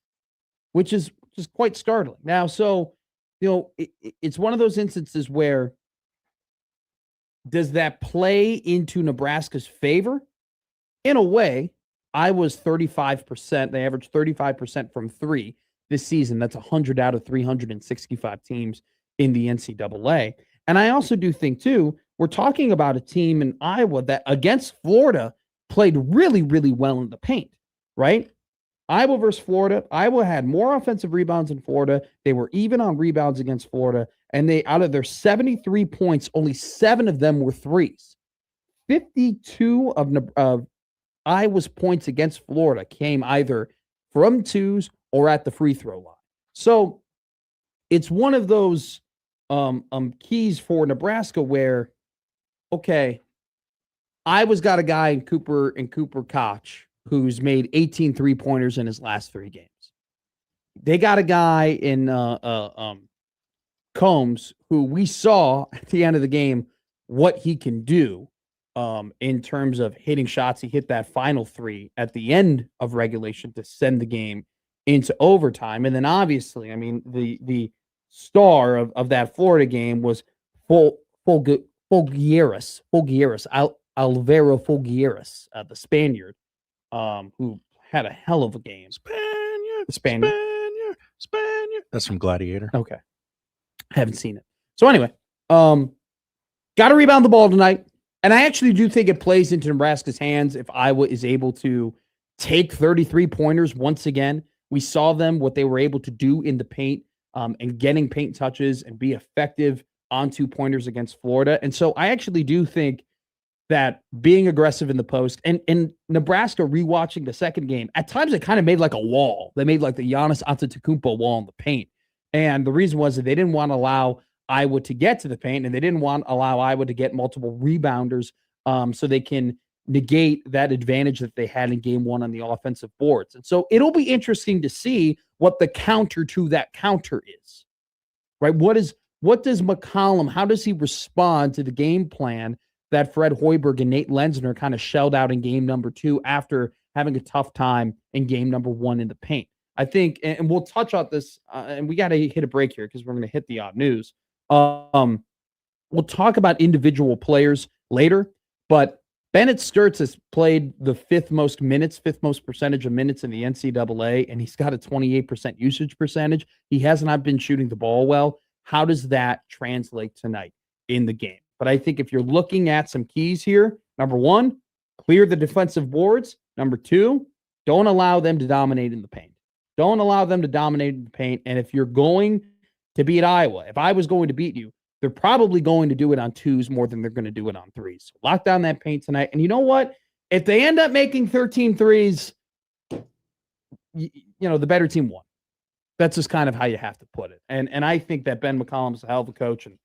[SPEAKER 6] which is quite startling. Now, so, it's one of those instances where does that play into Nebraska's favor? In a way, Iowa's 35%. They averaged 35% from 3 this season. That's 100 out of 365 teams in the NCAA. And I also do think, too, we're talking about a team in Iowa that against Florida played really, really well in the paint, right? Iowa versus Florida. Iowa had more offensive rebounds than Florida. They were even on rebounds against Florida. And they, out of their 73 points, only 7 of them were threes. 52 of Iowa's points against Florida came either from twos or at the free throw line. So it's one of those keys for Nebraska where, okay, Iowa's got a guy in Cooper Koch who's made 18 3-pointers in his last 3 games. They got a guy in Combs who we saw at the end of the game what he can do in terms of hitting shots. He hit that final 3 at the end of regulation to send the game into overtime. And then obviously, I mean, the star of that Florida game was Fulgueras, Alvaro Fulgueras, the Spaniard, who had a hell of a game. Spaniard.
[SPEAKER 5] That's from Gladiator.
[SPEAKER 6] Okay. Haven't seen it. So anyway, got to rebound the ball tonight. And I actually do think it plays into Nebraska's hands if Iowa is able to take 33 pointers once again. We saw them, what they were able to do in the paint and getting paint touches and be effective on 2-pointers against Florida. And so I actually do think that being aggressive in the post and Nebraska rewatching the second game, at times it kind of made like a wall. They made like the Giannis Antetokounmpo wall in the paint. And the reason was that they didn't want to allow Iowa to get to the paint, and they didn't want to allow Iowa to get multiple rebounders so they can negate that advantage that they had in game 1 on the offensive boards. And so it'll be interesting to see what the counter to that counter is, right? What does McCollum, how does he respond to the game plan that Fred Hoiberg and Nate Lenzner kind of shelled out in game number 2 after having a tough time in game number 1 in the paint? I think, and we'll touch on this, and we got to hit a break here because we're going to hit the odd news. We'll talk about individual players later, but Bennett Sturtz has played the 5th most percentage of minutes in the NCAA, and he's got a 28% usage percentage. He has not been shooting the ball well. How does that translate tonight in the game? But I think if you're looking at some keys here, number 1, clear the defensive boards. Number 2, don't allow them to dominate in the paint. Don't allow them to dominate in the paint. And if you're going to beat Iowa, if I was going to beat you, they're probably going to do it on 2s more than they're going to do it on 3s. So lock down that paint tonight. And you know what? If they end up making 13 threes, you know, the better team won. That's just kind of how you have to put it. And I think that Ben McCollum's a hell of a coach, and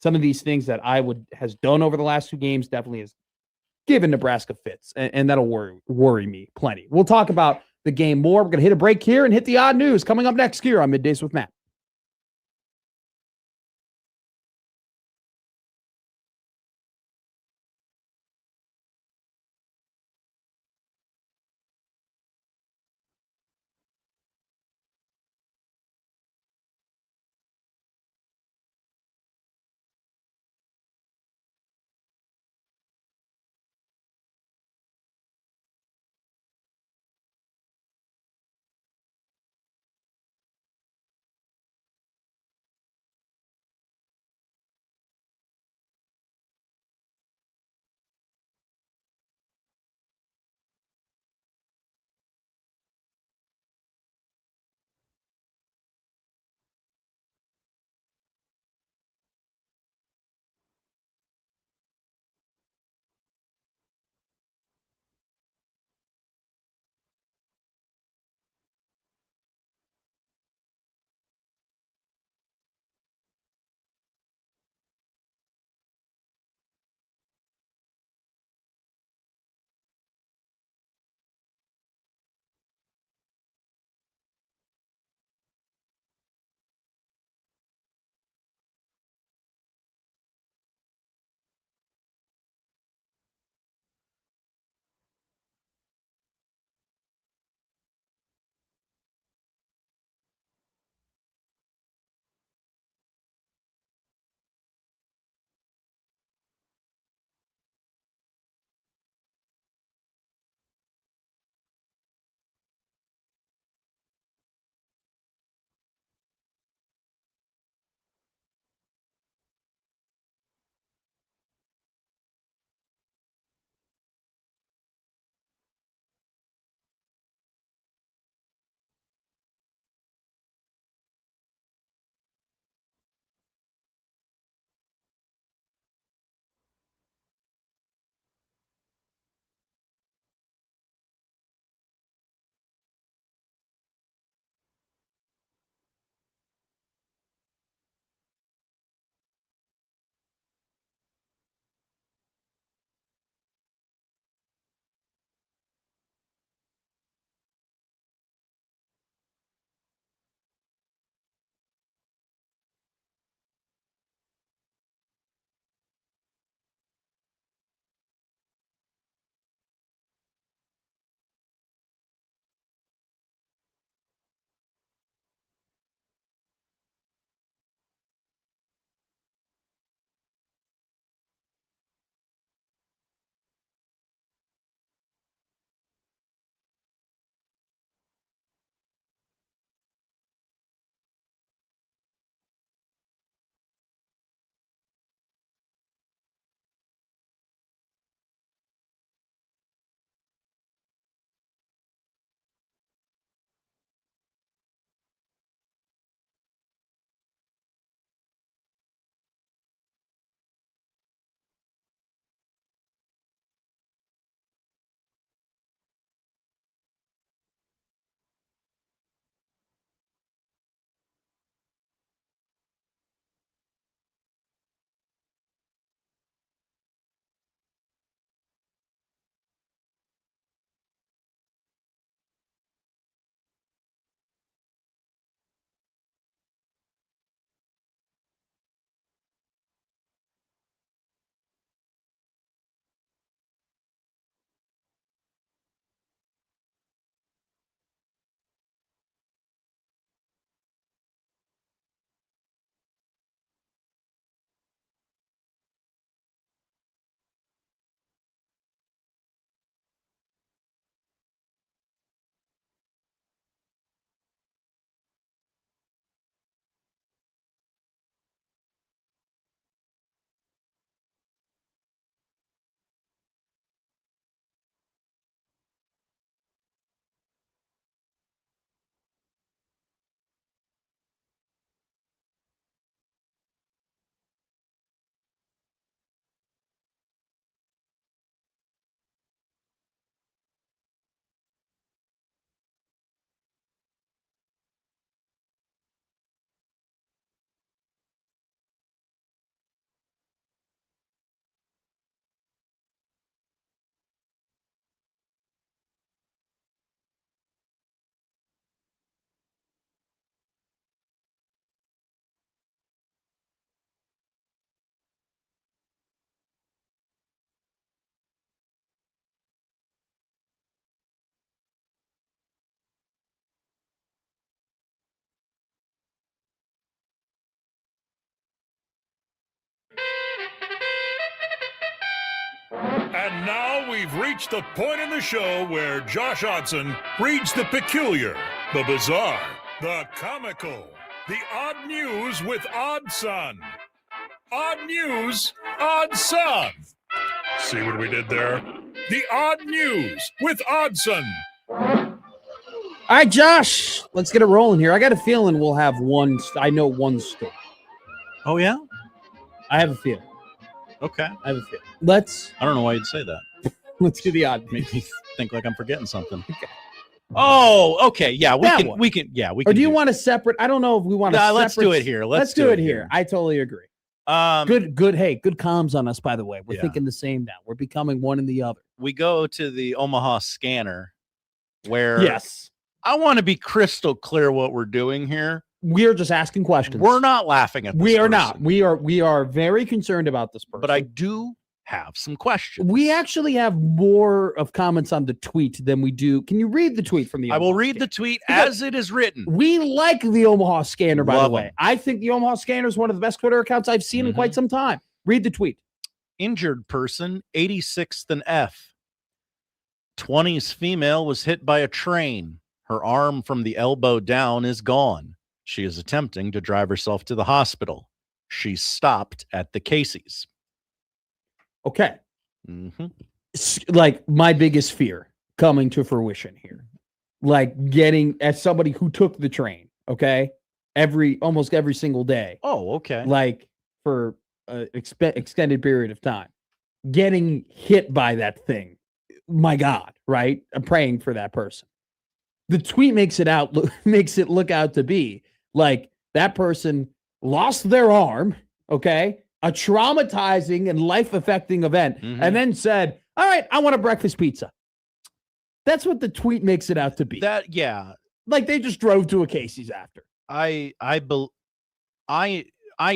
[SPEAKER 6] some of these things that Iowa has done over the last 2 games definitely has given Nebraska fits, and that'll worry me plenty. We'll talk about the game more. We're going to hit a break here and hit the odd news coming up next here on Middays with Matt.
[SPEAKER 3] And now we've reached the point in the show where Josh Odson reads the peculiar, the bizarre, the comical, the odd news with Odd Son. Odd news, Odd Son. See what we did there? The odd news with Oddson.
[SPEAKER 6] All right, Josh, let's get it rolling here. I got a feeling we'll have one. I know one story.
[SPEAKER 5] Oh, yeah?
[SPEAKER 6] I have a feeling.
[SPEAKER 5] Okay.
[SPEAKER 6] I have a feeling. Let's
[SPEAKER 5] I don't know why you'd say that.
[SPEAKER 6] do the odd.
[SPEAKER 5] Make me think like I'm forgetting something. Okay. Oh, okay. Yeah, we can.
[SPEAKER 6] Or do you want a separate? I don't know if we want to.
[SPEAKER 5] Nah, let's do it here.
[SPEAKER 6] Let's do it here. I totally agree. Good. Hey, good comms on us, by the way. We're
[SPEAKER 5] Yeah.
[SPEAKER 6] thinking the same now. We're becoming one and the other.
[SPEAKER 5] We go to the Omaha scanner where
[SPEAKER 6] Yes.
[SPEAKER 5] I want to be crystal clear what we're doing here.
[SPEAKER 6] We're just asking questions.
[SPEAKER 5] We're not laughing at this
[SPEAKER 6] We are
[SPEAKER 5] person,
[SPEAKER 6] not. We are very concerned about this person.
[SPEAKER 5] But I do have some questions.
[SPEAKER 6] We actually have more of comments on the tweet than we do. Can you read the tweet from the
[SPEAKER 5] I will
[SPEAKER 6] Omaha
[SPEAKER 5] read
[SPEAKER 6] Scanner?
[SPEAKER 5] the tweet
[SPEAKER 6] Because
[SPEAKER 5] as it is written.
[SPEAKER 6] We like the Omaha Scanner, by
[SPEAKER 5] Love
[SPEAKER 6] the way.
[SPEAKER 5] 'em.
[SPEAKER 6] I think the Omaha Scanner is one of the best Twitter accounts I've seen in quite some time. Read the tweet.
[SPEAKER 5] Injured person, 86th and F. 20s female was hit by a train. Her arm from the elbow down is gone. She is attempting to drive herself to the hospital. She stopped at the Casey's.
[SPEAKER 6] Okay.
[SPEAKER 5] Mm-hmm.
[SPEAKER 6] Like my biggest fear coming to fruition here. Like getting, as somebody who took the train, okay, almost every single day.
[SPEAKER 5] Oh, okay.
[SPEAKER 6] Like for an extended period of time, getting hit by that thing. My God, right? I'm praying for that person. The tweet makes it look out to be like that person lost their arm, okay, a traumatizing and life-affecting event, and then said, "All right, I want a breakfast pizza." That's what the tweet makes it out to be. Like they just drove to a Casey's after.
[SPEAKER 5] I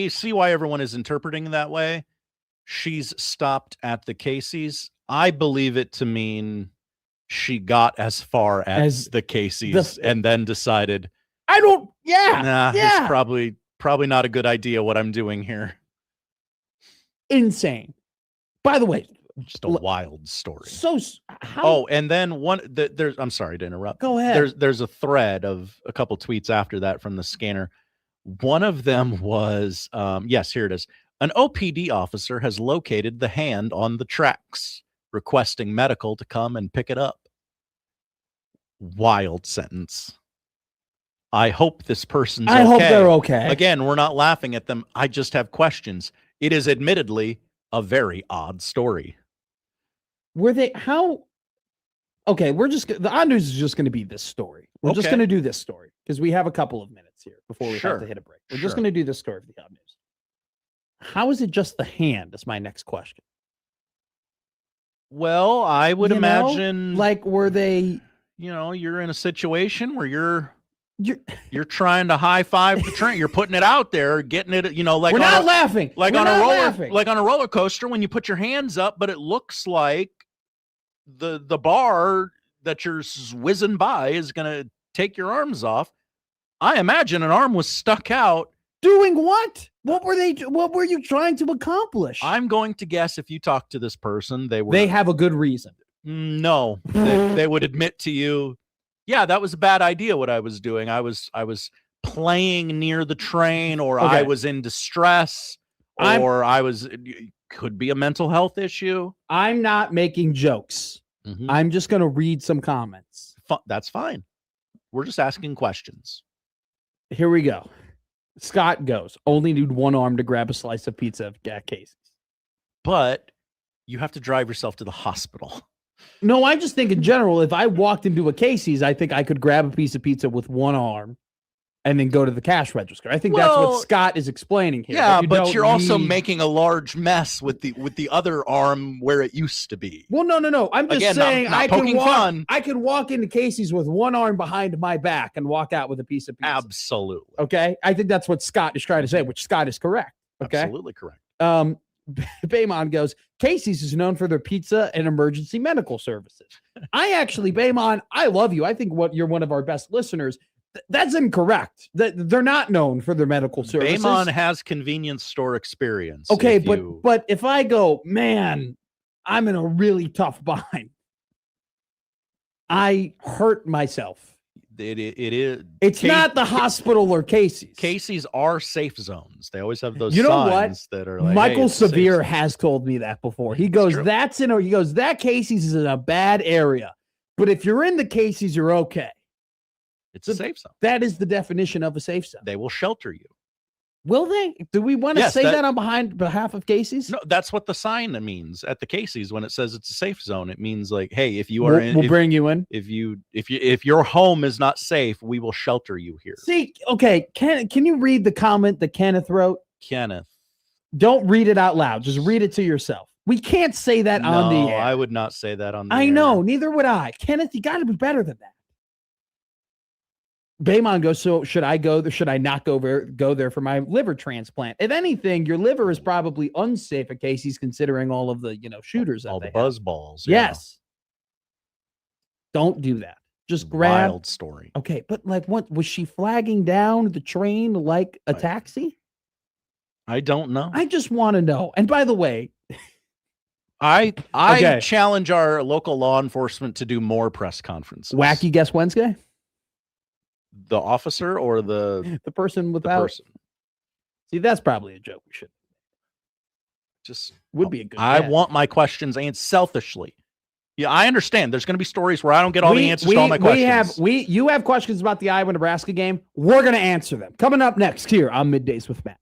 [SPEAKER 5] see why everyone is interpreting that way. She's stopped at the Casey's. I believe it to mean she got as far as the Casey's and then decided, it's probably not a good idea what I'm doing here.
[SPEAKER 6] Insane. By the way,
[SPEAKER 5] just a wild story.
[SPEAKER 6] So how?
[SPEAKER 5] Oh, and then I'm sorry to interrupt.
[SPEAKER 6] Go ahead.
[SPEAKER 5] There's a thread of a couple tweets after that from the scanner. One of them was, yes, here it is. An OPD officer has located the hand on the tracks, requesting medical to come and pick it up. Wild sentence. I hope this person's okay.
[SPEAKER 6] I hope they're okay.
[SPEAKER 5] Again, we're not laughing at them. I just have questions. It is admittedly a very odd story.
[SPEAKER 6] Were they how? Okay, the odd news is just going to be this story. We're just going to do this story because we have a couple of minutes here before we have to hit a break. We're just going to do this story for the odd news. How is it just the hand? Is my next question.
[SPEAKER 5] Well, I would imagine,
[SPEAKER 6] like, were they?
[SPEAKER 5] You're in a situation where you're trying to high five the train. You're putting it out there, getting it. Like
[SPEAKER 6] we're not laughing.
[SPEAKER 5] Like on a roller coaster when you put your hands up, but it looks like the bar that you're whizzing by is going to take your arms off. I imagine an arm was stuck out.
[SPEAKER 6] Doing what? What were you trying to accomplish?
[SPEAKER 5] I'm going to guess if you talk to this person, they
[SPEAKER 6] have a good reason.
[SPEAKER 5] No, they would admit to you, yeah, that was a bad idea what I was doing. I was playing near the train, or I was in distress, or could be a mental health issue.
[SPEAKER 6] I'm not making jokes. I'm just going to read some comments.
[SPEAKER 5] That's fine. We're just asking questions.
[SPEAKER 6] Here we go. Scott goes, only need one arm to grab a slice of pizza at Casey's.
[SPEAKER 5] But you have to drive yourself to the hospital.
[SPEAKER 6] No, I just think in general, if I walked into a Casey's, I think I could grab a piece of pizza with one arm and then go to the cash register. I think that's what Scott is explaining here.
[SPEAKER 5] Yeah, but you're also making a large mess with the other arm where it used to be.
[SPEAKER 6] Well, no. I'm just saying
[SPEAKER 5] I
[SPEAKER 6] can walk into Casey's with one arm behind my back and walk out with a piece of pizza.
[SPEAKER 5] Absolutely.
[SPEAKER 6] Okay? I think that's what Scott is trying to say, which Scott is correct. Okay?
[SPEAKER 5] Absolutely correct.
[SPEAKER 6] Baymon goes, Casey's is known for their pizza and emergency medical services. Baymon, I love you. I think you're one of our best listeners. That's incorrect. That they're not known for their medical services.
[SPEAKER 5] Baymon has convenience store experience.
[SPEAKER 6] Okay, but if I go, man, I'm in a really tough bind. I hurt myself.
[SPEAKER 5] It is.
[SPEAKER 6] It's not the hospital or Casey's.
[SPEAKER 5] Casey's are safe zones. They always have those
[SPEAKER 6] You know
[SPEAKER 5] signs
[SPEAKER 6] what?
[SPEAKER 5] that are like,
[SPEAKER 6] Michael
[SPEAKER 5] hey, it's a safe
[SPEAKER 6] Severe
[SPEAKER 5] zone.
[SPEAKER 6] has told me that before. He goes,
[SPEAKER 5] true.
[SPEAKER 6] that Casey's is in a bad area. But if you're in the Casey's, you're okay.
[SPEAKER 5] It's a safe zone.
[SPEAKER 6] That is the definition of a safe zone.
[SPEAKER 5] They will shelter you.
[SPEAKER 6] Will they? Do we want to
[SPEAKER 5] Yes,
[SPEAKER 6] say that on behalf of Casey's?
[SPEAKER 5] No, that's what the sign means at the Casey's when it says it's a safe zone. It means like, hey, if you are
[SPEAKER 6] we'll bring you in.
[SPEAKER 5] If your home is not safe, we will shelter you here.
[SPEAKER 6] See, okay, can you read the comment that Kenneth wrote?
[SPEAKER 5] Kenneth.
[SPEAKER 6] Don't read it out loud. Just read it to yourself. We can't say that on the air.
[SPEAKER 5] I would not say that on the air.
[SPEAKER 6] I know, neither would I. Kenneth, you got to be better than that. Baymon goes, so should I go there? Should I not go there for my liver transplant? If anything, your liver is probably unsafe at Casey's considering all of the, shooters.
[SPEAKER 5] All the buzz balls.
[SPEAKER 6] Yes. Don't do that. Just grab.
[SPEAKER 5] Wild story.
[SPEAKER 6] Okay, but what was she flagging down the train like a taxi?
[SPEAKER 5] I don't know.
[SPEAKER 6] I just want to know. And by the way,
[SPEAKER 5] I
[SPEAKER 6] Okay.
[SPEAKER 5] challenge our local law enforcement to do more press conferences.
[SPEAKER 6] Wacky Guess Wednesday?
[SPEAKER 5] The officer or the
[SPEAKER 6] person without.
[SPEAKER 5] person?
[SPEAKER 6] See, that's probably a joke we should.
[SPEAKER 5] Just
[SPEAKER 6] would be a good
[SPEAKER 5] I
[SPEAKER 6] guess.
[SPEAKER 5] want my questions answered selfishly. Yeah, I understand. There's going to be stories where I don't get all the answers to all my questions.
[SPEAKER 6] You have questions about the Iowa-Nebraska game. We're going to answer them. Coming up next here on Middays with Matt.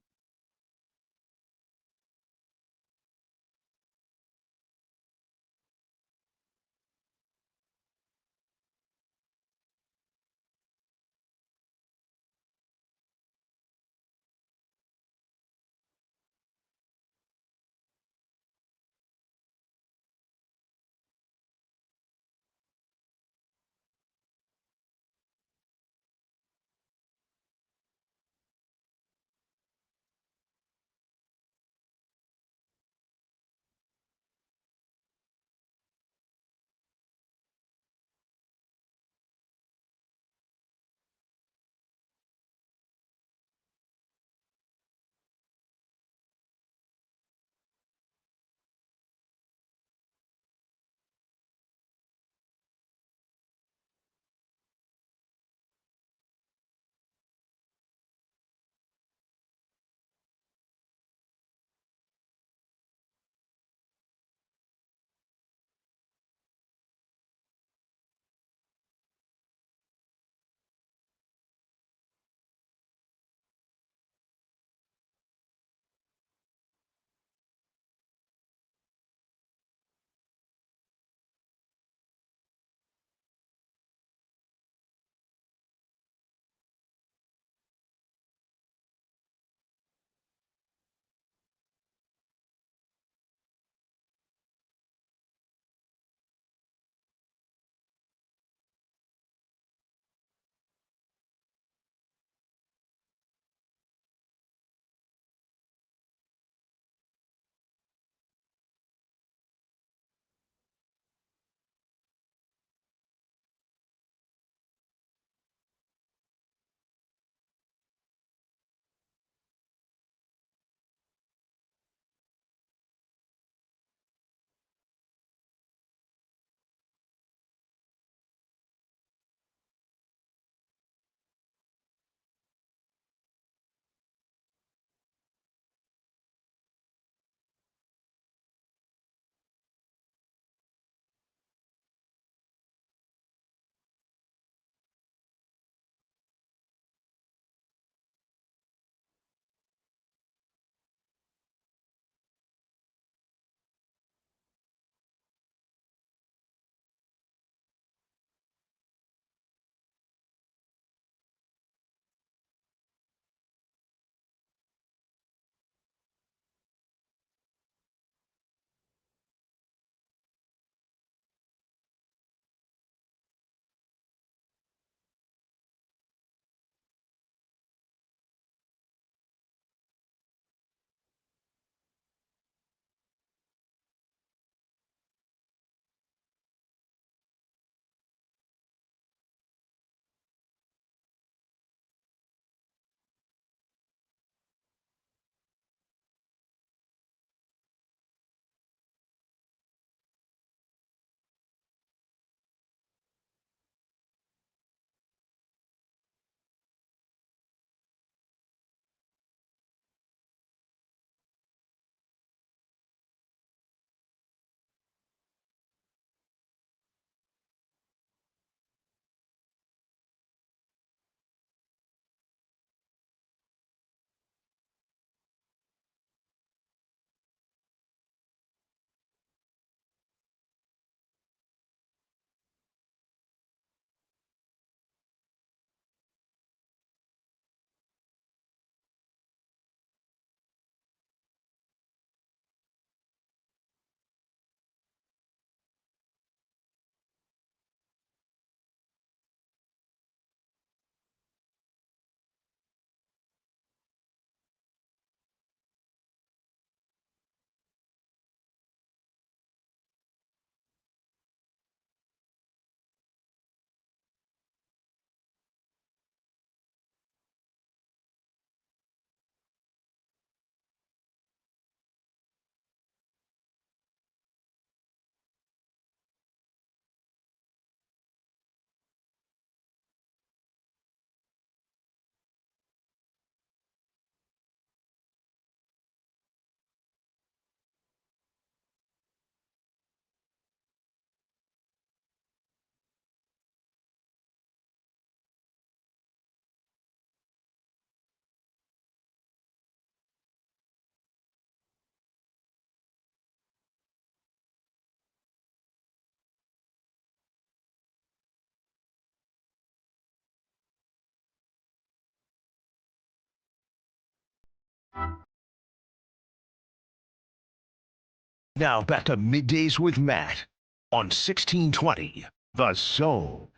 [SPEAKER 9] Now back to Middays with Matt on 1620 The Zone.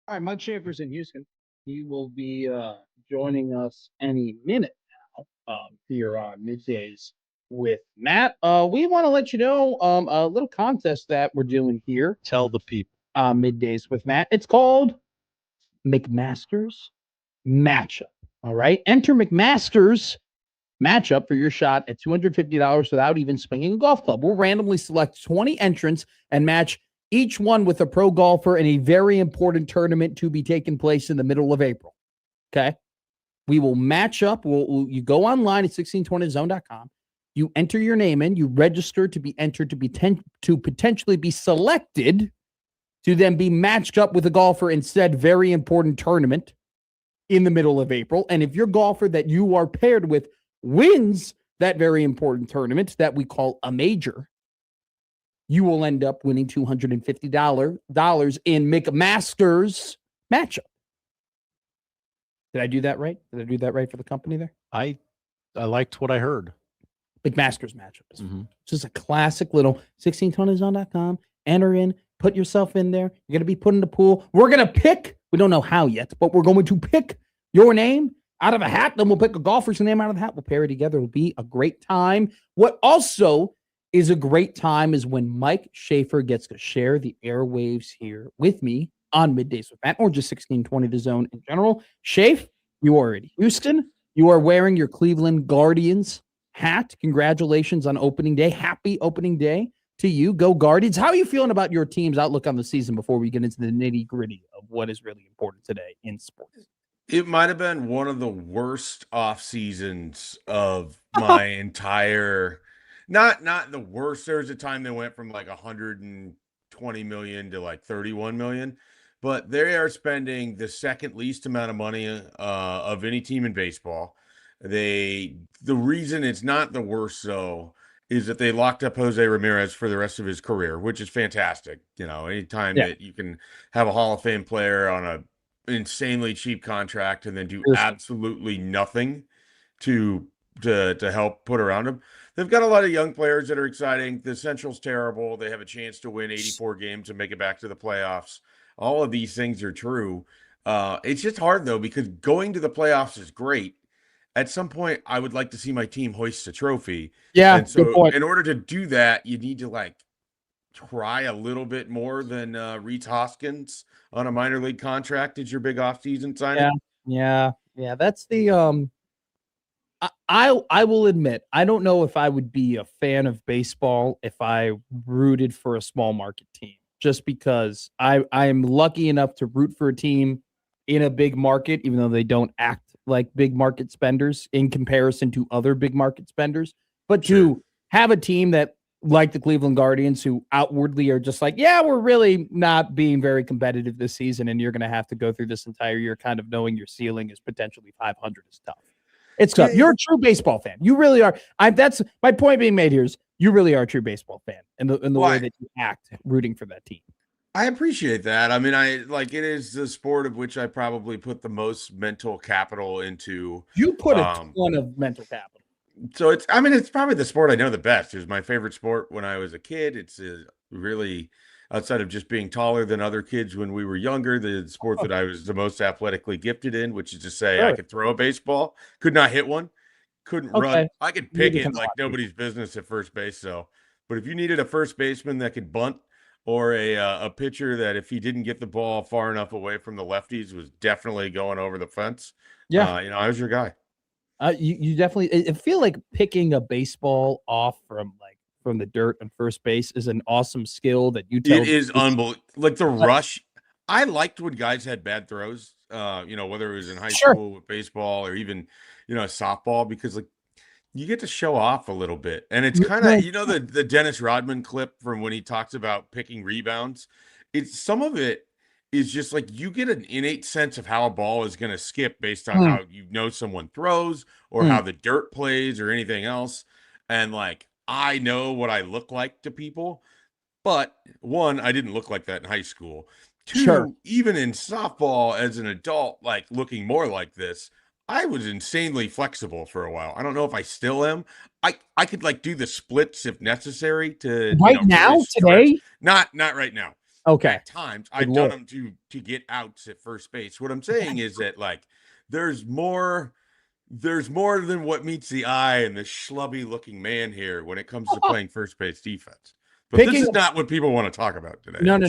[SPEAKER 6] All right, Mike Schaefer's in Houston. He will be joining us any minute now here on Middays with Matt. We want to let you know a little contest that we're doing here.
[SPEAKER 5] Tell the people.
[SPEAKER 6] Middays with Matt. It's called McMaster's Matchup. All right. Enter McMaster's Matchup for your shot at $250 without even swinging a golf club. We'll randomly select 20 entrants and match each one with a pro golfer in a very important tournament to be taking place in the middle of April. Okay. We will match up. You go online at 1620zone.com. You enter your name in, you register to be entered to potentially be selected to then be matched up with a golfer in said very important tournament in the middle of April. And if your golfer that you are paired with wins that very important tournament that we call a major, you will end up winning $250 in McMaster's Matchup. Did I do that right? Did I do that right for the company there?
[SPEAKER 5] I liked what I heard.
[SPEAKER 6] McMaster's Matchup. It's just a classic little 1620zone.com. Enter in, put yourself in there. You're going to be put in the pool. We're going to pick, we don't know how yet, but we're going to pick your name out of a hat. Then we'll pick a golfer's name out of the hat. We'll pair it together. It'll be a great time. What also is a great time is when Mike Schaefer gets to share the airwaves here with me on Middays with Matt, or just 1620 The Zone in general. Schaefer, you are in Houston. You are wearing your Cleveland Guardians hat. Congratulations on opening day. Happy opening day to you. Go Guardians. How are you feeling about your team's outlook on the season before we get into the nitty-gritty of what is really important today in sports?
[SPEAKER 10] It might have been one of the worst off seasons of my entire, not the worst. There was a time they went from like 120 million to like 31 million, but they are spending the second least amount of money of any team in baseball. The reason it's not the worst though is that they locked up Jose Ramirez for the rest of his career, which is fantastic. You know, anytime that you can have a Hall of Fame player on a insanely cheap contract and then do absolutely nothing to help put around him. They've got a lot of young players that are exciting. The Central's terrible. They have a chance to win 84 games and make it back to the playoffs. All of these things are true. It's just hard though, because going to the playoffs is great. At some point, I would like to see my team hoist a trophy.
[SPEAKER 6] Yeah.
[SPEAKER 10] And so in order to do that, you need to like try a little bit more than Reese Hoskins on a minor league contract is your big offseason signing.
[SPEAKER 6] Yeah. That's the I will admit, I don't know if I would be a fan of baseball if I rooted for a small market team, just because I am lucky enough to root for a team in a big market, even though they don't act like big market spenders in comparison to other big market spenders. But to have a team that, like the Cleveland Guardians, who outwardly are just like, yeah, we're really not being very competitive this season, and you're going to have to go through this entire year kind of knowing your ceiling is potentially 500 is tough. It's tough. You're a true baseball fan. You really are. That's my point being made here is you really are a true baseball fan in the way that you act rooting for that team.
[SPEAKER 10] I appreciate that. I mean, it is the sport of which I probably put the most mental capital into.
[SPEAKER 6] You put a ton of mental capital.
[SPEAKER 10] So it's probably the sport I know the best. It was my favorite sport when I was a kid. It's really, outside of just being taller than other kids when we were younger, the sport that I was the most athletically gifted in, which is to say I could throw a baseball, could not hit one, couldn't run. I could pick it like nobody's business at first base. So, but if you needed a first baseman that could bunt, or a pitcher that if he didn't get the ball far enough away from the lefties was definitely going over the fence, I was your guy.
[SPEAKER 6] You definitely, I feel like picking a baseball off from the dirt on first base is an awesome skill that you tell.
[SPEAKER 10] It is unbelievable. Like the rush. I liked when guys had bad throws, whether it was in high school with baseball or even, softball, because like you get to show off a little bit. And it's kind of, the Dennis Rodman clip from when he talks about picking rebounds. Some of it is just like you get an innate sense of how a ball is going to skip based on how someone throws or how the dirt plays or anything else. And like, I know what I look like to people, but one, I didn't look like that in high school. Two,
[SPEAKER 6] Sure.
[SPEAKER 10] even in softball as an adult, like looking more like this, I was insanely flexible for a while. I don't know if I still am. I could like do the splits if necessary to
[SPEAKER 6] Right
[SPEAKER 10] really
[SPEAKER 6] now,
[SPEAKER 10] stretch.
[SPEAKER 6] today?
[SPEAKER 10] Not right now.
[SPEAKER 6] Okay.
[SPEAKER 10] At times
[SPEAKER 6] Good
[SPEAKER 10] I've done
[SPEAKER 6] Lord.
[SPEAKER 10] them to get outs at first base. What I'm saying is that like there's more than what meets the eye and the schlubby looking man here when it comes to playing first base defense. But this
[SPEAKER 6] Picking
[SPEAKER 10] is
[SPEAKER 6] a-
[SPEAKER 10] not what people want to talk about today.
[SPEAKER 6] No.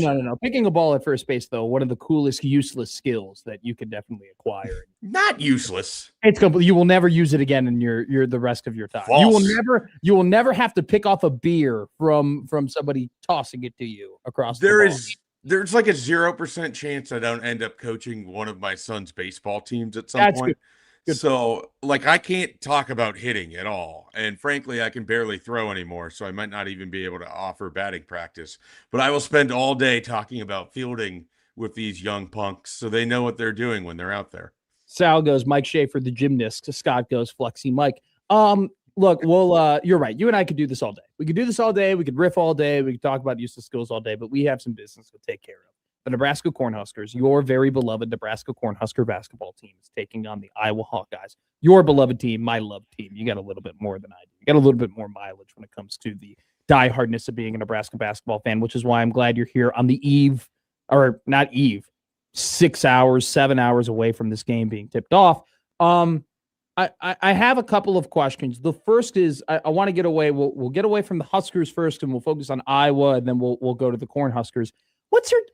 [SPEAKER 6] Picking a ball at first base, though, one of the coolest, useless skills that you could definitely acquire.
[SPEAKER 10] Not useless.
[SPEAKER 6] It's complete. You will never use it again in your the rest of your time.
[SPEAKER 10] False.
[SPEAKER 6] You will never have to pick off a beer from somebody tossing it to you across
[SPEAKER 10] There's like a 0% chance I don't end up coaching one of my son's baseball teams at some
[SPEAKER 6] That's
[SPEAKER 10] point.
[SPEAKER 6] good.
[SPEAKER 10] So like I can't talk about hitting at all. And frankly, I can barely throw anymore. So I might not even be able to offer batting practice. But I will spend all day talking about fielding with these young punks so they know what they're doing when they're out there.
[SPEAKER 6] Sal goes Mike Schaefer, the gymnast. Scott goes Flexi Mike. Look, you're right. You and I could do this all day. We could do this all day. We could riff all day. We could talk about useless skills all day, but we have some business to take care of. The Nebraska Cornhuskers, your very beloved Nebraska Cornhusker basketball team, is taking on the Iowa Hawkeyes. Your beloved team, my loved team. You got a little bit more than I do. You got a little bit more mileage when it comes to the diehardness of being a Nebraska basketball fan, which is why I'm glad you're here on the eve, or not eve, 7 hours away from this game being tipped off. I have a couple of questions. The first is I want to get away. We'll get away from the Huskers first, and we'll focus on Iowa, and then we'll go to the Cornhuskers.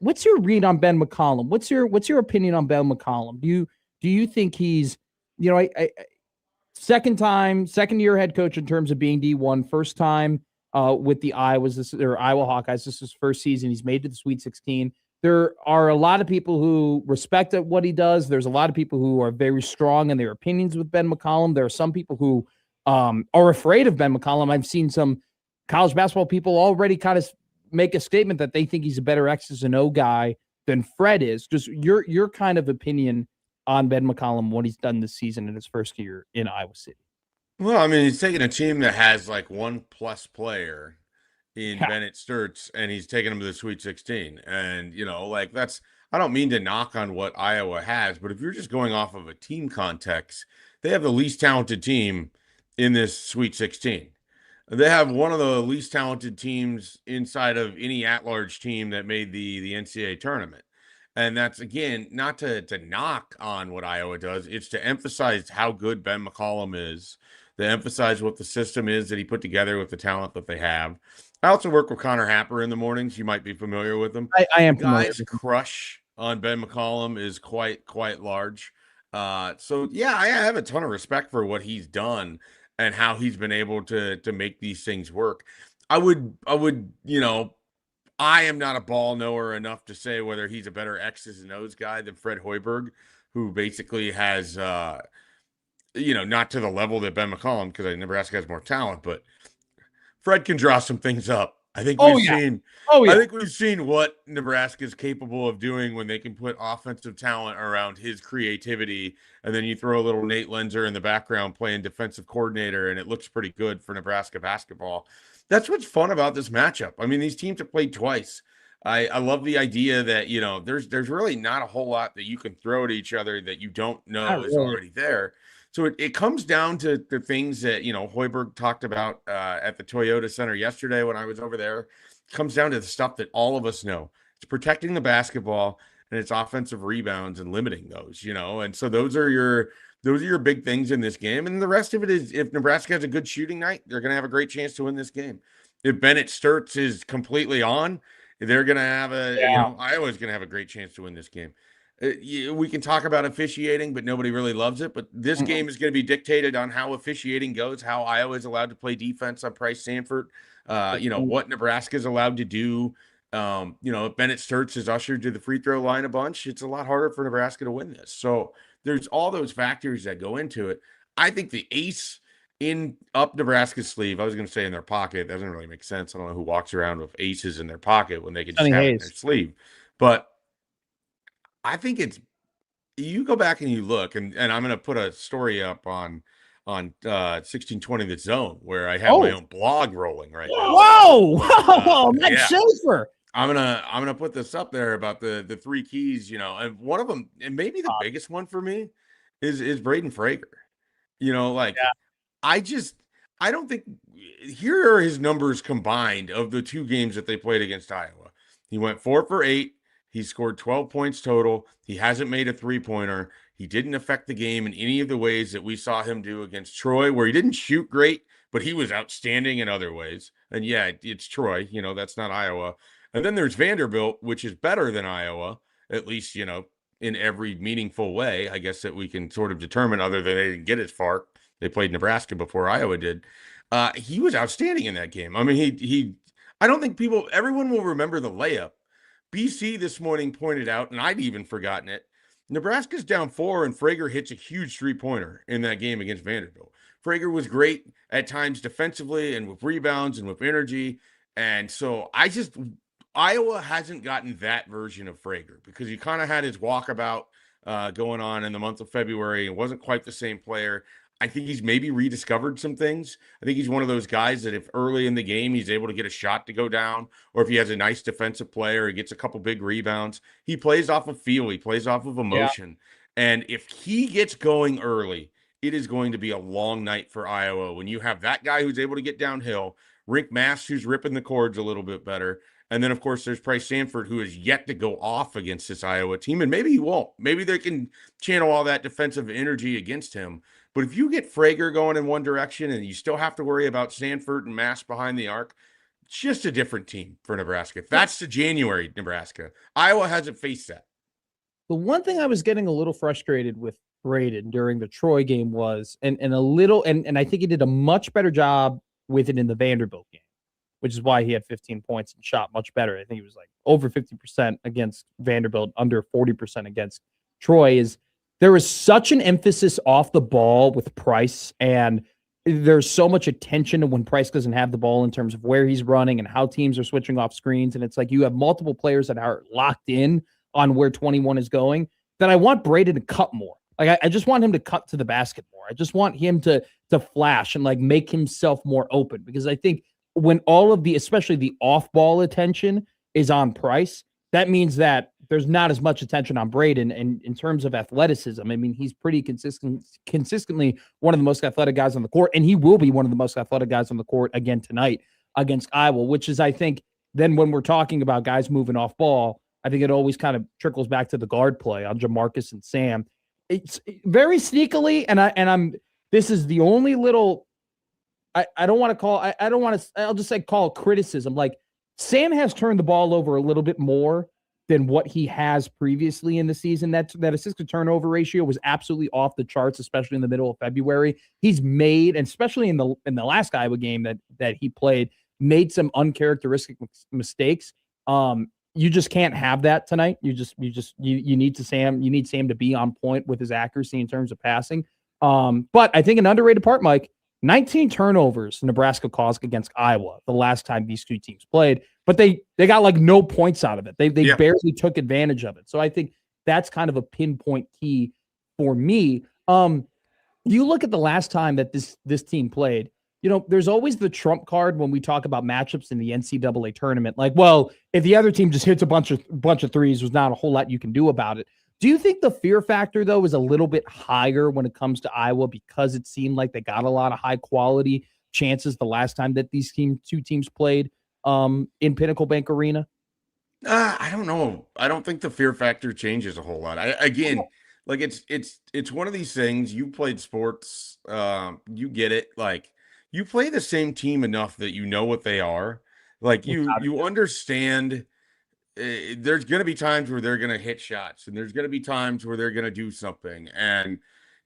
[SPEAKER 6] What's your read on Ben McCollum? What's your opinion on Ben McCollum? Do you think he's, second year head coach in terms of being D1, first time with the Iowa Hawkeyes. This is his first season. He's made to the Sweet 16. There are a lot of people who respect what he does. There's a lot of people who are very strong in their opinions with Ben McCollum. There are some people who are afraid of Ben McCollum. I've seen some college basketball people already kind of make a statement that they think he's a better X's and O guy than Fred is. Just your kind of opinion on Ben McCollum, what he's done this season in his first year in Iowa City.
[SPEAKER 10] Well, I mean, he's taking a team that has like 1+ player in Bennett Sturts, and he's taking them to the Sweet 16. And, I don't mean to knock on what Iowa has, but if you're just going off of a team context, they have the least talented team in this Sweet 16. They have one of the least talented teams inside of any at-large team that made the NCAA tournament. And that's, again, not to knock on what Iowa does. It's to emphasize how good Ben McCollum is, to emphasize what the system is that he put together with the talent that they have. I also work with Connor Happer in the mornings. You might be familiar with him.
[SPEAKER 6] I am
[SPEAKER 10] The
[SPEAKER 6] familiar.
[SPEAKER 10] guy's crush on Ben McCollum is quite large. So, yeah, I have a ton of respect for what he's done and how he's been able to make these things work. I am not a ball knower enough to say whether he's a better X's and O's guy than Fred Hoiberg, who basically has, not to the level that Ben McCollum, because Nebraska has more talent, but Fred can draw some things up. I think we've seen what Nebraska is capable of doing when they can put offensive talent around his creativity, and then you throw a little Nate Lenzer in the background playing defensive coordinator, and it looks pretty good for Nebraska basketball. That's what's fun about this matchup. I mean, these teams have played twice. I love the idea that, there's really not a whole lot that you can throw at each other that you don't know is already there. So it comes down to the things that, Hoiberg talked about at the Toyota Center yesterday when I was over there. It comes down to the stuff that all of us know. It's protecting the basketball and it's offensive rebounds and limiting those, and so those are your big things in this game. And the rest of it is, if Nebraska has a good shooting night, they're going to have a great chance to win this game. If Bennett Sturts is completely on, they're going to have Iowa's going to have a great chance to win this game. We can talk about officiating, but nobody really loves it. But this game is going to be dictated on how officiating goes, how Iowa is allowed to play defense on Price Sanford, what Nebraska is allowed to do. If Bennett Sturts is ushered to the free throw line a bunch, it's a lot harder for Nebraska to win this. So there's all those factors that go into it. I think the ace up Nebraska's sleeve, I was going to say in their pocket, that doesn't really make sense. I don't know who walks around with aces in their pocket when they can just have it in their sleeve. But I think you go back and you look, and I'm going to put a story up on 1620 The Zone, where I have my own blog rolling right now.
[SPEAKER 6] Whoa, Mike Schaefer.
[SPEAKER 10] I'm gonna put this up there about the three keys, and one of them, and maybe the biggest one for me, is Braden Frager. Like I just I don't think here are his numbers combined of the two games that they played against Iowa. He went 4 for 8. He scored 12 points total. He hasn't made a three-pointer. He didn't affect the game in any of the ways that we saw him do against Troy, where he didn't shoot great, but he was outstanding in other ways. And yeah, it's Troy, that's not Iowa. And then there's Vanderbilt, which is better than Iowa, at least, in every meaningful way, I guess, that we can sort of determine, other than they didn't get as far. They played Nebraska before Iowa did. He was outstanding in that game. I mean, I don't think everyone will remember the layup. BC this morning pointed out, and I'd even forgotten it. Nebraska's down 4, and Frager hits a huge three-pointer in that game against Vanderbilt. Frager was great at times defensively and with rebounds and with energy. And so Iowa hasn't gotten that version of Frager because he kind of had his walkabout going on in the month of February and wasn't quite the same player. I think he's maybe rediscovered some things. I think he's one of those guys that if early in the game he's able to get a shot to go down, or if he has a nice defensive play or he gets a couple big rebounds, he plays off of feel, he plays off of emotion. Yeah. And if he gets going early, it is going to be a long night for Iowa when you have that guy who's able to get downhill, Rick Mass who's ripping the cords a little bit better. And then, of course, there's Price Sanford, who is yet to go off against this Iowa team. And maybe he won't. Maybe they can channel all that defensive energy against him. But if you get Frager going in one direction and you still have to worry about Sanford and Mass behind the arc, it's just a different team for Nebraska. That's the January Nebraska. Iowa hasn't faced that.
[SPEAKER 6] The one thing I was getting a little frustrated with Braden during the Troy game was, and I think he did a much better job with it in the Vanderbilt game, which is why he had 15 points and shot much better. I think he was like over 50% against Vanderbilt, under 40% against Troy. There is such an emphasis off the ball with Price, and there's so much attention to when Price doesn't have the ball in terms of where he's running and how teams are switching off screens. And it's like you have multiple players that are locked in on where 21 is going, that I want Braden to cut more. Like I just want him to cut to the basket more. I just want him to flash and like make himself more open, because I think when all of especially the off-ball attention is on Price, that means that there's not as much attention on Braden. And in terms of athleticism, I mean, he's pretty consistently one of the most athletic guys on the court, and he will be one of the most athletic guys on the court again tonight against Iowa, which is, I think, then when we're talking about guys moving off ball, I think it always kind of trickles back to the guard play on Jamarcus and Sam. It's very sneakily, this is the only little, I'll just say call criticism. Like, Sam has turned the ball over a little bit more than what he has previously in the season. That assist to turnover ratio was absolutely off the charts, especially in the middle of February. He's made, and especially in the last Iowa game that he played, made some uncharacteristic mistakes. You just can't have that tonight. You need Sam to be on point with his accuracy in terms of passing. But I think an underrated part, Mike, 19 turnovers Nebraska caused against Iowa the last time these two teams played, but they got like no points out of it. They barely took advantage of it. So I think that's kind of a pinpoint key for me. You look at the last time that this team played, there's always the trump card when we talk about matchups in the NCAA tournament. Like, well, if the other team just hits a bunch of threes, there's not a whole lot you can do about it. Do you think the fear factor, though, is a little bit higher when it comes to Iowa because it seemed like they got a lot of high-quality chances the last time that these two teams played in Pinnacle Bank Arena?
[SPEAKER 10] I don't know. I don't think the fear factor changes a whole lot. Like it's one of these things. You played sports, you get it. Like, you play the same team enough that you know what they are. Like, you understand. There's going to be times where they're going to hit shots, and there's going to be times where they're going to do something, and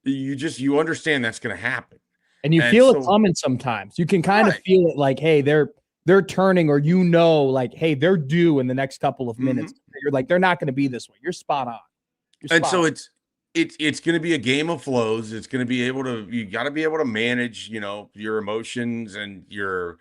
[SPEAKER 10] you understand that's going to happen.
[SPEAKER 6] And you feel it coming sometimes. You can kind of feel it, like, hey, they're turning, or like, hey, they're due in the next couple of minutes. You're like, they're not going to be this way. You're spot on.
[SPEAKER 10] So it's going to be a game of flows. It's going to be you got to be able to manage, your emotions and your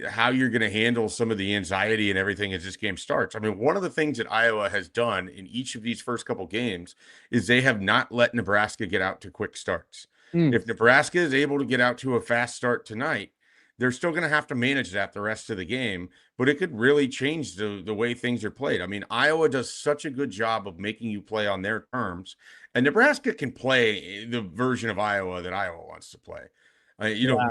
[SPEAKER 10] how you're going to handle some of the anxiety and everything as this game starts. I mean, one of the things that Iowa has done in each of these first couple games is they have not let Nebraska get out to quick starts. If Nebraska is able to get out to a fast start tonight, They're still going to have to manage that the rest of the game, but it could really change the way things are played. I mean, Iowa does such a good job of making you play on their terms, and Nebraska can play the version of Iowa that Iowa wants to play.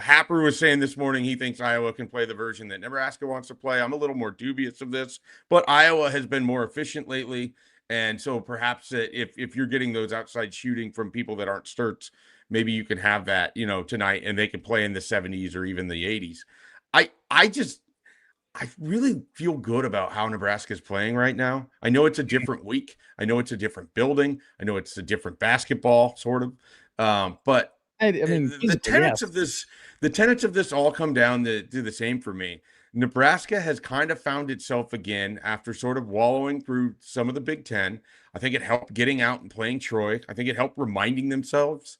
[SPEAKER 10] Happer was saying this morning he thinks Iowa can play the version that Nebraska wants to play. I'm a little more dubious of this, but Iowa has been more efficient lately. And so perhaps if you're getting those outside shooting from people that aren't Sturts, maybe you can have that, tonight, and they can play in the 70s or even the 80s. I really feel good about how Nebraska is playing right now. I know it's a different week. I know it's a different building. I know it's a different basketball, sort of. But
[SPEAKER 6] I mean,
[SPEAKER 10] the tenets of this all come down to the same for me. Nebraska has kind of found itself again after sort of wallowing through some of the Big Ten. I think it helped getting out and playing Troy. I think it helped reminding themselves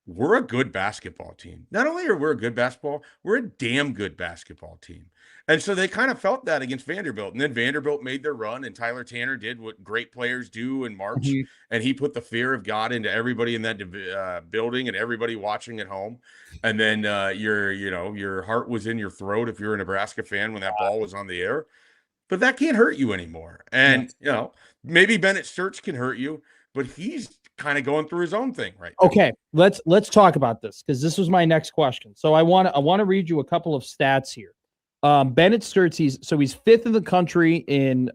[SPEAKER 10] we're a good basketball team. Not only are we a good basketball, we're a damn good basketball team. And so they kind of felt that against Vanderbilt. And then Vanderbilt made their run, and Tyler Tanner did what great players do in March.
[SPEAKER 6] Mm-hmm.
[SPEAKER 10] And he put the fear of God into everybody in that building and everybody watching at home. And then your heart was in your throat if you're a Nebraska fan when that ball was on the air. But that can't hurt you anymore. And, maybe Bennett Sturts can hurt you, but he's kind of going through his own thing right now.
[SPEAKER 6] Okay, let's talk about this, because this was my next question. So I want to read you a couple of stats here. Bennett Sturts, he's fifth in the country in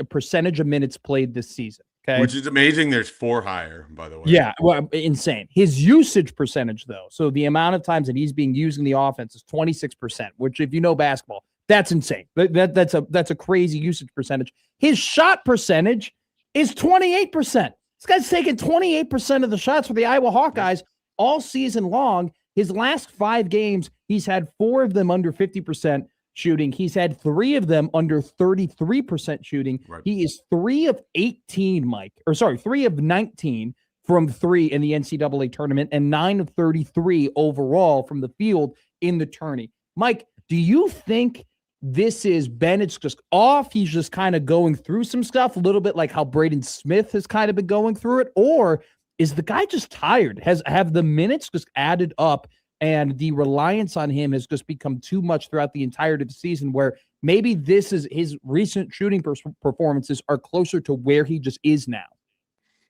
[SPEAKER 6] percentage of minutes played this season. Okay,
[SPEAKER 10] which is amazing. There's 4 higher, by the way.
[SPEAKER 6] Yeah, well, insane. His usage percentage, though, so the amount of times that he's being used in the offense is 26%. Which, if you know basketball, that's insane. That's a crazy usage percentage. His shot percentage is 28%. This guy's taking 28% of the shots for the Iowa Hawkeyes all season long. His last 5 games, he's had 4 of them under 50% shooting. He's had 3 of them under 33% shooting.
[SPEAKER 10] Right.
[SPEAKER 6] He is 3 of 18, 3 of 19 from 3 in the NCAA tournament, and 9 of 33 overall from the field in the tourney. Mike, do you think this is Bennett's just off? He's just kind of going through some stuff, a little bit like how Braden Smith has kind of been going through it, or is the guy just tired? Have the minutes just added up, and the reliance on him has just become too much throughout the entirety of the season, where maybe this is his recent shooting performances are closer to where he just is now?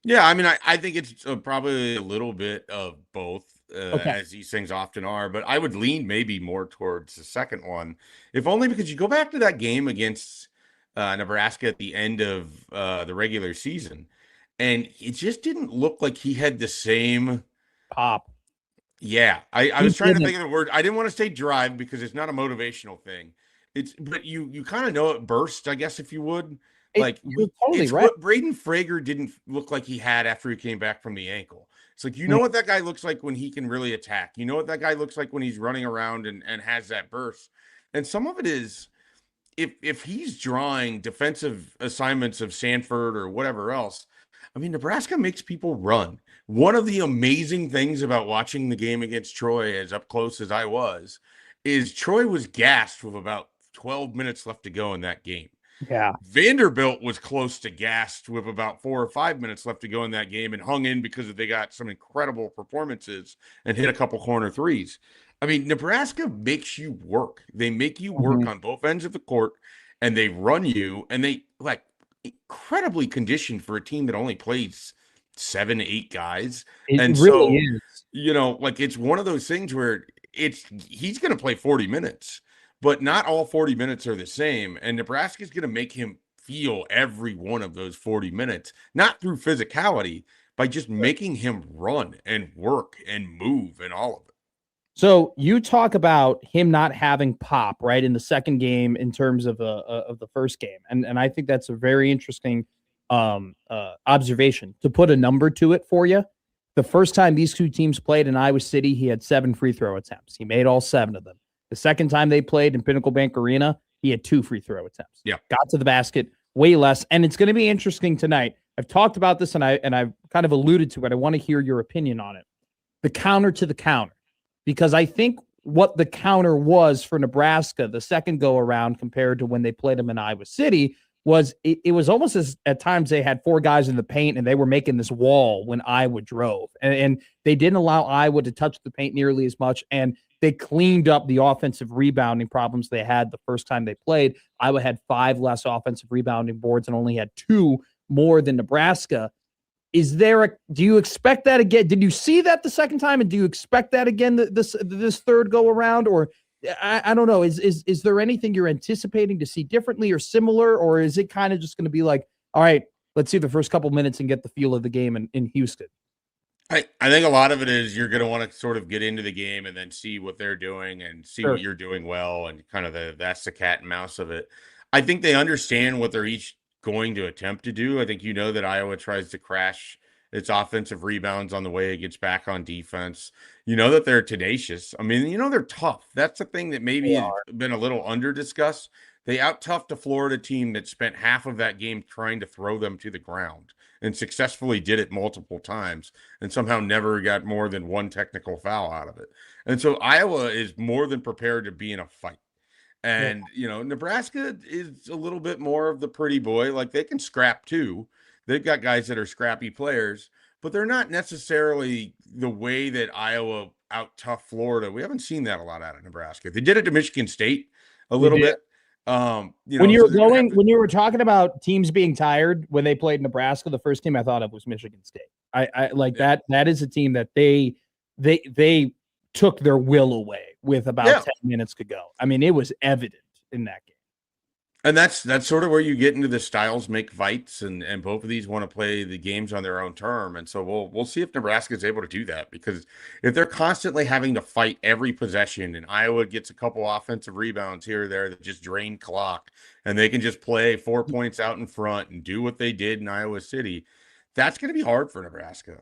[SPEAKER 10] Yeah, I mean, I think it's probably a little bit of both,
[SPEAKER 6] Okay.
[SPEAKER 10] as these things often are, but I would lean maybe more towards the second one, if only because you go back to that game against Nebraska at the end of the regular season, and it just didn't look like he had the same
[SPEAKER 6] Pop.
[SPEAKER 10] Yeah, I was trying to think of the word. I didn't want to say drive because it's not a motivational thing. But you kind of know it burst, I guess, if you would. Like,
[SPEAKER 6] you're totally
[SPEAKER 10] it's
[SPEAKER 6] right.
[SPEAKER 10] what Braden Frager didn't look like he had after he came back from the ankle. It's like, you know what that guy looks like when he can really attack. You know what that guy looks like when he's running around and has that burst. And some of it is, if he's drawing defensive assignments of Sanford or whatever else, I mean, Nebraska makes people run. One of the amazing things about watching the game against Troy, as up close as I was, is Troy was gassed with about 12 minutes left to go in that game.
[SPEAKER 6] Yeah.
[SPEAKER 10] Vanderbilt was close to gassed with about 4 or 5 minutes left to go in that game and hung in because they got some incredible performances and hit a couple corner threes. I mean, Nebraska makes you work. They make you work on both ends of the court, and they run you, and they incredibly conditioned for a team that only plays 7, 8 guys.
[SPEAKER 6] It really is.
[SPEAKER 10] It's one of those things where he's going to play 40 minutes, but not all 40 minutes are the same. And Nebraska's going to make him feel every one of those 40 minutes, not through physicality, by just making him run and work and move and all of it.
[SPEAKER 6] So you talk about him not having pop right in the second game in terms of the first game, and I think that's a very interesting observation. To put a number to it for you, the first time these two teams played in Iowa City, he had 7 free throw attempts. He made all 7 of them. The second time they played in Pinnacle Bank Arena, he had 2 free throw attempts.
[SPEAKER 10] Yeah,
[SPEAKER 6] got to the basket way less, and it's going to be interesting tonight. I've talked about this, and I've kind of alluded to it. I want to hear your opinion on it. The counter to the counter. Because I think what the counter was for Nebraska the second go around compared to when they played them in Iowa City was it was almost as at times they had 4 guys in the paint and they were making this wall when Iowa drove. And they didn't allow Iowa to touch the paint nearly as much. And they cleaned up the offensive rebounding problems they had the first time they played. Iowa had 5 less offensive rebounding boards and only had 2 more than Nebraska. Do you expect that again? Did you see that the second time, and do you expect that again this third go around? Or I don't know. Is there anything you're anticipating to see differently or similar, or is it kind of just going to be like, all right, let's see the first couple minutes and get the feel of the game in Houston?
[SPEAKER 10] I think a lot of it is you're going to want to sort of get into the game and then see what they're doing and see what you're doing well, and kind of that's the cat and mouse of it. I think they understand what they're each going to attempt to do. I think that Iowa tries to crash its offensive rebounds on the way it gets back on defense. You know that they're tenacious. I mean, they're tough. That's the thing that maybe has been a little under discussed. They out-toughed a Florida team that spent half of that game trying to throw them to the ground and successfully did it multiple times and somehow never got more than one technical foul out of it. And so Iowa is more than prepared to be in a fight. And, Nebraska is a little bit more of the pretty boy. Like, they can scrap too. They've got guys that are scrappy players, but they're not necessarily the way that Iowa out-tough Florida. We haven't seen that a lot out of Nebraska. They did it to Michigan State a little bit.
[SPEAKER 6] When you were talking about teams being tired when they played Nebraska, the first team I thought of was Michigan State. I like that. That is a team that they took their will away with about 10 minutes to go. I mean, it was evident in that game.
[SPEAKER 10] And that's sort of where you get into the styles make fights, and both of these want to play the games on their own term. And so we'll see if Nebraska is able to do that, because if they're constantly having to fight every possession and Iowa gets a couple offensive rebounds here or there that just drain clock, and they can just play 4 points out in front and do what they did in Iowa City, that's going to be hard for Nebraska.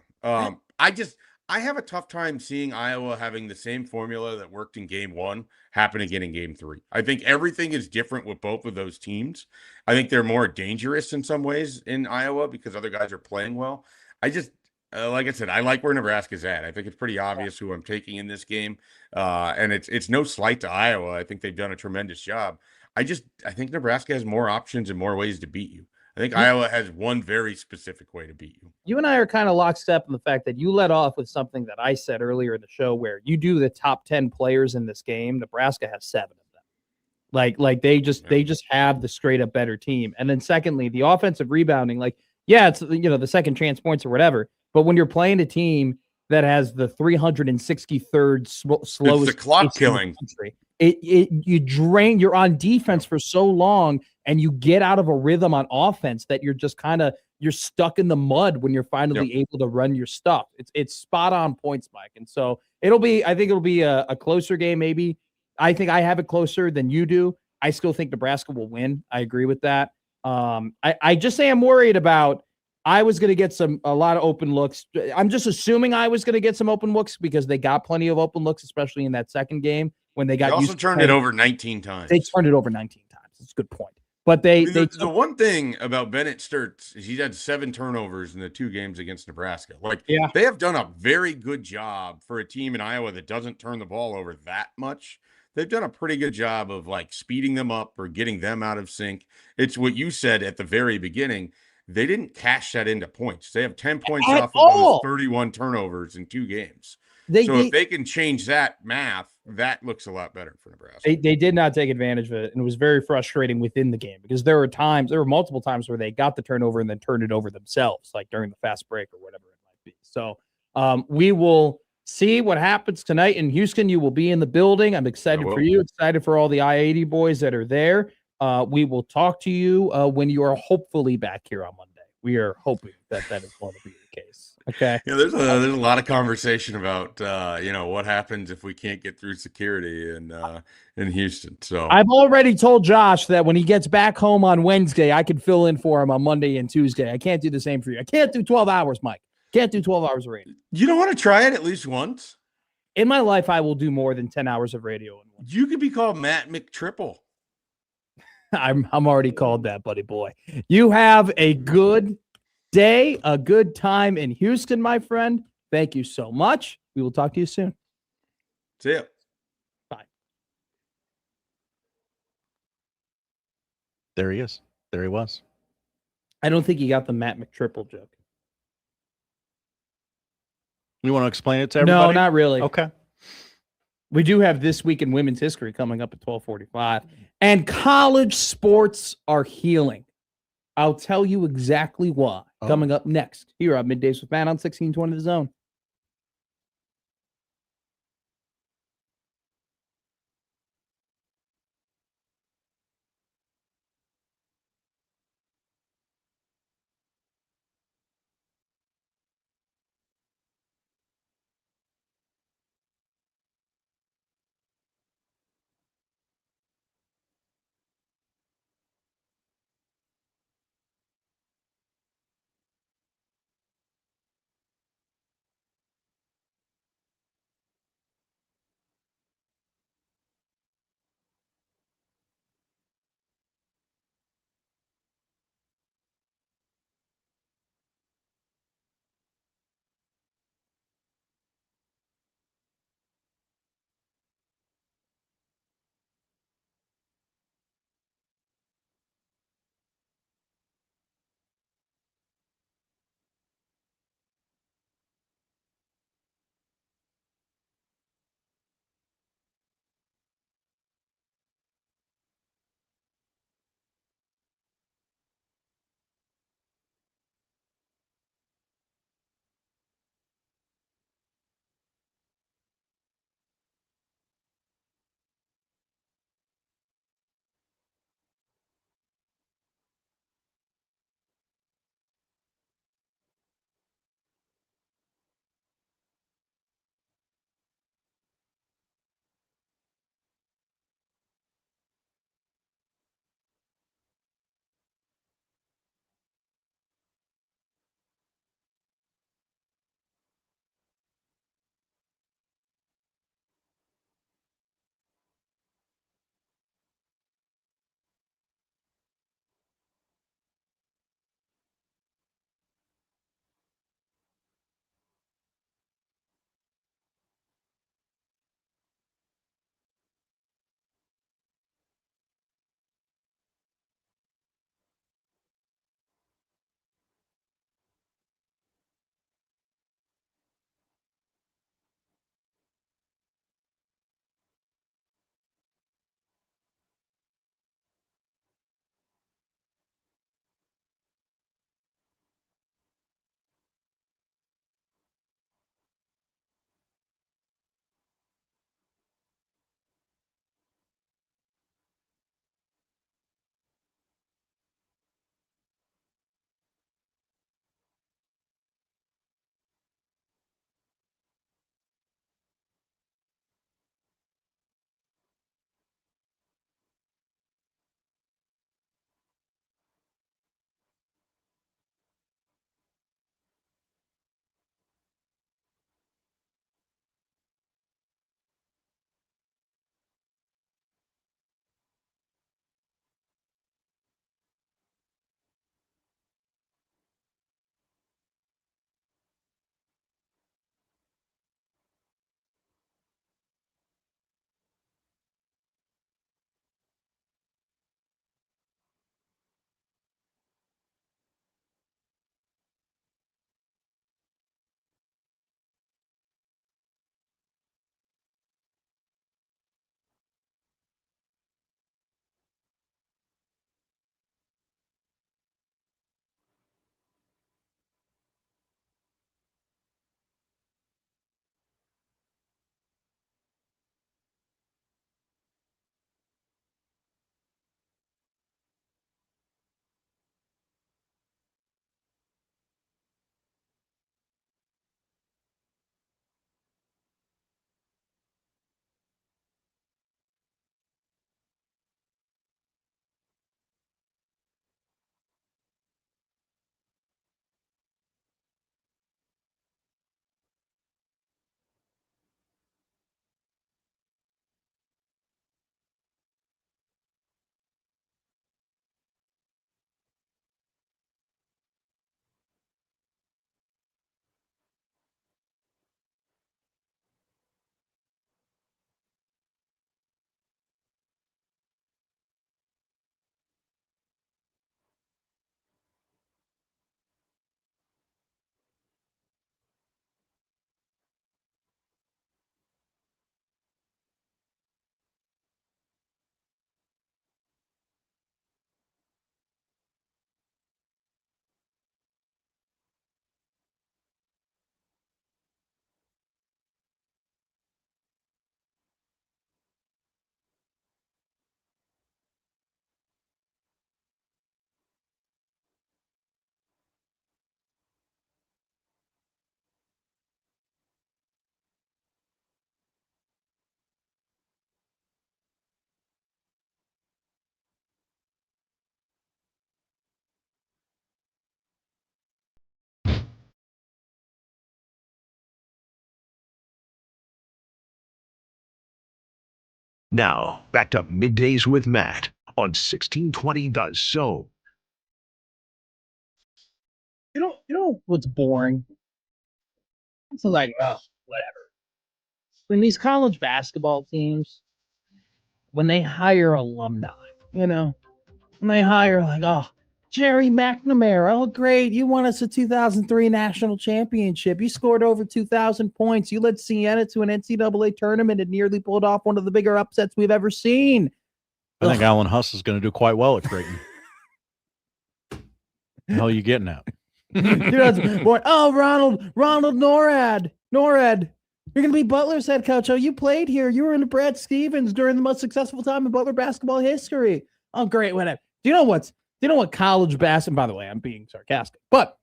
[SPEAKER 10] I have a tough time seeing Iowa having the same formula that worked in game 1 happen again in game 3. I think everything is different with both of those teams. I think they're more dangerous in some ways in Iowa because other guys are playing well. I just, like I said, I like where Nebraska's at. I think it's pretty obvious who I'm taking in this game. And it's no slight to Iowa. I think they've done a tremendous job. I think Nebraska has more options and more ways to beat you. I think Iowa has one very specific way to beat you.
[SPEAKER 6] You and I are kind of lockstep in the fact that you led off with something that I said earlier in the show, where you do the top 10 players in this game. Nebraska has 7 of them. Like they just have the straight up better team. And then secondly, the offensive rebounding, it's the second chance points or whatever. But when you're playing a team that has the 363rd slowest,
[SPEAKER 10] it's the clock killing.
[SPEAKER 6] You're on defense for so long, and you get out of a rhythm on offense that you're just you're stuck in the mud when you're finally able to run your stuff. It's spot on points, Mike. And so I think it'll be a closer game. Maybe I think I have it closer than you do. I still think Nebraska will win. I agree with that. I just say I'm worried about I was going to get a lot of open looks. I'm just assuming I was going to get some open looks because they got plenty of open looks, especially in that second game when they got.
[SPEAKER 10] They also turned it over 19 times.
[SPEAKER 6] They turned it over 19 times. That's a good point. But the
[SPEAKER 10] one thing about Bennett Sturtz is he's had 7 turnovers in the 2 games against Nebraska. They have done a very good job for a team in Iowa that doesn't turn the ball over that much. They've done a pretty good job of speeding them up or getting them out of sync. It's what you said at the very beginning. They didn't cash that into points. They have 10 points off of 31 turnovers in 2 games. If they can change that math, that looks a lot better for Nebraska.
[SPEAKER 6] They did not take advantage of it, and it was very frustrating within the game because there were multiple times where they got the turnover and then turned it over themselves, like during the fast break or whatever it might be. So we will see what happens tonight in Houston. You will be in the building. I'm excited for you, excited for all the I-80 boys that are there. We will talk to you when you are hopefully back here on Monday. We are hoping that is going to be the case. Okay.
[SPEAKER 10] Yeah, there's a lot of conversation about what happens if we can't get through security in Houston. So
[SPEAKER 6] I've already told Josh that when he gets back home on Wednesday, I can fill in for him on Monday and Tuesday. I can't do the same for you. I can't do 12 hours, Mike. Can't do 12 hours of radio.
[SPEAKER 10] You don't want to try it at least once?
[SPEAKER 6] In my life, I will do more than 10 hours of radio.
[SPEAKER 10] You could be called Matt McTriple.
[SPEAKER 6] I'm already called that, buddy boy. You have a good day, a good time in Houston, my friend. Thank you so much. We will talk to you soon.
[SPEAKER 10] See ya.
[SPEAKER 6] Bye.
[SPEAKER 5] There he is. There he was.
[SPEAKER 6] I don't think you got the Matt McTriple joke.
[SPEAKER 5] You want to explain it to everybody?
[SPEAKER 6] No, not really.
[SPEAKER 5] Okay.
[SPEAKER 6] We do have This Week in Women's History coming up at 12:45. And college sports are healing. I'll tell you exactly why. Coming up next here on Middays with Matt on 1620 The Zone.
[SPEAKER 9] Now, back to Middays with Matt on 1620 The Zone.
[SPEAKER 6] You know what's boring? It's like, oh, whatever. When these college basketball teams, when they hire alumni, when they hire like, oh, Jerry McNamara, oh, great, you won us a 2003 national championship. You scored over 2,000 points. You led Siena to an NCAA tournament and nearly pulled off one of the bigger upsets we've ever seen.
[SPEAKER 5] I think Alan Huss is going to do quite well at Creighton. The hell are you getting at?
[SPEAKER 6] Oh, Ronald Norad. You're going to be Butler's head coach. Oh, you played here. You were in Brad Stevens during the most successful time in Butler basketball history. Oh, great. Whatever. Do you know what college basketball, by the way, I'm being sarcastic, but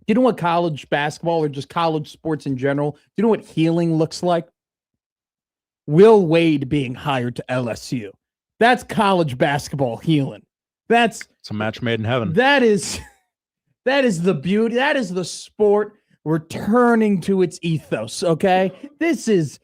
[SPEAKER 6] do you know what college basketball or just college sports in general, do you know what healing looks like? Will Wade being hired to LSU. That's college basketball healing. It's
[SPEAKER 5] a match made in heaven.
[SPEAKER 6] That is the beauty. That is the sport returning to its ethos. Okay. This is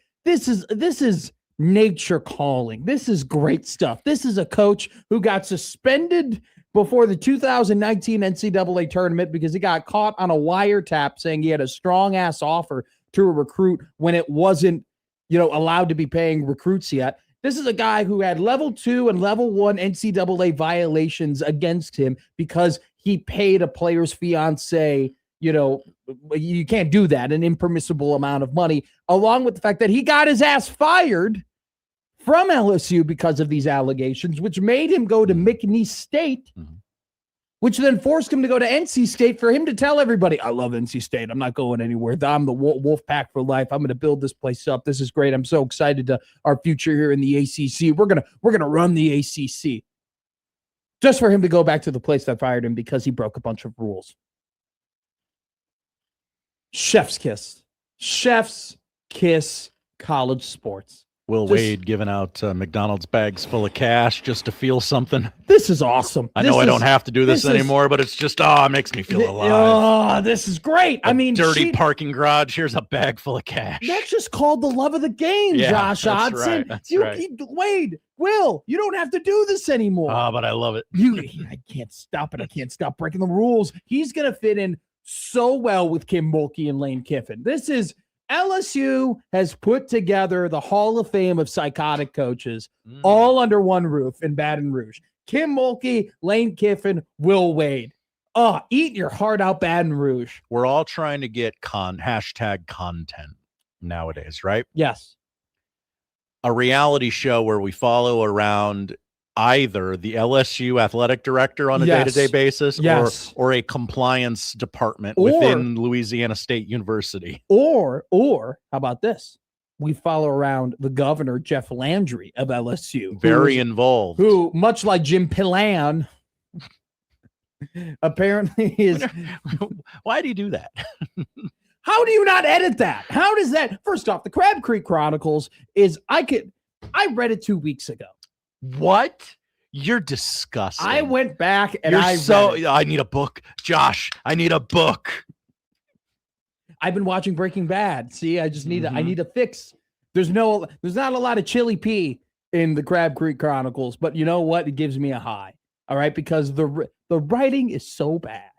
[SPEAKER 6] nature calling. This is great stuff. This is a coach who got suspended before the 2019 NCAA tournament because he got caught on a wiretap saying he had a strong ass offer to a recruit when it wasn't, allowed to be paying recruits yet. This is a guy who had level 2 and level 1 NCAA violations against him because he paid a player's fiance, you can't do that, an impermissible amount of money, along with the fact that he got his ass fired from LSU because of these allegations, which made him go to McNeese State, which then forced him to go to NC State for him to tell everybody, I love NC State. I'm not going anywhere. I'm the wolf pack for life. I'm going to build this place up. This is great. I'm so excited to our future here in the ACC. We're going to run the ACC. Just for him to go back to the place that fired him because he broke a bunch of rules. Chef's kiss. Chef's kiss college sports.
[SPEAKER 5] Will Wade giving out McDonald's bags full of cash just to feel something.
[SPEAKER 6] This is awesome.
[SPEAKER 5] I know I don't have to do this anymore, but it's just, it makes me feel alive.
[SPEAKER 6] Oh, this is great.
[SPEAKER 5] Dirty parking garage. Here's a bag full of cash.
[SPEAKER 6] That's just called the love of the game, Josh Hodson.
[SPEAKER 5] That's right.
[SPEAKER 6] Wade, Will, you don't have to do this anymore.
[SPEAKER 5] Oh, but I love it.
[SPEAKER 6] I can't stop it. I can't stop breaking the rules. He's going to fit in so well with Kim Mulkey and Lane Kiffin. LSU has put together the Hall of Fame of psychotic coaches all under one roof in Baton Rouge. Kim Mulkey, Lane Kiffin, Will Wade. Oh, eat your heart out, Baton Rouge.
[SPEAKER 5] We're all trying to get hashtag content nowadays, right?
[SPEAKER 6] Yes.
[SPEAKER 5] A reality show where we follow around either the LSU athletic director on a day-to-day basis or a compliance department within Louisiana State University.
[SPEAKER 6] Or how about this? We follow around the governor, Jeff Landry of LSU.
[SPEAKER 5] Very involved.
[SPEAKER 6] Who, much like Jim Pillan, apparently is...
[SPEAKER 5] Why do you do that?
[SPEAKER 6] How do you not edit that? How does that... First off, the Crab Creek Chronicles is... I read it 2 weeks ago.
[SPEAKER 5] What? You're disgusting.
[SPEAKER 6] I went back and
[SPEAKER 5] I need a book. Josh, I need a book.
[SPEAKER 6] I've been watching Breaking Bad. See, I just need I need a fix. There's not a lot of chili pea in the Crab Creek Chronicles, but you know what? It gives me a high. All right, because the writing is so bad.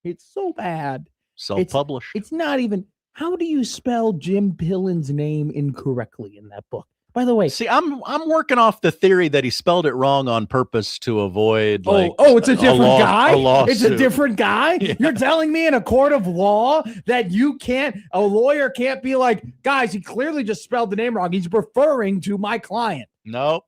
[SPEAKER 6] It's so bad.
[SPEAKER 5] Self-published.
[SPEAKER 6] It's not even. How do you spell Jim Pillen's name incorrectly in that book? By the way,
[SPEAKER 5] see, I'm working off the theory that he spelled it wrong on purpose to avoid.
[SPEAKER 6] It's a different guy. It's a
[SPEAKER 5] lawsuit.
[SPEAKER 6] Different guy.
[SPEAKER 5] Yeah.
[SPEAKER 6] You're telling me in a court of law that a lawyer can't be like, guys, he clearly just spelled the name wrong. He's referring to my client.
[SPEAKER 5] Nope.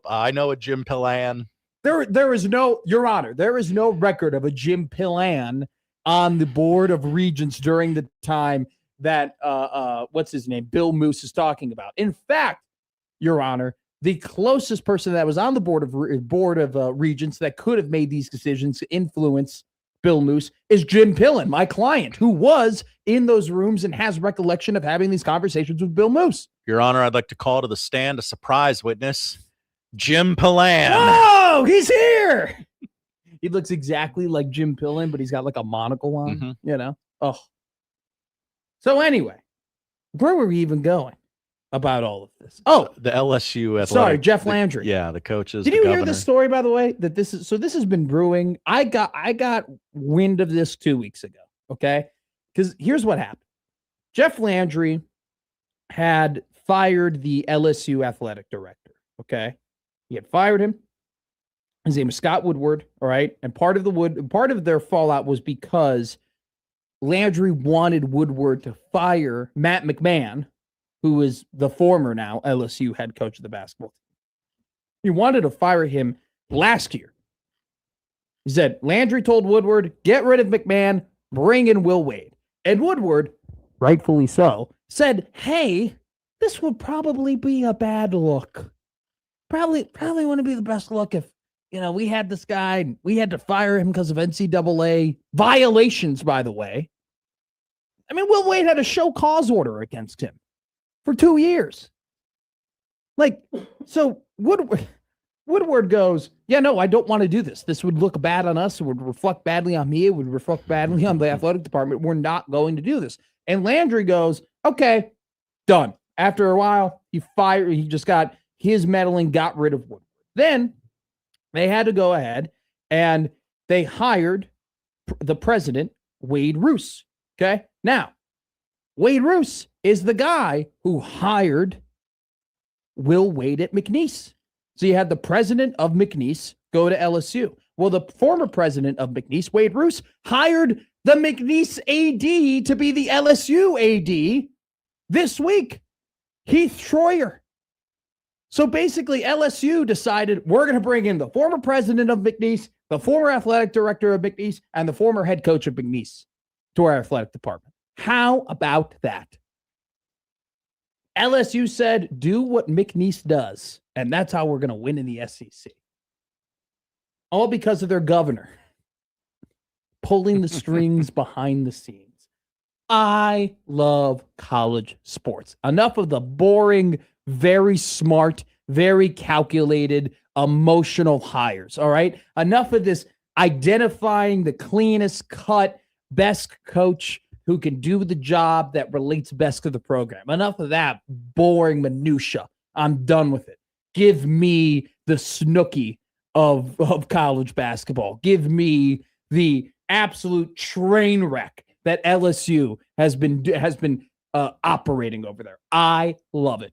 [SPEAKER 5] I know a Jim Pillan.
[SPEAKER 6] There is no, Your Honor, there is no record of a Jim Pillan on the Board of Regents during the time that what's his name, Bill Moose is talking about. In fact, Your Honor, the closest person that was on the board of regents that could have made these decisions to influence Bill Moose is Jim Pillen, my client, who was in those rooms and has recollection of having these conversations with Bill Moose.
[SPEAKER 5] Your Honor, I'd like to call to the stand a surprise witness, Jim Pillan.
[SPEAKER 6] Oh, he's here. He looks exactly like Jim Pillen, but he's got like a monocle on, Oh. So anyway, where were we even going? about all of this. Oh,
[SPEAKER 5] The LSU athletic.
[SPEAKER 6] sorry, Jeff Landry.
[SPEAKER 5] The coaches.
[SPEAKER 6] Did
[SPEAKER 5] the
[SPEAKER 6] you
[SPEAKER 5] governor.
[SPEAKER 6] hear this story, by the way? That this has been brewing. I got wind of this 2 weeks ago. Okay, because here's what happened. Jeff Landry had fired the LSU athletic director. Okay, he had fired him. His name is Scott Woodward. All right, and part of their fallout was because Landry wanted Woodward to fire Matt McMahon, who is the former now LSU head coach of the basketball team. He wanted to fire him last year. He said, Landry told Woodward, get rid of McMahon, bring in Will Wade. And Woodward, rightfully so, said, hey, this would probably be a bad look. Probably wouldn't be the best look if, we had this guy, and we had to fire him because of NCAA violations, by the way. I mean, Will Wade had a show cause order against him for 2 years. So Woodward goes, yeah, no, I don't want to do this. This would look bad on us. It would reflect badly on me. It would reflect badly on the athletic department. We're not going to do this. And Landry goes, okay, done. After a while, he just got his meddling, got rid of Woodward. Then they had to go ahead and they hired the president, Wade Roos. Okay. Now, Wade Roos is the guy who hired Will Wade at McNeese. So you had the president of McNeese go to LSU. Well, the former president of McNeese, Wade Roos, hired the McNeese AD to be the LSU AD this week, Heath Schroyer. So basically, LSU decided we're going to bring in the former president of McNeese, the former athletic director of McNeese, and the former head coach of McNeese to our athletic department. How about that? LSU said, do what McNeese does, and that's how we're going to win in the SEC. All because of their governor pulling the strings behind the scenes. I love college sports. Enough of the boring, very smart, very calculated, emotional hires, all right? Enough of this identifying the cleanest cut, best coach who can do the job that relates best to the program. Enough of that boring minutia. I'm done with it. Give me the Snooki of college basketball. Give me the absolute train wreck that LSU has been operating over there. I love it.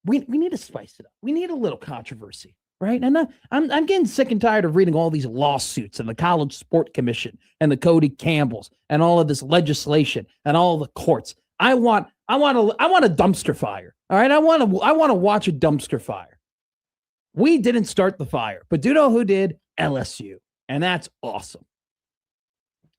[SPEAKER 6] We need to spice it up. We need a little controversy. Right. And I'm getting sick and tired of reading all these lawsuits and the College Sport Commission and the Cody Campbells and all of this legislation and all the courts. I want a dumpster fire. All right. I want to watch a dumpster fire. We didn't start the fire, but do you know who did? LSU. And that's awesome.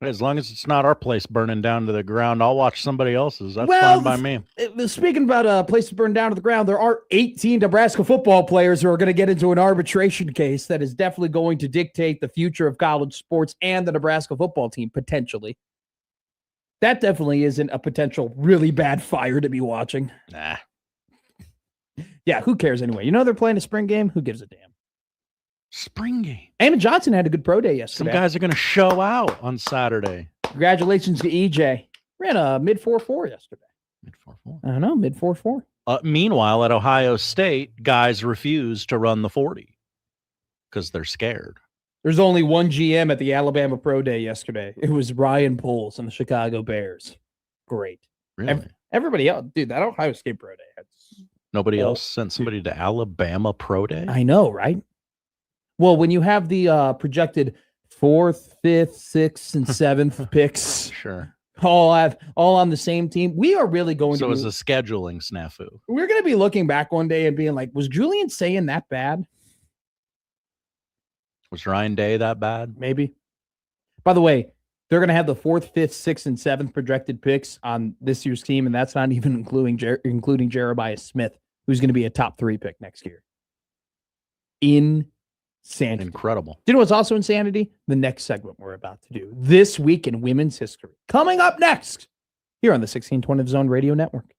[SPEAKER 5] As long as it's not our place burning down to the ground, I'll watch somebody else's. That's fine by me.
[SPEAKER 6] Speaking about places burned down to the ground, there are 18 Nebraska football players who are going to get into an arbitration case that is definitely going to dictate the future of college sports and the Nebraska football team, potentially. That definitely isn't a potential really bad fire to be watching.
[SPEAKER 5] Nah.
[SPEAKER 6] Yeah, who cares anyway? They're playing a spring game. Who gives a damn?
[SPEAKER 5] Spring game.
[SPEAKER 6] Eamon Johnson had a good pro day yesterday.
[SPEAKER 5] Some guys are going to show out on Saturday.
[SPEAKER 6] Congratulations to EJ. Ran a mid 4.4 yesterday.
[SPEAKER 5] Mid 4.4.
[SPEAKER 6] I don't know, mid 4.4.
[SPEAKER 5] Meanwhile, at Ohio State, guys refuse to run the 40 because they're scared.
[SPEAKER 6] There's only one GM at the Alabama Pro Day yesterday. It was Ryan Poles and the Chicago Bears. Great.
[SPEAKER 5] Really?
[SPEAKER 6] Everybody else, dude, that Ohio State Pro Day.
[SPEAKER 5] Nobody else sent somebody to Alabama Pro Day?
[SPEAKER 6] I know, right? Well, when you have the projected 4th, 5th, 6th, and 7th picks,
[SPEAKER 5] Sure.
[SPEAKER 6] all on the same team, we are really going
[SPEAKER 5] So
[SPEAKER 6] to.
[SPEAKER 5] it's a scheduling snafu.
[SPEAKER 6] We're going to be looking back one day and being like, was Julian saying that bad?
[SPEAKER 5] Was Ryan Day that bad?
[SPEAKER 6] Maybe. By the way, they're going to have the 4th, 5th, 6th, and 7th projected picks on this year's team, and that's not even including Jeremiah Smith, who's going to be a top 3 pick next year. Insanity.
[SPEAKER 5] Incredible.
[SPEAKER 6] Do you know what's also insanity? The next segment we're about to do. This Week in Women's History. Coming up next here on the 1620 Zone Radio Network.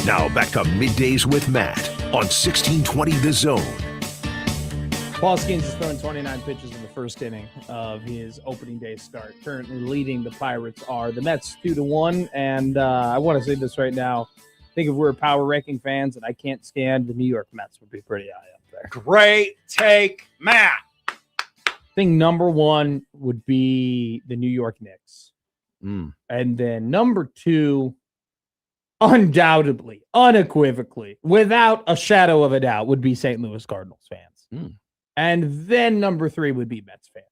[SPEAKER 9] Now back to Middays with Matt on 1620 The Zone.
[SPEAKER 6] Paul Skeens has thrown 29 pitches in the first inning of his opening day start. Currently leading the Pirates are the Mets 2-1. And I want to say this right now. I think if we're power ranking fans and I can't stand, the New York Mets would be pretty high up there.
[SPEAKER 5] Great take, Matt.
[SPEAKER 6] I think number one would be the New York Knicks. And then number two, undoubtedly, unequivocally, without a shadow of a doubt, would be St. Louis Cardinals fans. And then number three would be Mets fans.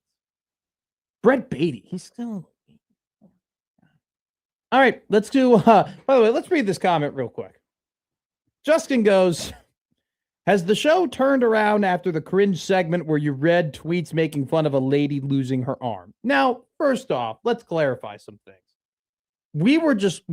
[SPEAKER 6] Brett Beatty, he's still... All right, let's do... by the way, let's read this comment real quick. Justin goes, has the show turned around after the cringe segment where you read tweets making fun of a lady losing her arm? Now, first off, let's clarify some things. We were just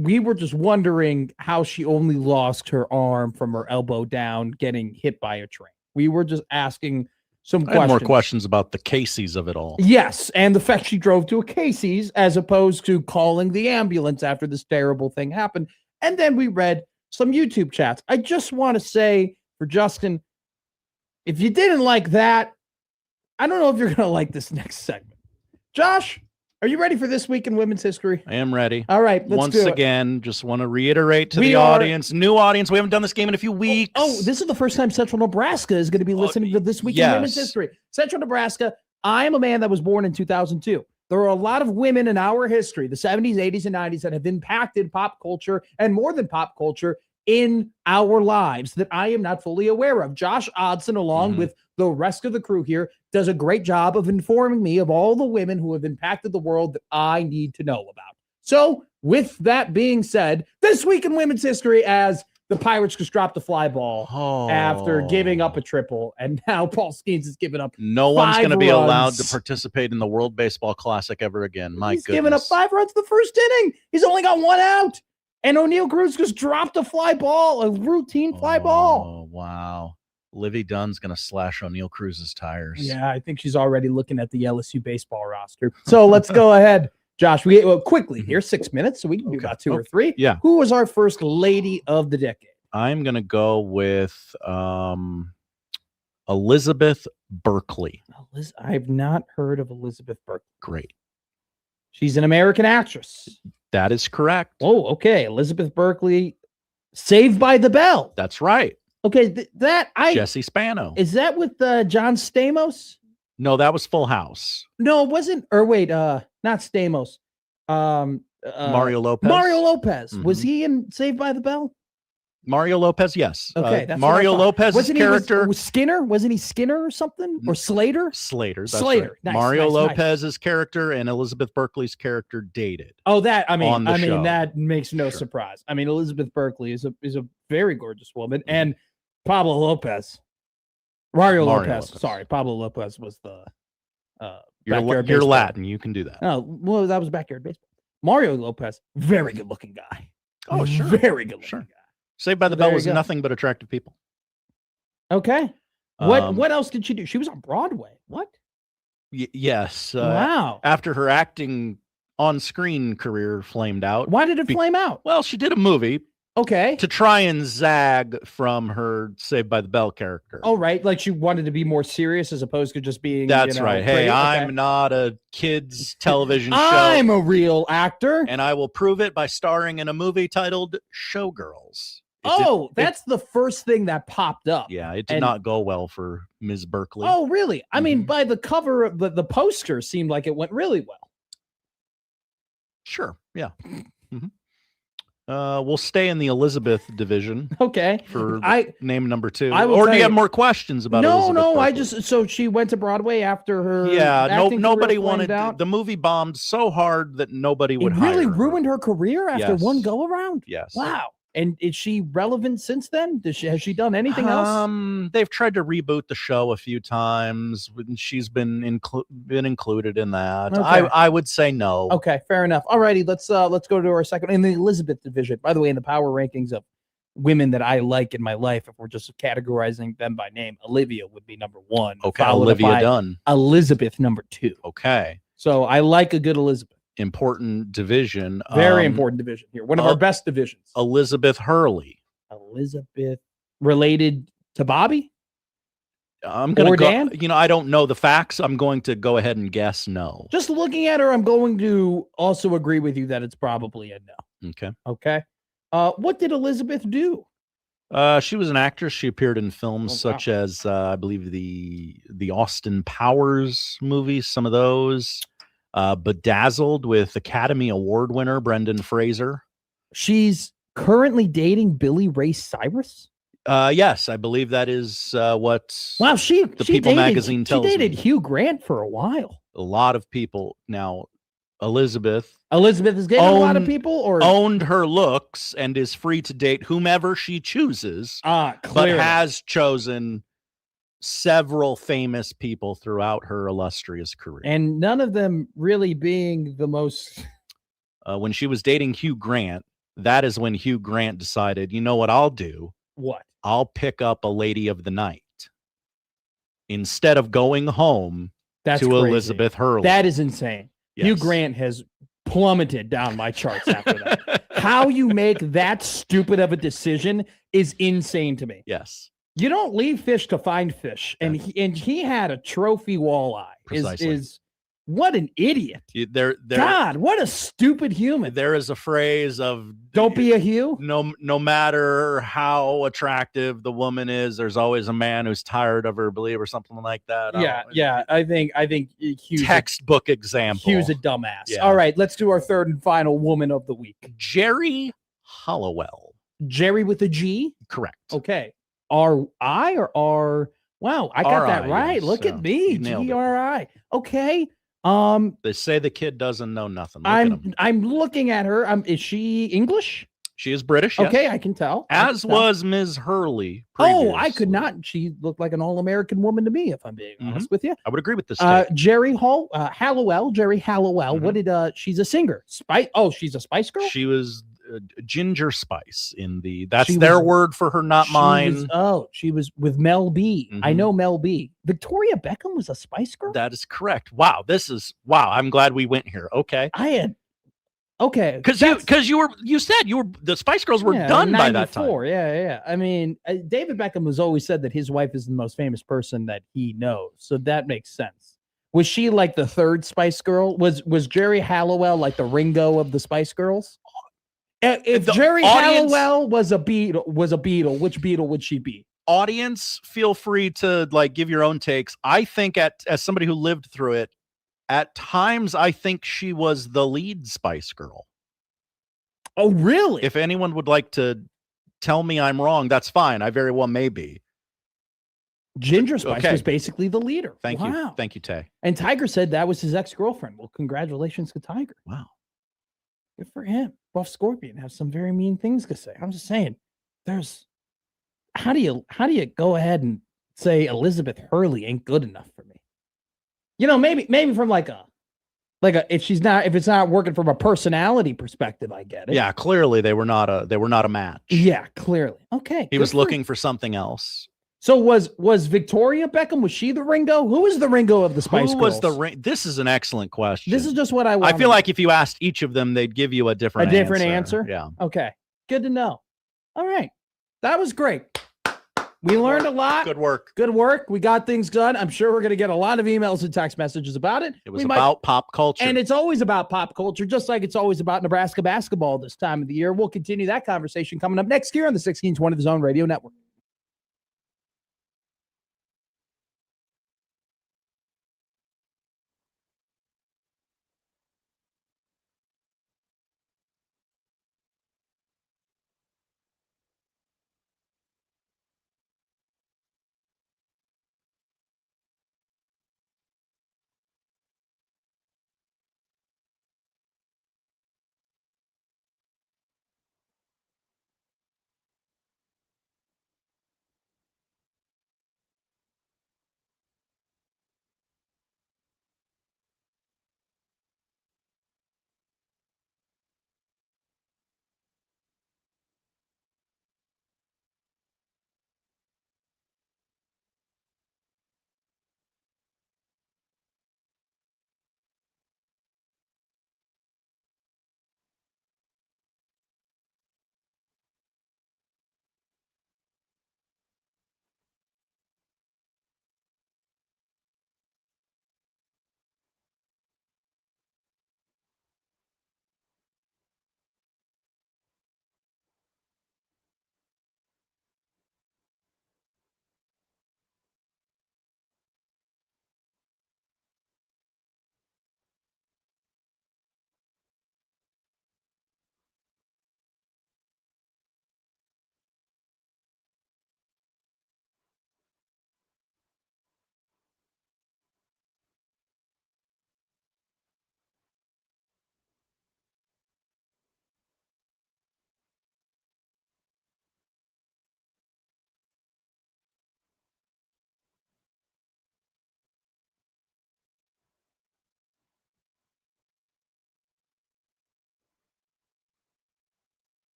[SPEAKER 6] wondering how she only lost her arm from her elbow down getting hit by a train. We were just asking some questions.
[SPEAKER 5] I had more questions about the Casey's of it all.
[SPEAKER 6] Yes, and the fact she drove to a Casey's as opposed to calling the ambulance after this terrible thing happened. And then we read some YouTube chats. I just want to say for Justin, if you didn't like that, I don't know if you're going to like this next segment. Josh, are you ready for This Week in Women's History?
[SPEAKER 5] I am ready.
[SPEAKER 6] All right, let's
[SPEAKER 5] Once
[SPEAKER 6] do it.
[SPEAKER 5] again, just want to reiterate to the audience, new audience, we haven't done this game in a few weeks.
[SPEAKER 6] Oh, this is the first time Central Nebraska is going to be listening to This Week in Women's History. Central Nebraska, I am a man that was born in 2002. There are a lot of women in our history, the 70s, 80s, and 90s, that have impacted pop culture and more than pop culture in our lives that I am not fully aware of. Josh Odson, along with the rest of the crew here, does a great job of informing me of all the women who have impacted the world that I need to know about. So with that being said, This Week in Women's History, as the Pirates just dropped a fly ball after giving up a triple, and now Paul Skeens has given up
[SPEAKER 5] No one's going to be
[SPEAKER 6] runs.
[SPEAKER 5] allowed to participate in the World Baseball Classic ever again. My
[SPEAKER 6] He's
[SPEAKER 5] goodness.
[SPEAKER 6] given up 5 runs the first inning. He's only got 1 out. And O'Neal Cruz just dropped a fly ball, a routine fly ball.
[SPEAKER 5] Oh, wow. Livy Dunn's going to slash O'Neal Cruz's tires.
[SPEAKER 6] Yeah, I think she's already looking at the LSU baseball roster. So let's go ahead. Josh, we quickly here, 6 minutes, so we can do about 2 or 3.
[SPEAKER 5] Yeah.
[SPEAKER 6] Who was our first lady of the decade?
[SPEAKER 5] I'm going to go with Elizabeth Berkley.
[SPEAKER 6] I've not heard of Elizabeth Berkley.
[SPEAKER 5] Great.
[SPEAKER 6] She's an American actress.
[SPEAKER 5] That is correct.
[SPEAKER 6] Oh, okay. Elizabeth Berkley, Saved by the Bell.
[SPEAKER 5] That's right.
[SPEAKER 6] Okay,
[SPEAKER 5] Jesse Spano.
[SPEAKER 6] Is that with John Stamos?
[SPEAKER 5] No, that was Full House.
[SPEAKER 6] No, it wasn't. Or wait, not Stamos.
[SPEAKER 5] Mario Lopez.
[SPEAKER 6] Mario Lopez. Was he in Saved by the Bell?
[SPEAKER 5] Mario Lopez, yes.
[SPEAKER 6] Okay, that's
[SPEAKER 5] Mario Lopez's
[SPEAKER 6] wasn't
[SPEAKER 5] character.
[SPEAKER 6] was Skinner? Wasn't he Skinner or something? Or Slater?
[SPEAKER 5] Slater. That's
[SPEAKER 6] Slater.
[SPEAKER 5] Right.
[SPEAKER 6] Nice,
[SPEAKER 5] Mario
[SPEAKER 6] nice,
[SPEAKER 5] Lopez's character and Elizabeth Berkley's character dated.
[SPEAKER 6] Oh, that I
[SPEAKER 5] on the show.
[SPEAKER 6] that makes no surprise. I mean, Elizabeth Berkley is a very gorgeous woman, and Pablo Lopez, Mario Lopez. Sorry, Pablo Lopez was the
[SPEAKER 5] You're Latin. You can do that.
[SPEAKER 6] Oh, well, that was backyard baseball. Mario Lopez, very good looking guy.
[SPEAKER 5] Oh, sure.
[SPEAKER 6] Very good looking guy.
[SPEAKER 5] Saved by the Bell was nothing but attractive people.
[SPEAKER 6] Okay. What else did she do? She was on Broadway. What?
[SPEAKER 5] Yes.
[SPEAKER 6] Wow.
[SPEAKER 5] After her acting on-screen career flamed out.
[SPEAKER 6] Why did it flame out?
[SPEAKER 5] Well, she did a movie.
[SPEAKER 6] Okay.
[SPEAKER 5] To try and zag from her Saved by the Bell character.
[SPEAKER 6] Oh, right. Like she wanted to be more serious as opposed to just being.
[SPEAKER 5] That's right. Hey,
[SPEAKER 6] pretty.
[SPEAKER 5] I'm not a kids' television show.
[SPEAKER 6] I'm a real actor.
[SPEAKER 5] And I will prove it by starring in a movie titled Showgirls.
[SPEAKER 6] That's the first thing that popped up.
[SPEAKER 5] Yeah, it did not go well for Ms. Berkley.
[SPEAKER 6] Oh, really? I mean, by the cover of the poster seemed like it went really well.
[SPEAKER 5] Sure. Yeah. We'll stay in the Elizabeth division.
[SPEAKER 6] Okay.
[SPEAKER 5] For name number 2.
[SPEAKER 6] Or
[SPEAKER 5] do you have more questions about Elizabeth Berkley?
[SPEAKER 6] So she went to Broadway after her.
[SPEAKER 5] Yeah, nobody wanted the movie bombed so hard that nobody would hire her.
[SPEAKER 6] It really ruined her career after one go around?
[SPEAKER 5] Yes.
[SPEAKER 6] Wow. And is she relevant since then? Has she done anything else?
[SPEAKER 5] They've tried to reboot the show a few times. She's been included in that.
[SPEAKER 6] Okay.
[SPEAKER 5] I would say no.
[SPEAKER 6] Okay, fair enough. All righty, let's go to our second in the Elizabeth division. By the way, in the power rankings of women that I like in my life, if we're just categorizing them by name, Olivia would be number 1.
[SPEAKER 5] Okay, Olivia Dunn.
[SPEAKER 6] Elizabeth number 2.
[SPEAKER 5] Okay.
[SPEAKER 6] So I like a good Elizabeth.
[SPEAKER 5] Important division.
[SPEAKER 6] Very important division here. One of our best divisions.
[SPEAKER 5] Elizabeth Hurley.
[SPEAKER 6] Elizabeth related to Bobby?
[SPEAKER 5] I'm gonna
[SPEAKER 6] Or
[SPEAKER 5] go.
[SPEAKER 6] Dan?
[SPEAKER 5] I don't know the facts. I'm going to go ahead and guess no.
[SPEAKER 6] Just looking at her, I'm going to also agree with you that it's probably a no.
[SPEAKER 5] Okay.
[SPEAKER 6] Okay. What did Elizabeth do?
[SPEAKER 5] She was an actress. She appeared in films such as I believe the Austin Powers movies, some of those. Bedazzled with Academy Award winner Brendan Fraser.
[SPEAKER 6] She's currently dating Billy Ray Cyrus.
[SPEAKER 5] Yes, I believe that is what.
[SPEAKER 6] Wow, she
[SPEAKER 5] People magazine tells
[SPEAKER 6] she dated
[SPEAKER 5] me.
[SPEAKER 6] Hugh Grant for a while.
[SPEAKER 5] A lot of people now. Elizabeth
[SPEAKER 6] is dating a lot of people, or
[SPEAKER 5] owned her looks and is free to date whomever she chooses. But has chosen several famous people throughout her illustrious career,
[SPEAKER 6] and none of them really being the most.
[SPEAKER 5] When she was dating Hugh Grant, that is when Hugh Grant decided, you know what I'll do?
[SPEAKER 6] What?
[SPEAKER 5] I'll pick up a lady of the night instead of going home to
[SPEAKER 6] crazy.
[SPEAKER 5] Elizabeth Hurley.
[SPEAKER 6] That is insane.
[SPEAKER 5] Yes.
[SPEAKER 6] Hugh Grant has plummeted down my charts after that. How you make that stupid of a decision is insane to me.
[SPEAKER 5] Yes.
[SPEAKER 6] You don't leave fish to find fish, and he had a trophy walleye.
[SPEAKER 5] Precisely.
[SPEAKER 6] What an idiot! God, what a stupid human.
[SPEAKER 5] There is a phrase of
[SPEAKER 6] "Don't be a Hugh."
[SPEAKER 5] No matter how attractive the woman is, there's always a man who's tired of her, believe, or something like that.
[SPEAKER 6] Yeah. I think Hugh's
[SPEAKER 5] textbook example.
[SPEAKER 6] Hugh's a dumbass.
[SPEAKER 5] Yeah.
[SPEAKER 6] All right, let's do our third and final woman of the week.
[SPEAKER 5] Jerry Hollowell.
[SPEAKER 6] Jerry with a G.
[SPEAKER 5] Correct.
[SPEAKER 6] Okay. R-I or R? Wow, I got that right.
[SPEAKER 5] Yes.
[SPEAKER 6] Look at me. G-R-I. Okay.
[SPEAKER 5] They say the kid doesn't know nothing.
[SPEAKER 6] I'm looking at her. Is she English?
[SPEAKER 5] She is British. Yes.
[SPEAKER 6] Okay, I can tell.
[SPEAKER 5] As was Ms. Hurley.
[SPEAKER 6] Oh, I could not. She looked like an all-American woman to me, if I'm being honest with you.
[SPEAKER 5] I would agree with this.
[SPEAKER 6] Jerry Hallowell. Jerry Hallowell. What did she's a singer. She's a Spice Girl?
[SPEAKER 5] She was Ginger Spice that's their word for her, not mine.
[SPEAKER 6] She was with Mel B. I know Mel B. Victoria Beckham was a Spice Girl?
[SPEAKER 5] That is correct. Wow, I'm glad we went here. Okay. Because you said the Spice Girls were done by that time.
[SPEAKER 6] Yeah. I mean, David Beckham has always said that his wife is the most famous person that he knows, so that makes sense. Was she like the third Spice Girl? Was Jerry Hallowell like the Ringo of the Spice Girls? If Jerry Hallowell was a Beatle, which Beatle would she be?
[SPEAKER 5] Audience, feel free to give your own takes. I think as somebody who lived through it, at times I think she was the lead Spice Girl.
[SPEAKER 6] Oh, really?
[SPEAKER 5] If anyone would like to tell me I'm wrong, that's fine. I very well may be.
[SPEAKER 6] Ginger Spice was basically the leader.
[SPEAKER 5] Thank you, Tay.
[SPEAKER 6] And Tiger said that was his ex-girlfriend. Well, congratulations to Tiger.
[SPEAKER 5] Wow.
[SPEAKER 6] Good for him. Buff Scorpion has some very mean things to say. I'm just saying, how do you go ahead and say Elizabeth Hurley ain't good enough for me? Maybe from if it's not working from a personality perspective, I get it.
[SPEAKER 5] Yeah, clearly they were not a match.
[SPEAKER 6] Yeah, clearly. Okay.
[SPEAKER 5] He was looking for something else.
[SPEAKER 6] So was Victoria Beckham, was she the Ringo? Who was the Ringo of the Spice Girls?
[SPEAKER 5] This is an excellent question.
[SPEAKER 6] This is just what I want.
[SPEAKER 5] I feel like if you asked each of them, they'd give you a different
[SPEAKER 6] answer.
[SPEAKER 5] Yeah.
[SPEAKER 6] Okay. Good to know. All right. That was great. We learned a lot.
[SPEAKER 5] Good work.
[SPEAKER 6] Good work. We got things done. I'm sure we're going to get a lot of emails and text messages about it.
[SPEAKER 5] It was about pop culture.
[SPEAKER 6] And it's always about pop culture, just like it's always about Nebraska basketball this time of the year. We'll continue that conversation coming up next year on the 1620 The Zone Radio Network.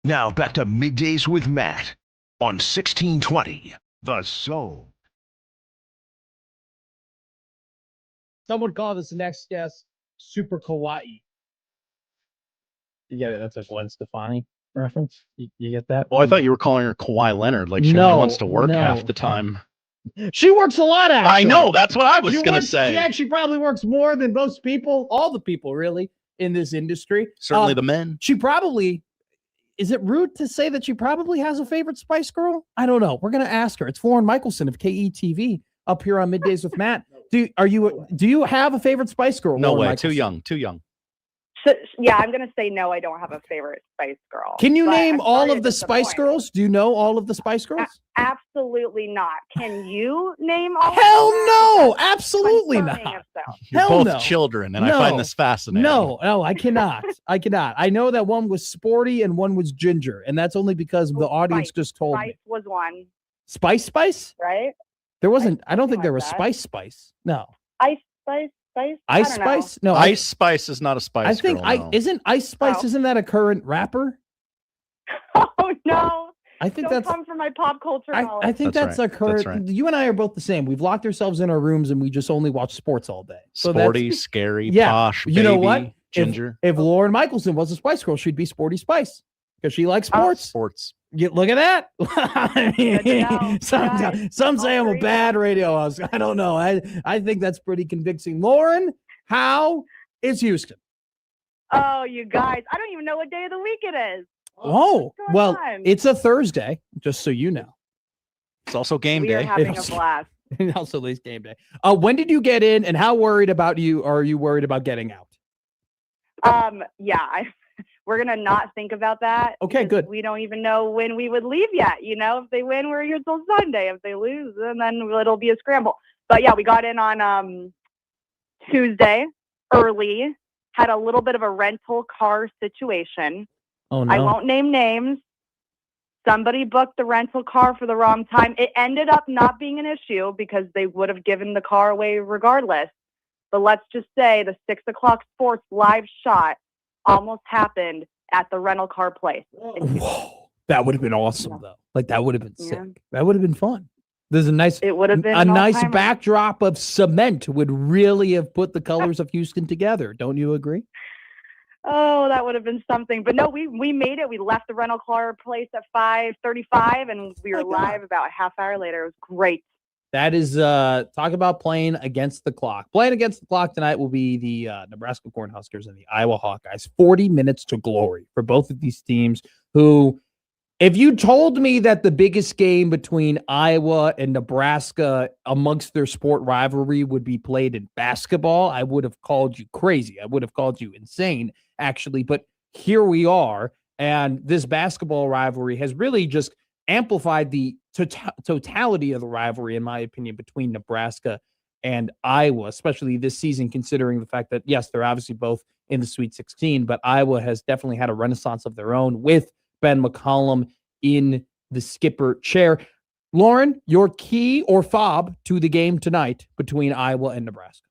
[SPEAKER 9] Now back to Middays with Matt on 1620 The Zone.
[SPEAKER 6] Some would call this next guest super kawaii. You get it? That's a Gwen Stefani reference. You get that?
[SPEAKER 5] Oh, I thought you were calling her Kawhi Leonard, like she only wants to work half the time.
[SPEAKER 6] She works a lot, actually.
[SPEAKER 5] I know. That's what I was going to
[SPEAKER 6] works-
[SPEAKER 5] say.
[SPEAKER 6] She actually probably works more than most people, all the people really, in this industry.
[SPEAKER 5] Certainly the men.
[SPEAKER 6] She probably, is it rude to say that she probably has a favorite Spice Girl? I don't know. We're going to ask her. It's Lauren Michelson of KETV up here on Middays with Matt. Do you have a favorite Spice Girl?
[SPEAKER 5] No
[SPEAKER 6] Lauren
[SPEAKER 5] way.
[SPEAKER 6] Michelson?
[SPEAKER 5] Too young.
[SPEAKER 11] So, yeah, I'm going to say no, I don't have a favorite Spice Girl.
[SPEAKER 6] Can you
[SPEAKER 11] but
[SPEAKER 6] name
[SPEAKER 11] I'm
[SPEAKER 6] all
[SPEAKER 11] sorry
[SPEAKER 6] of
[SPEAKER 11] to
[SPEAKER 6] the Spice
[SPEAKER 11] disappoint.
[SPEAKER 6] Girls? Do you know all of the Spice Girls?
[SPEAKER 11] Absolutely not. Can you name all
[SPEAKER 6] Hell
[SPEAKER 11] of them?
[SPEAKER 6] no,
[SPEAKER 11] Because
[SPEAKER 6] absolutely
[SPEAKER 11] confirming
[SPEAKER 6] not.
[SPEAKER 11] if so.
[SPEAKER 5] You're
[SPEAKER 6] Hell
[SPEAKER 5] both
[SPEAKER 6] no.
[SPEAKER 5] children, and I
[SPEAKER 6] No.
[SPEAKER 5] find this fascinating.
[SPEAKER 6] No, I cannot. I cannot. I know that one was sporty and one was ginger, and that's only because the audience just told
[SPEAKER 11] Spice
[SPEAKER 6] me.
[SPEAKER 11] was one,
[SPEAKER 6] Spice?
[SPEAKER 11] right?
[SPEAKER 6] There wasn't. I don't think
[SPEAKER 11] something
[SPEAKER 6] there
[SPEAKER 11] like
[SPEAKER 6] was
[SPEAKER 11] that.
[SPEAKER 6] Spice. No.
[SPEAKER 11] Ice Spice?
[SPEAKER 6] Ice
[SPEAKER 11] I don't know.
[SPEAKER 6] Spice? No.
[SPEAKER 5] Ice Spice is not a Spice
[SPEAKER 6] I think
[SPEAKER 5] Girl, no.
[SPEAKER 6] isn't Ice Spice,
[SPEAKER 11] Oh.
[SPEAKER 6] isn't that a current rapper?
[SPEAKER 11] Oh, no.
[SPEAKER 6] I think
[SPEAKER 11] Don't
[SPEAKER 6] that's
[SPEAKER 11] come for my pop culture knowledge.
[SPEAKER 6] I think
[SPEAKER 5] That's
[SPEAKER 6] that's
[SPEAKER 5] right.
[SPEAKER 6] a current.
[SPEAKER 5] That's right.
[SPEAKER 6] You and I are both the same. We've locked ourselves in our rooms and we just only watch sports all day. So
[SPEAKER 5] Sporty,
[SPEAKER 6] that's,
[SPEAKER 5] scary,
[SPEAKER 6] yeah.
[SPEAKER 5] posh,
[SPEAKER 6] You know
[SPEAKER 5] baby,
[SPEAKER 6] what?
[SPEAKER 5] ginger.
[SPEAKER 6] If Lauren Michelson was a Spice Girl, she'd be Sporty Spice because she likes sports.
[SPEAKER 5] Sports.
[SPEAKER 6] Look at that. I mean,
[SPEAKER 11] Good to know.
[SPEAKER 6] some say
[SPEAKER 11] All
[SPEAKER 6] I'm a
[SPEAKER 11] three.
[SPEAKER 6] bad radio host. I don't know. I think that's pretty convincing. Lauren, how is Houston?
[SPEAKER 11] Oh, you guys. I don't even know what day of the week it is.
[SPEAKER 6] Oh,
[SPEAKER 11] going
[SPEAKER 6] well,
[SPEAKER 11] on?
[SPEAKER 6] it's a Thursday, just so you know.
[SPEAKER 5] It's also game
[SPEAKER 11] We are
[SPEAKER 5] day.
[SPEAKER 11] having a
[SPEAKER 6] also-
[SPEAKER 11] blast.
[SPEAKER 6] And also Lee's game day. When did you get in and how worried about you are you worried about getting out?
[SPEAKER 11] Yeah, we're going to not think about that.
[SPEAKER 6] Okay,
[SPEAKER 11] because
[SPEAKER 6] good.
[SPEAKER 11] We don't even know when we would leave yet. You know, if they win, we're here till Sunday. If they lose, then it'll be a scramble. But yeah, we got in on Tuesday early, had a little bit of a rental car situation.
[SPEAKER 6] Oh no.
[SPEAKER 11] I won't name names. Somebody booked the rental car for the wrong time. It ended up not being an issue because they would have given the car away regardless. But let's just say the 6 o'clock sports live shot almost happened at the rental car place.
[SPEAKER 6] Whoa. That would have been awesome though. Like that would have been
[SPEAKER 11] Yeah.
[SPEAKER 6] sick. That would have been fun. There's a nice
[SPEAKER 11] It would have been
[SPEAKER 6] a
[SPEAKER 11] an
[SPEAKER 6] nice
[SPEAKER 11] all-timer.
[SPEAKER 6] backdrop of cement would really have put the colors of Houston together. Don't you agree?
[SPEAKER 11] Oh, that would have been something. But no, we made it. We left the rental car place at 5:35 and we were
[SPEAKER 6] Oh my God.
[SPEAKER 11] live about a half hour later. It was great.
[SPEAKER 6] That is talk about playing against the clock. Playing against the clock tonight will be the Nebraska Cornhuskers and the Iowa Hawkeyes. 40 minutes to glory for both of these teams who, if you told me that the biggest game between Iowa and Nebraska amongst their sport rivalry would be played in basketball, I would have called you crazy. I would have called you insane, actually. But here we are. And this basketball rivalry has really just amplified the totality of the rivalry, in my opinion, between Nebraska and Iowa, especially this season, considering the fact that, yes, they're obviously both in the Sweet 16, but Iowa has definitely had a renaissance of their own with Ben McCollum in the skipper chair. Lauren, your key or fob to the game tonight between Iowa and Nebraska?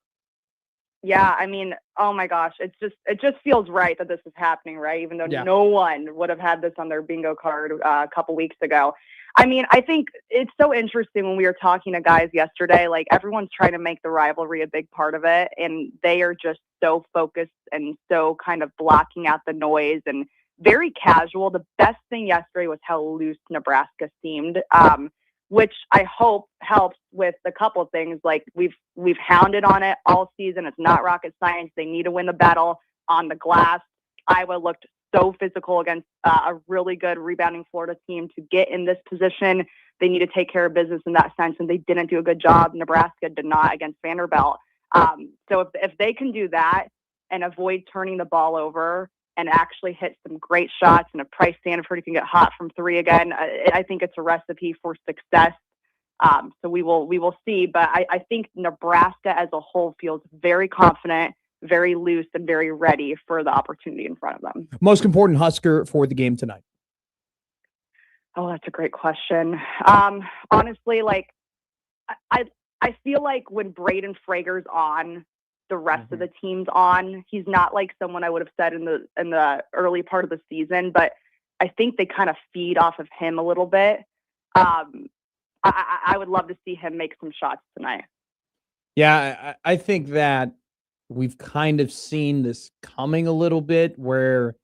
[SPEAKER 11] Yeah, I mean, oh my gosh, it just feels right that this is happening, right? Even though
[SPEAKER 6] Yeah.
[SPEAKER 11] no one would have had this on their bingo card a couple weeks ago. I mean, I think it's so interesting when we were talking to guys yesterday, like everyone's trying to make the rivalry a big part of it, and they are just so focused and so kind of blocking out the noise and very casual. The best thing yesterday was how loose Nebraska seemed, which I hope helps with a couple of things. Like we've hounded on it all season. It's not rocket science. They need to win the battle on the glass. Iowa looked so physical against a really good rebounding Florida team to get in this position. They need to take care of business in that sense, and they didn't do a good job. Nebraska did not against Vanderbilt. So if they can do that and avoid turning the ball over and actually hit some great shots, and if Price Sanford can get hot from three again, I think it's a recipe for success. So we will see. But I think Nebraska as a whole feels very confident, very loose, and very ready for the opportunity in front of them.
[SPEAKER 6] Most important Husker for the game tonight?
[SPEAKER 11] Oh, that's a great question. Honestly, like I feel like when Braden Frager's on, the rest of the team's on. He's not like someone I would have said in the early part of the season, but I think they kind of feed off of him a little bit. I would love to see him make some shots tonight.
[SPEAKER 6] Yeah, I think that we've kind of seen this coming a little bit, where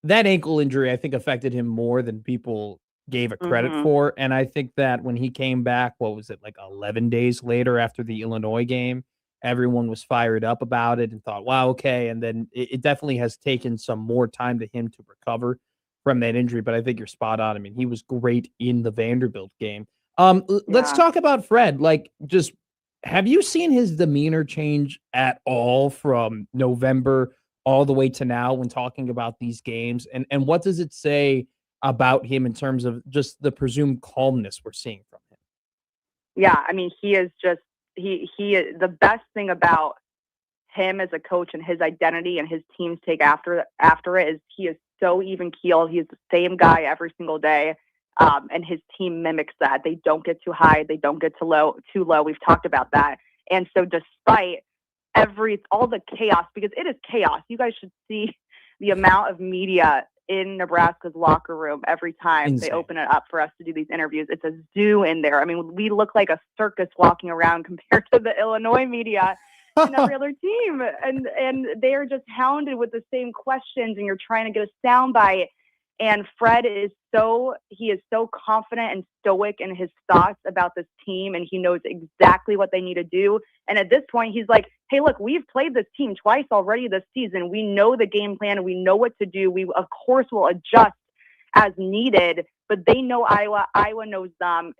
[SPEAKER 6] that ankle injury, I think, affected him more than people gave it credit for. And I think that when he came back, what was it, like 11 days later after the Illinois game, everyone was fired up about it and thought, wow, okay. And then it definitely has taken some more time to him to recover from that injury. But I think you're spot on. I mean, he was great in the Vanderbilt game. Let's talk about Fred. Like, just have you seen his demeanor change at all from November all the way to now when talking about these games? And what does it say about him in terms of just the presumed calmness we're seeing from him?
[SPEAKER 11] Yeah, I mean, he is just he the best thing about him as a coach and his identity and his team's take after it is he is so even keeled. He's the same guy every single day. And his team mimics that. They don't get too high. They don't get too low. We've talked about that. And so despite all the chaos, because it is chaos, you guys should see the amount of media in Nebraska's locker room every time they open it up for us to do these interviews. It's a zoo in there. I mean, we look like a circus walking around compared to the Illinois media and every other team. And they are just hounded with the same questions, and you're trying to get a soundbite. And Fred is so confident and stoic in his thoughts about this team, and he knows exactly what they need to do. And at this point, he's like, hey, look, we've played this team twice already this season. We know the game plan, and we know what to do. We, of course, will adjust as needed, but they know Iowa. Iowa knows them,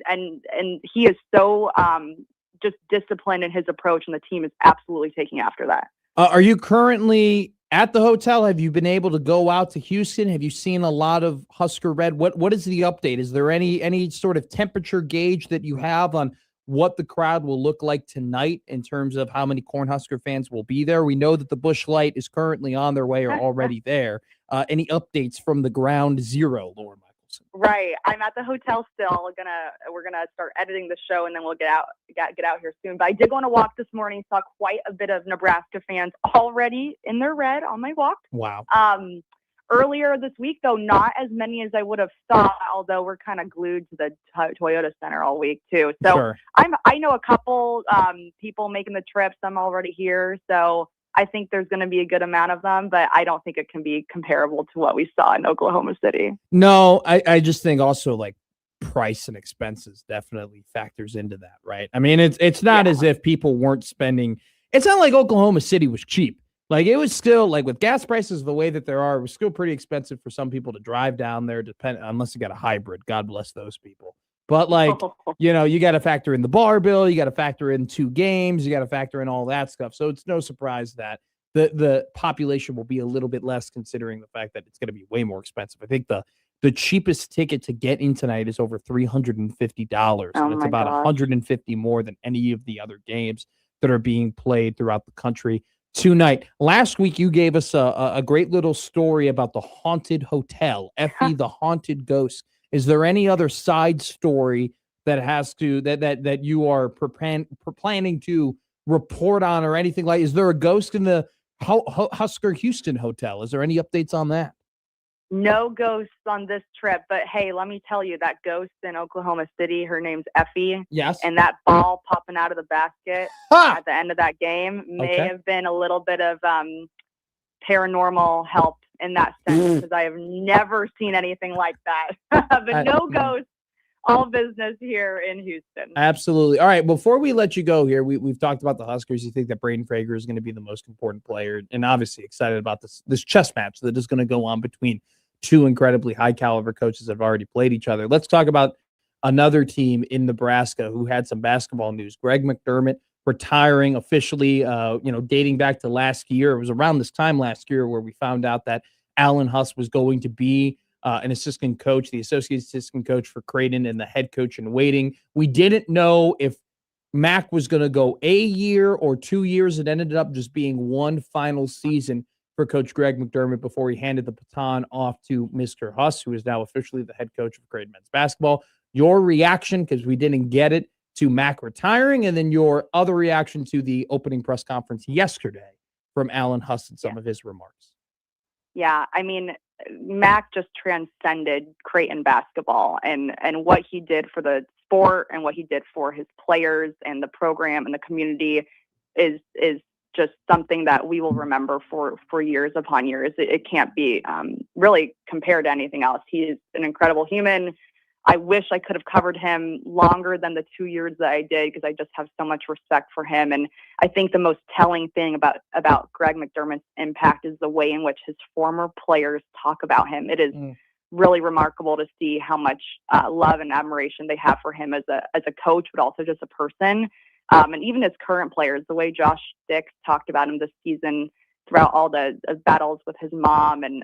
[SPEAKER 11] and he is so just disciplined in his approach, and the team is absolutely taking after that.
[SPEAKER 6] Are you currently at the hotel? Have you been able to go out to Houston? Have you seen a lot of Husker Red? What is the update? Is there any sort of temperature gauge that you have on what the crowd will look like tonight in terms of how many Cornhusker fans will be there? We know that the Busch Light is currently on their way or already there. Any updates from the ground zero, Laura Michelson?
[SPEAKER 11] Right. I'm at the hotel still. We're gonna start editing the show, and then we'll get out here soon. But I did go on a walk this morning, saw quite a bit of Nebraska fans already in their red on my walk.
[SPEAKER 6] Wow.
[SPEAKER 11] Earlier this week, though, not as many as I would have thought, although we're kind of glued to the Toyota Center all week too. So
[SPEAKER 6] Sure.
[SPEAKER 11] I know a couple people making the trip. Some already here. So I think there's going to be a good amount of them, but I don't think it can be comparable to what we saw in Oklahoma City.
[SPEAKER 6] No, I just think also like price and expenses definitely factors into that, right? I mean, it's not as if people weren't spending. It's not like Oklahoma City was cheap. Like, it was still, like, with gas prices the way that there are, it was still pretty expensive for some people to drive down there, unless you got a hybrid. God bless those people. But, like, you got to factor in the bar bill, you got to factor in 2 games, you got to factor in all that stuff. So it's no surprise that the population will be a little bit less, considering the fact that it's going to be way more expensive. I think the cheapest ticket to get in tonight is over $350, and it's about $150 more than any of the other games that are being played throughout the country tonight. Last week, you gave us a great little story about the haunted hotel, Effie, the haunted ghost. Is there any other side story that you are planning to report on, or anything like? Is there a ghost in the Husker Houston hotel? Is there any updates on that?
[SPEAKER 11] No ghosts on this trip, but hey, let me tell you, that ghost in Oklahoma City, her name's Effie.
[SPEAKER 6] Yes.
[SPEAKER 11] And that ball popping out of the basket at the end of that game may have been a little bit of paranormal help in that sense, because I have never seen anything like that. But no ghosts, all business here in Houston.
[SPEAKER 6] Absolutely. All right, before we let you go here, we've talked about the Huskers. You think that Braden Frager is going to be the most important player, and obviously excited about this chess match that is going to go on between 2 incredibly high caliber coaches that have already played each other. Let's talk about another team in Nebraska who had some basketball news. Greg McDermott retiring officially, dating back to last year. It was around this time last year where we found out that Alan Huss was going to be an assistant coach, the associate assistant coach for Creighton, and the head coach in waiting. We didn't know if Mac was going to go a year or 2 years. It ended up just being one final season for Coach Greg McDermott before he handed the baton off to Mr. Huss, who is now officially the head coach of Creighton men's basketball. Your reaction, because we didn't get it, to Mac retiring, and then your other reaction to the opening press conference yesterday from Alan Huss and some of his remarks.
[SPEAKER 11] Yeah, I mean, Mac just transcended Creighton basketball, and what he did for the sport and what he did for his players and the program and the community is just something that we will remember for years upon years. It can't be really compared to anything else. He is an incredible human. I wish I could have covered him longer than the 2 years that I did, because I just have so much respect for him. And I think the most telling thing about Greg McDermott's impact is the way in which his former players talk about him. It is really remarkable to see how much love and admiration they have for him as a coach, but also just a person. And even his current players, the way Josh Dix talked about him this season throughout all the battles with his mom, and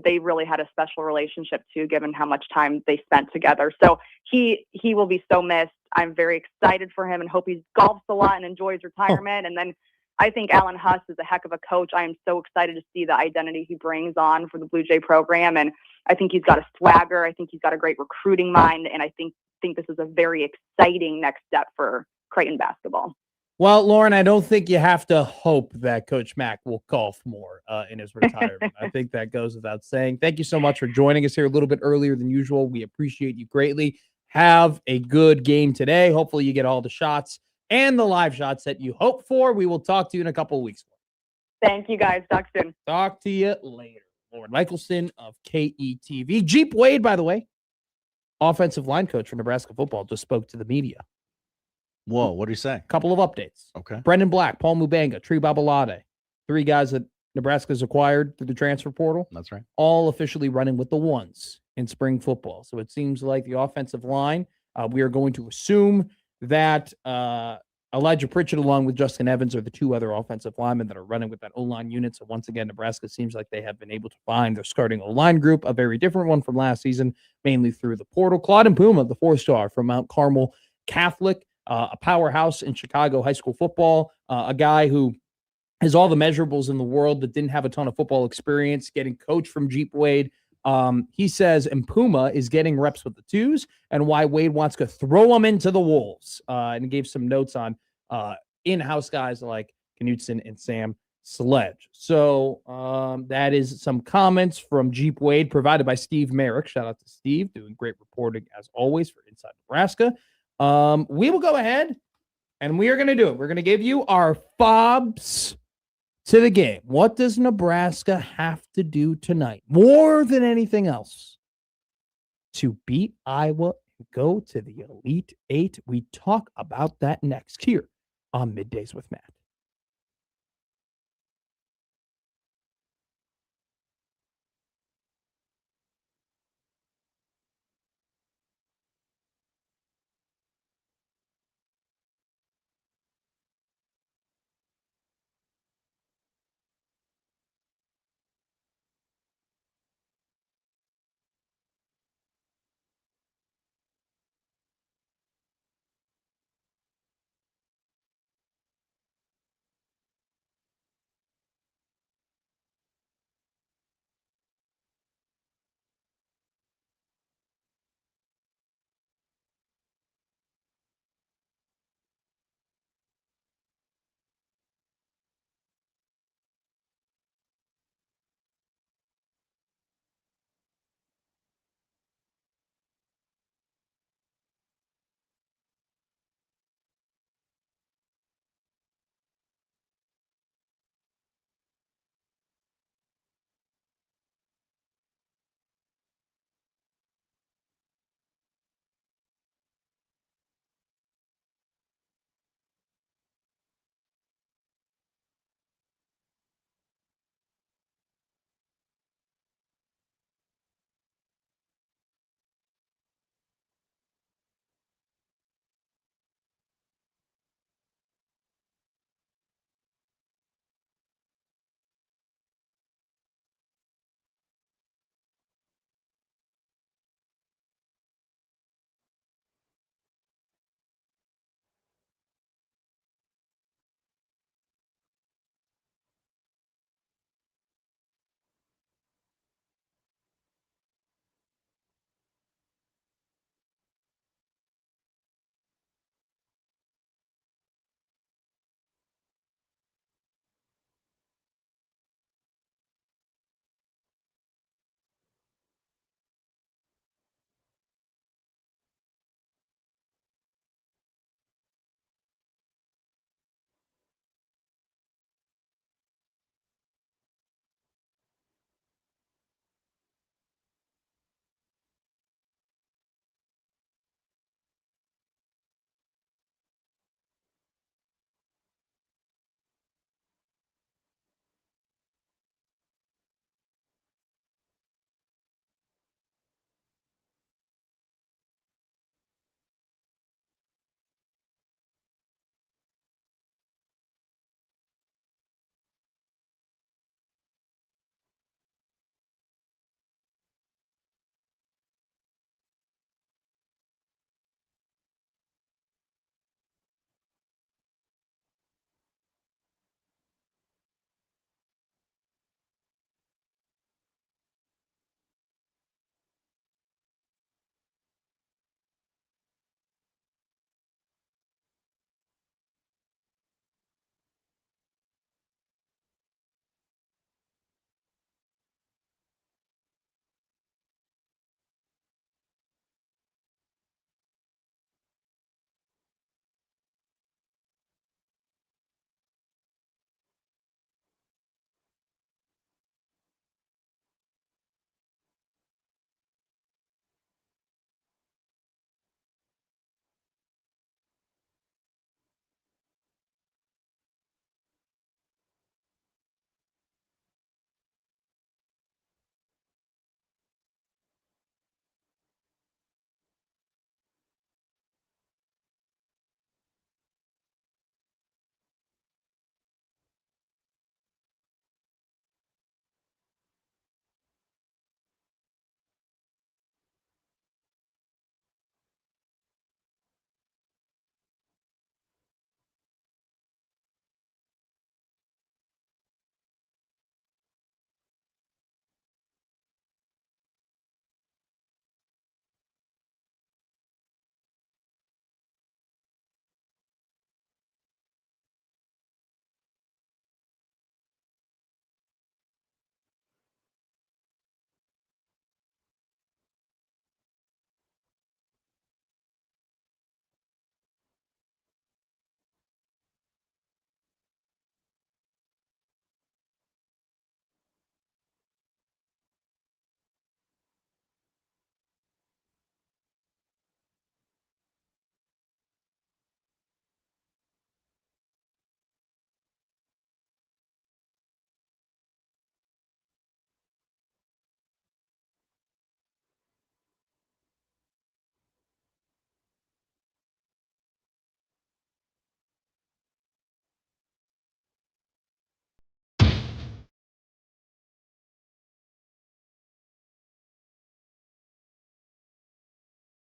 [SPEAKER 11] they really had a special relationship too, given how much time they spent together. So he will be so missed. I'm very excited for him and hope he golfs a lot and enjoys retirement. And then I think Alan Huss is a heck of a coach. I am so excited to see the identity he brings on for the Blue Jay program. And I think he's got a swagger. I think he's got a great recruiting mind. And I think this is a very exciting next step for Creighton basketball.
[SPEAKER 6] Well, Lauren, I don't think you have to hope that Coach Mack will golf more in his retirement. I think that goes without saying. Thank you so much for joining us here a little bit earlier than usual. We appreciate you greatly. Have a good game today. Hopefully you get all the shots and the live shots that you hope for. We will talk to you in a couple of weeks.
[SPEAKER 11] Thank you, guys. Talk soon.
[SPEAKER 6] Talk to you later. Lauren Michelson of KETV. Jeep Wade, by the way, offensive line coach for Nebraska football, just spoke to the media.
[SPEAKER 5] Whoa, what did he say?
[SPEAKER 6] Couple of updates.
[SPEAKER 5] Okay.
[SPEAKER 6] Brendan Black, Paul Mubanga, Tree Babalade, 3 guys that Nebraska's acquired through the transfer portal.
[SPEAKER 5] That's right.
[SPEAKER 6] All officially running with the ones in spring football. So it seems like the offensive line, we are going to assume that Elijah Pritchett along with Justin Evans are the 2 other offensive linemen that are running with that O-line unit. So once again, Nebraska seems like they have been able to find their starting O-line group, a very different one from last season, mainly through the portal. Claude Puma, the 4-star from Mount Carmel Catholic, a powerhouse in Chicago high school football, a guy who has all the measurables in the world but didn't have a ton of football experience, getting coached from Jeep Wade. He says Puma is getting reps with the 2s and why Wade wants to throw them into the wolves, and gave some notes on in-house guys like Knutson and Sam Sledge. So that is some comments from Jeep Wade provided by Steve Merrick. Shout out to Steve, doing great reporting as always for Inside Nebraska. We will go ahead and we are going to do it. We're going to give you our fobs to the game. What does Nebraska have to do tonight, more than anything else, to beat Iowa and go to the Elite Eight? We talk about that next here on Middays with Matt.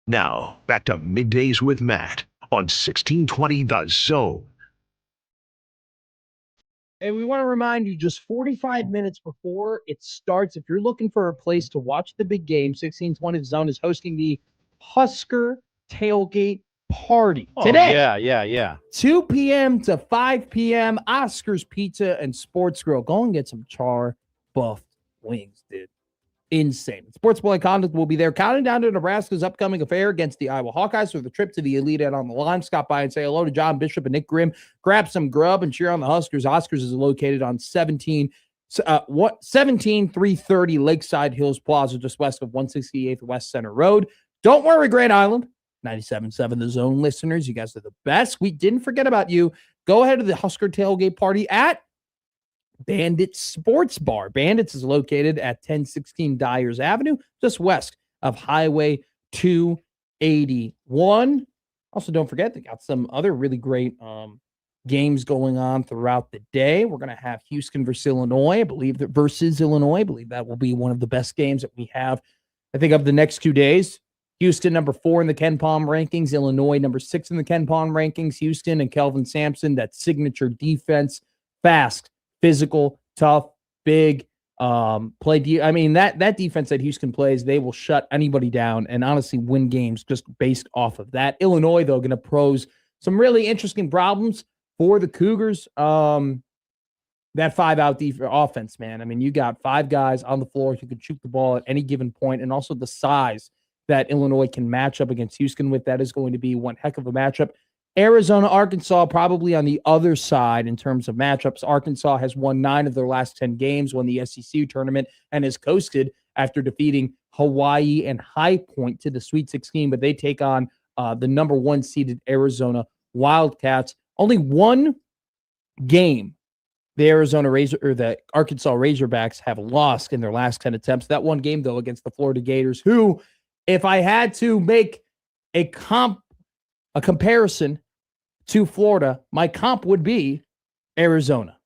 [SPEAKER 9] Now, back to Middays with Matt on 1620 The Zone.
[SPEAKER 6] And we want to remind you, just 45 minutes before it starts, if you're looking for a place to watch the big game, 1620 The Zone is hosting the Husker Tailgate Party today.
[SPEAKER 5] Yeah.
[SPEAKER 6] 2 p.m. to 5 p.m. Oscar's Pizza and Sports Grill. Go and get some char buffed wings, dude. Insane. Sports Boy Conduct will be there, counting down to Nebraska's upcoming affair against the Iowa Hawkeyes with a trip to the Elite Eight on the line. Stop by and say hello to John Bishop and Nick Grimm. Grab some grub and cheer on the Huskers. Oscars is located on 17330 Lakeside Hills Plaza, just west of 168th West Center Road. Don't worry, Grand Island. 97.7 The Zone listeners, you guys are the best. We didn't forget about you. Go ahead to the Husker Tailgate Party at Bandits Sports Bar. Bandits is located at 1016 Dyers Avenue, just west of Highway 281. Also, don't forget, they got some other really great games going on throughout the day. We're going to have Houston versus Illinois. I believe that will be one of the best games that we have, I think, of the next 2 days. Houston, number 4 in the Ken Palm rankings. Illinois, number 6 in the Ken Palm rankings. Houston and Kelvin Sampson, that signature defense, fast, physical, tough, big, that defense that Houston plays, they will shut anybody down and honestly win games just based off of that. Illinois, though, going to pose some really interesting problems for the Cougars. That 5-out offense, man. I mean, you got 5 guys on the floor who can shoot the ball at any given point, and also the size that Illinois can match up against Houston with. That is going to be one heck of a matchup. Arizona, Arkansas, probably on the other side in terms of matchups. Arkansas has won 9 of their last 10 games, won the SEC tournament, and has coasted after defeating Hawaii and High Point to the Sweet 16. But they take on the number 1 seeded Arizona Wildcats. Only one game the Arkansas Razorbacks have lost in their last 10 attempts. That one game, though, against the Florida Gators, who, if I had to make a comparison to Florida, my comp would be Arizona.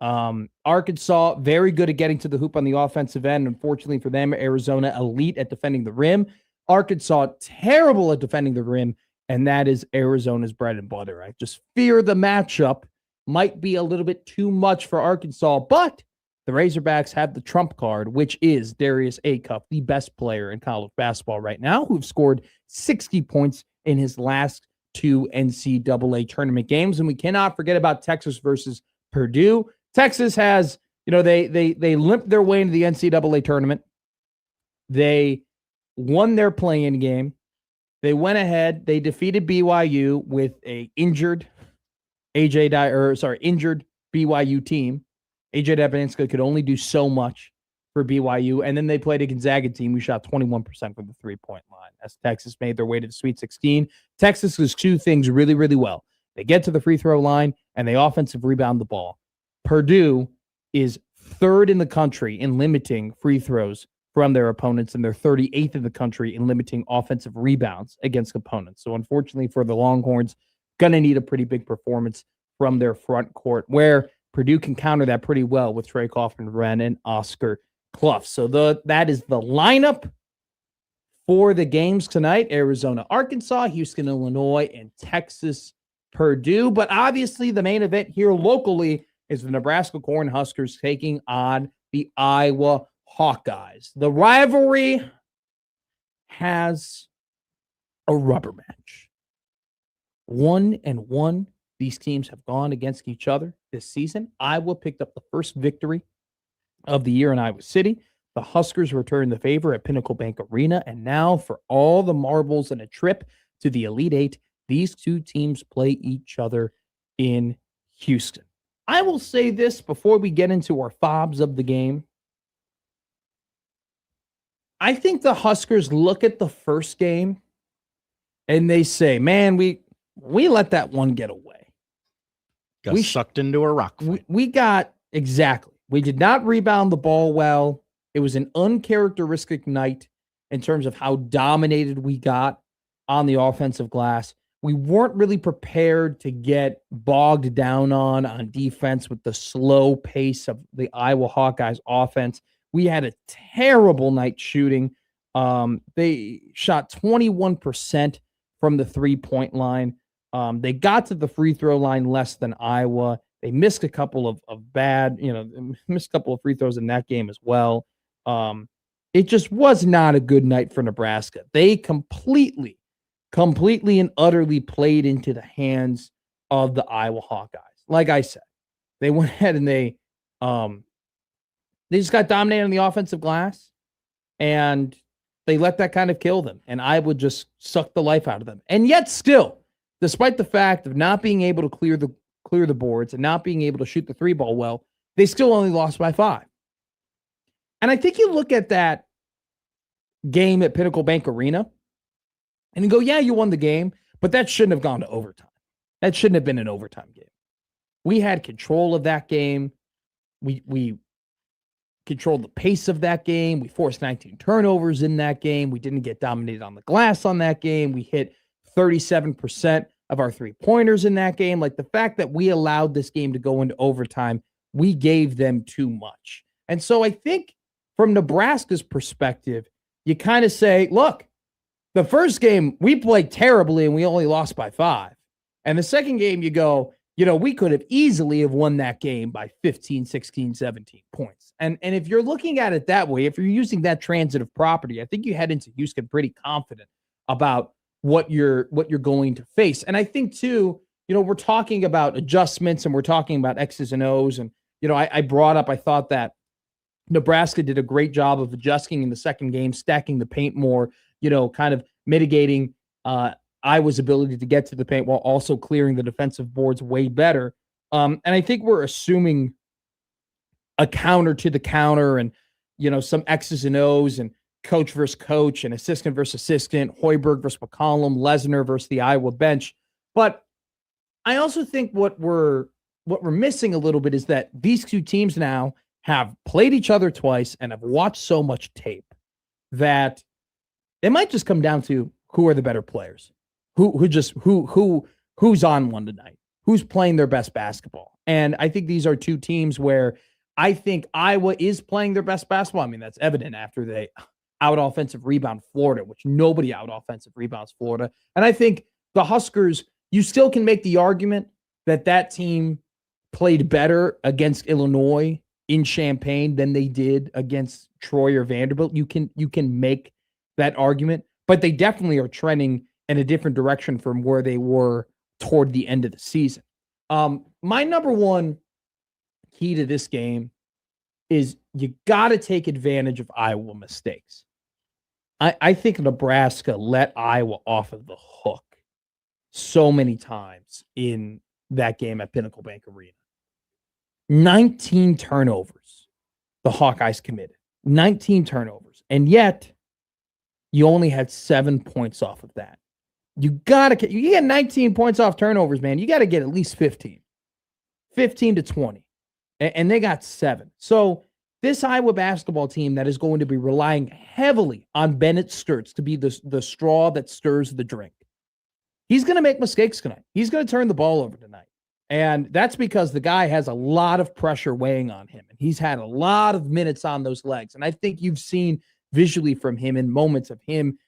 [SPEAKER 6] Arkansas, very good at getting to the hoop on the offensive end. Unfortunately for them, Arizona, elite at defending the rim. Arkansas, terrible at defending the rim, and that is Arizona's bread and butter. I just fear the matchup might be a little bit too much for Arkansas, but the Razorbacks have the trump card, which is Darius Acuff, the best player in college basketball right now, who've scored 60 points in his last 2 NCAA tournament games. And we cannot forget about Texas versus Purdue. Texas has, they limped their way into the NCAA tournament. They won their play-in game. They went ahead. They defeated BYU with a injured injured BYU team. AJ Dabanska could only do so much for BYU. And then they played a Gonzaga team who shot 21% from the three-point line as Texas made their way to the Sweet 16. Texas does 2 things really, really well. They get to the free throw line, and they offensive rebound the ball. Purdue is 3rd in the country in limiting free throws from their opponents, and they're 38th in the country in limiting offensive rebounds against opponents. So unfortunately for the Longhorns, going to need a pretty big performance from their front court, where Purdue can counter that pretty well with Trey Kaufman-Renn and Oscar Clough. So that is the lineup for the games tonight: Arizona, Arkansas, Houston, Illinois, and Texas, Purdue. But obviously the main event here locally is the Nebraska Cornhuskers taking on the Iowa Hawkeyes. The rivalry has a rubber match. 1-1. These teams have gone against each other this season. Iowa picked up the first victory of the year in Iowa City. The Huskers returned the favor at Pinnacle Bank Arena. And now, for all the marbles and a trip to the Elite Eight, these 2 teams play each other in Houston. I will say this before we get into our fobs of the game. I think the Huskers look at the first game and they say, man, we let that one get away.
[SPEAKER 5] Got sucked into a rock fight.
[SPEAKER 6] We got, exactly. We did not rebound the ball well. It was an uncharacteristic night in terms of how dominated we got on the offensive glass. We weren't really prepared to get bogged down on defense with the slow pace of the Iowa Hawkeyes offense. We had a terrible night shooting. They shot 21% from the 3-point line. They got to the free throw line less than Iowa. They missed a couple of bad, missed a couple of free throws in that game as well. It just was not a good night for Nebraska. They completely and utterly played into the hands of the Iowa Hawkeyes. Like I said, they went ahead and they just got dominated on the offensive glass, and they let that kind of kill them. And Iowa just sucked the life out of them. And yet still, despite the fact of not being able to clear the boards and not being able to shoot the 3-ball well, they still only lost by 5. And I think you look at that game at Pinnacle Bank Arena and you go, yeah, you won the game, but that shouldn't have gone to overtime. That shouldn't have been an overtime game. We had control of that game. We controlled the pace of that game. We forced 19 turnovers in that game. We didn't get dominated on the glass on that game. We hit 37% of our 3-pointers in that game. Like, the fact that we allowed this game to go into overtime, we gave them too much. And so I think from Nebraska's perspective, you kind of say, look, the first game we played terribly and we only lost by 5. And the second game you go, we could have easily have won that game by 15, 16, 17 points. And if you're looking at it that way, if you're using that transitive property, I think you head into Houston pretty confident about what you're going to face. And I think too, we're talking about adjustments and we're talking about X's and O's. And, I brought up, I thought that Nebraska did a great job of adjusting in the second game, stacking the paint more, kind of mitigating Iowa's ability to get to the paint while also clearing the defensive boards way better. And I think we're assuming a counter to the counter and, some X's and O's and coach versus coach and assistant versus assistant, Hoiberg versus McCollum, Lesnar versus the Iowa bench. But I also think what we're missing a little bit is that these two teams now have played each other twice and have watched so much tape that it might just come down to who are the better players, who's on one tonight, who's playing their best basketball. And I think these are two teams where I think Iowa is playing their best basketball. I mean, that's evident after they out offensive rebound Florida, which nobody out offensive rebounds Florida. And I think the Huskers, you still can make the argument that team played better against Illinois in Champaign than they did against Troy or Vanderbilt. You can make that argument, but they definitely are trending in a different direction from where they were toward the end of the season. My number one key to this game is you got to take advantage of Iowa mistakes. I think Nebraska let Iowa off of the hook so many times in that game at Pinnacle Bank Arena. 19 turnovers the Hawkeyes committed. 19 turnovers. And yet, you only had 7 points off of that. You get 19 points off turnovers, man. You got to get at least 15 to 20. And they got 7. So this Iowa basketball team that is going to be relying heavily on Bennett Sturts to be the straw that stirs the drink. He's going to make mistakes tonight. He's going to turn the ball over tonight. And that's because the guy has a lot of pressure weighing on him. And he's had a lot of minutes on those legs. And I think you've seen visually from him in moments of him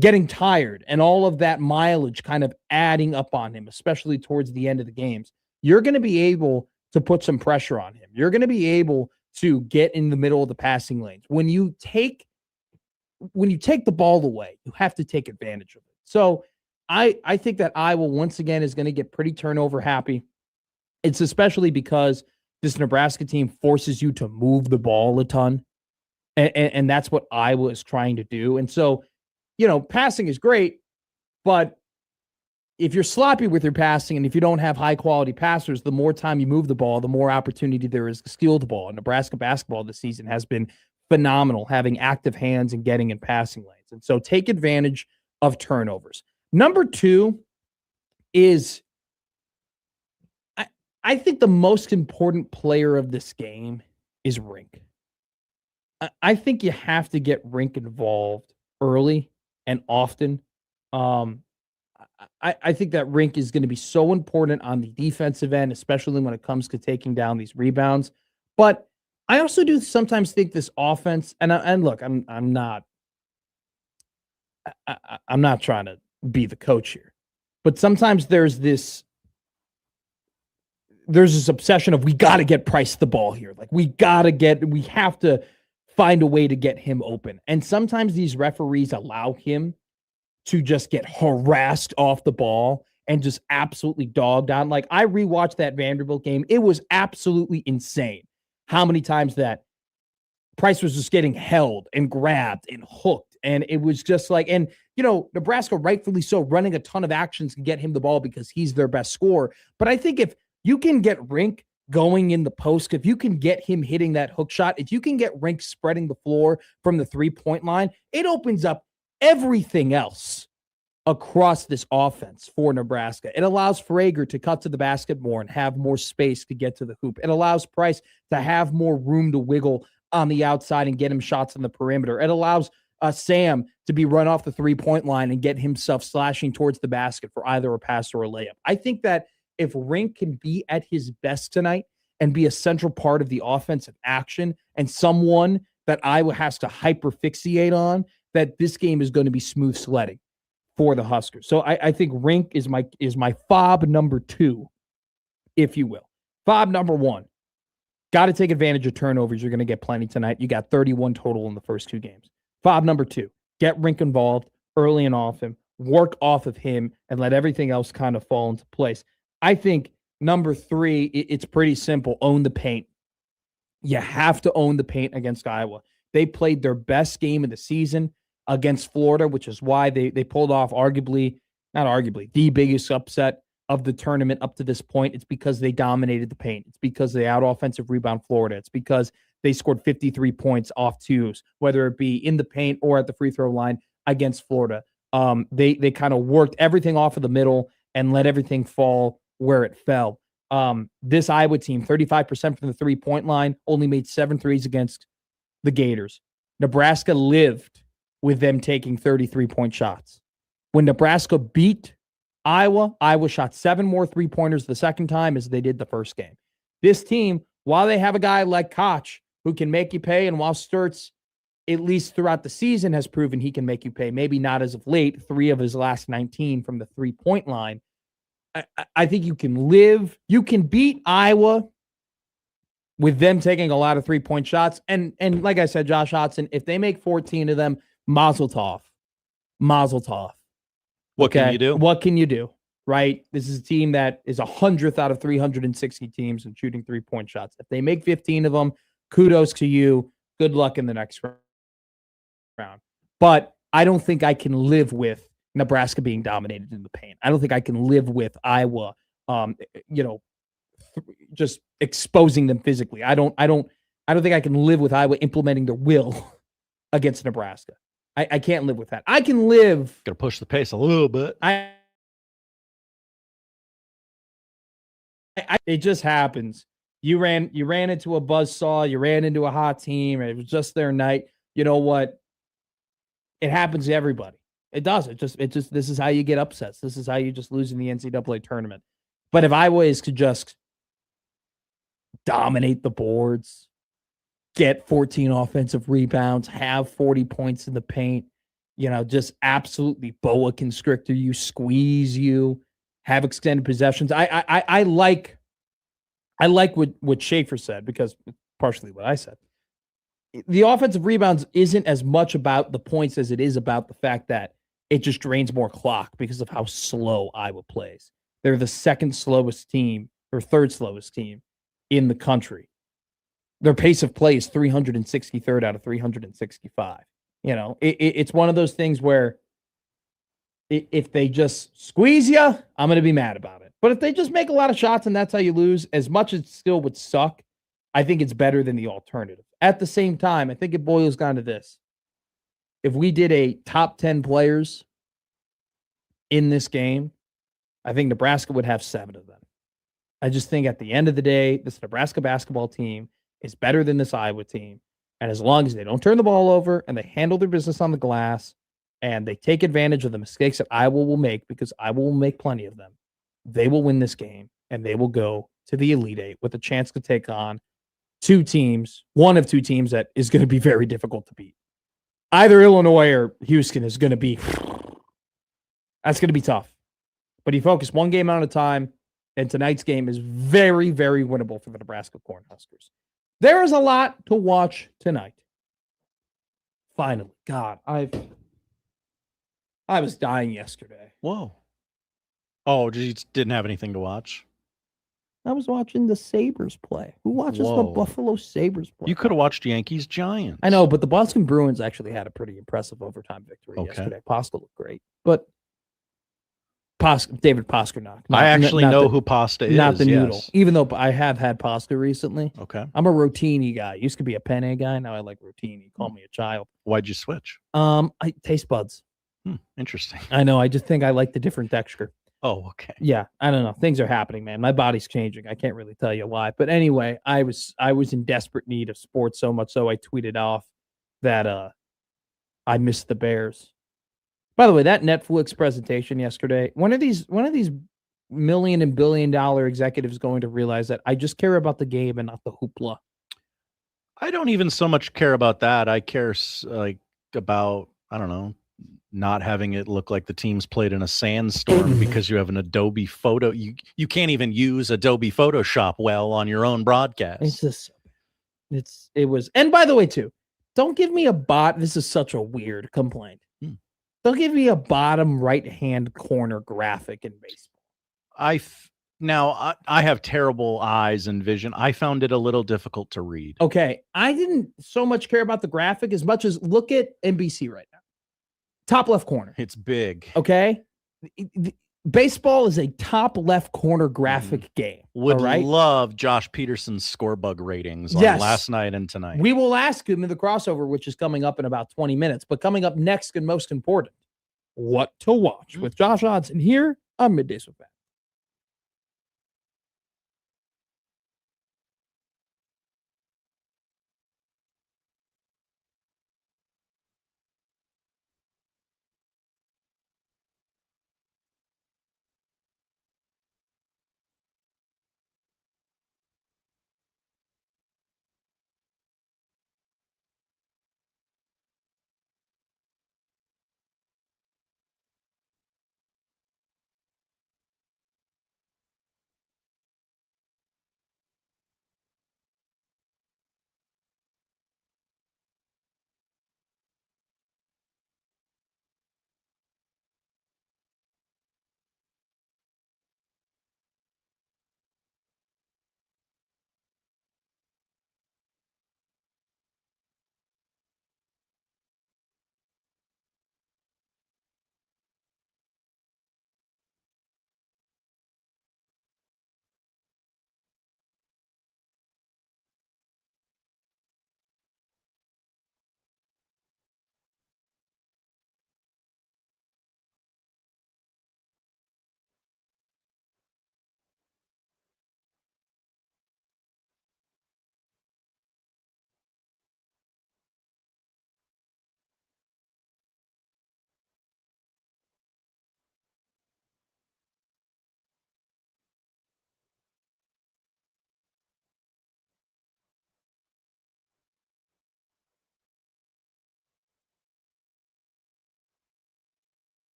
[SPEAKER 6] getting tired and all of that mileage kind of adding up on him, especially towards the end of the games. You're going to be able to put some pressure on him. You're going to be able to get in the middle of the passing lanes. When you take the ball away, you have to take advantage of it. So I think that Iowa once again is going to get pretty turnover happy. It's especially because this Nebraska team forces you to move the ball a ton. And that's what Iowa is trying to do. And so, passing is great, but if you're sloppy with your passing and if you don't have high quality passers, the more time you move the ball, the more opportunity there is to steal the ball. And Nebraska basketball this season has been phenomenal, having active hands and getting in passing lanes. And so take advantage of turnovers. Number 2 is I think the most important player of this game is Rink. I think you have to get Rink involved early and often. I think that Rink is going to be so important on the defensive end, especially when it comes to taking down these rebounds. But I also do sometimes think this offense, and look, I'm not I'm not trying to be the coach here, but sometimes there's this obsession of we got to get Price the ball here. Like we have to find a way to get him open. And sometimes these referees allow him to just get harassed off the ball and just absolutely dogged on. Like I rewatched that Vanderbilt game. It was absolutely insane how many times that Price was just getting held and grabbed and hooked. And it was just like, and Nebraska rightfully so running a ton of actions to get him the ball because he's their best scorer. But I think if you can get Rink going in the post, if you can get him hitting that hook shot, if you can get Rink spreading the floor from the 3-point line, it opens up everything else across this offense for Nebraska. It allows Frager to cut to the basket more and have more space to get to the hoop. It allows Price to have more room to wiggle on the outside and get him shots on the perimeter. It allows Sam to be run off the 3-point line and get himself slashing towards the basket for either a pass or a layup. I think that if Rink can be at his best tonight and be a central part of the offensive action and someone that Iowa has to hyperfixate on, that this game is going to be smooth sledding for the Huskers. So I think Rink is my fob number 2, if you will. Fob number 1, got to take advantage of turnovers. You're going to get plenty tonight. You got 31 total in the first 2 games. Fob number 2, get Rink involved early and often, work off of him, and let everything else kind of fall into place. I think number 3, it's pretty simple. Own the paint. You have to own the paint against Iowa. They played their best game of the season against Florida, which is why they pulled off the biggest upset of the tournament up to this point. It's because they dominated the paint. It's because they out-offensive rebound Florida. It's because they scored 53 points off twos, whether it be in the paint or at the free throw line against Florida. They kind of worked everything off of the middle and let everything fall where it fell. This Iowa team, 35% from the 3-point line, only made 7 threes against the Gators. Nebraska lived with them taking 33-point shots. When Nebraska beat Iowa shot 7 more 3-pointers the second time as they did the first game. This team, while they have a guy like Koch who can make you pay, and while Sturtz, at least throughout the season, has proven he can make you pay, maybe not as of late, 3 of his last 19 from the 3-point line, I think you can beat Iowa with them taking a lot of 3-point shots. And like I said, Josh Hodgson, if they make 14 of them, mazel tov. Mazel tov.
[SPEAKER 5] What can you do?
[SPEAKER 6] What can you do? Right? This is a team that is 100th out of 360 teams in shooting 3-point shots. If they make 15 of them, kudos to you. Good luck in the next round. But I don't think I can live with Nebraska being dominated in the paint. I don't think I can live with Iowa, just exposing them physically. I don't think I can live with Iowa implementing their will against Nebraska. I can't live with that. I can live.
[SPEAKER 5] Got to push the pace a little bit.
[SPEAKER 6] It just happens. You ran into a buzzsaw. You ran into a hot team. It was just their night. You know what? It happens to everybody. It does. It just. This is how you get upsets. This is how you just lose in the NCAA tournament. But if Iowa is to just dominate the boards, get 14 offensive rebounds, have 40 points in the paint, just absolutely boa constrictor you, squeeze you, have extended possessions. I like what Schaefer said, because partially what I said. The offensive rebounds isn't as much about the points as it is about the fact that it just drains more clock because of how slow Iowa plays. They're the second slowest team or third slowest team in the country. Their pace of play is 363rd out of 365. It's one of those things where if they just squeeze you, I'm going to be mad about it. But if they just make a lot of shots and that's how you lose, as much as it still would suck, I think it's better than the alternative. At the same time, I think it boils down to this. If we did a top 10 players in this game, I think Nebraska would have 7 of them. I just think at the end of the day, this Nebraska basketball team is better than this Iowa team. And as long as they don't turn the ball over and they handle their business on the glass and they take advantage of the mistakes that Iowa will make, because Iowa will make plenty of them, they will win this game and they will go to the Elite Eight with a chance to take on one of two teams that is going to be very difficult to beat. Either Illinois or Houston is going to be that's going to be tough. But you focus one game at a time, and tonight's game is very, very winnable for the Nebraska Cornhuskers. There is a lot to watch tonight. Finally, God, I was dying yesterday.
[SPEAKER 5] Whoa. Oh, you didn't have anything to watch?
[SPEAKER 6] I was watching the Sabres play. Who watches the
[SPEAKER 5] Whoa.
[SPEAKER 6] Buffalo Sabres play?
[SPEAKER 5] You could have watched Yankees Giants.
[SPEAKER 6] I know, but the Boston Bruins actually had a pretty impressive overtime victory yesterday. Pasta looked great, but David Pasternak.
[SPEAKER 5] I actually know who Pasta is.
[SPEAKER 6] Not the noodle. Even though I have had pasta recently.
[SPEAKER 5] Okay.
[SPEAKER 6] I'm a rotini guy. Used to be a penne guy. Now I like rotini. Call me a child.
[SPEAKER 5] Why'd you switch?
[SPEAKER 6] Taste buds.
[SPEAKER 5] Interesting.
[SPEAKER 6] I know. I just think I like the different texture.
[SPEAKER 5] Oh, okay.
[SPEAKER 6] Yeah, I don't know. Things are happening, man. My body's changing. I can't really tell you why. But anyway, I was in desperate need of sports, so much so I tweeted off that I missed the Bears. By the way, that Netflix presentation yesterday, one of these million and billion dollar executives going to realize that I just care about the game and not the hoopla.
[SPEAKER 5] I don't even so much care about that. I care about, I don't know, not having it look like the team's played in a sandstorm because you have an Adobe photo. You can't even use Adobe Photoshop well on your own broadcast.
[SPEAKER 6] It's just, it was, and by the way, too, don't give me a bot. This is such a weird complaint. Don't give me a bottom right-hand corner graphic in baseball.
[SPEAKER 5] I have terrible eyes and vision. I found it a little difficult to read.
[SPEAKER 6] Okay. I didn't so much care about the graphic as much as look at NBC right now. Top left corner.
[SPEAKER 5] It's big.
[SPEAKER 6] Okay. Baseball is a top left corner graphic game.
[SPEAKER 5] Would
[SPEAKER 6] all right?
[SPEAKER 5] love Josh Peterson's scorebug ratings on last night and tonight.
[SPEAKER 6] We will ask him in the crossover, which is coming up in about 20 minutes. But coming up next and most important, what to watch with Josh Hodson here on Middays with Matt.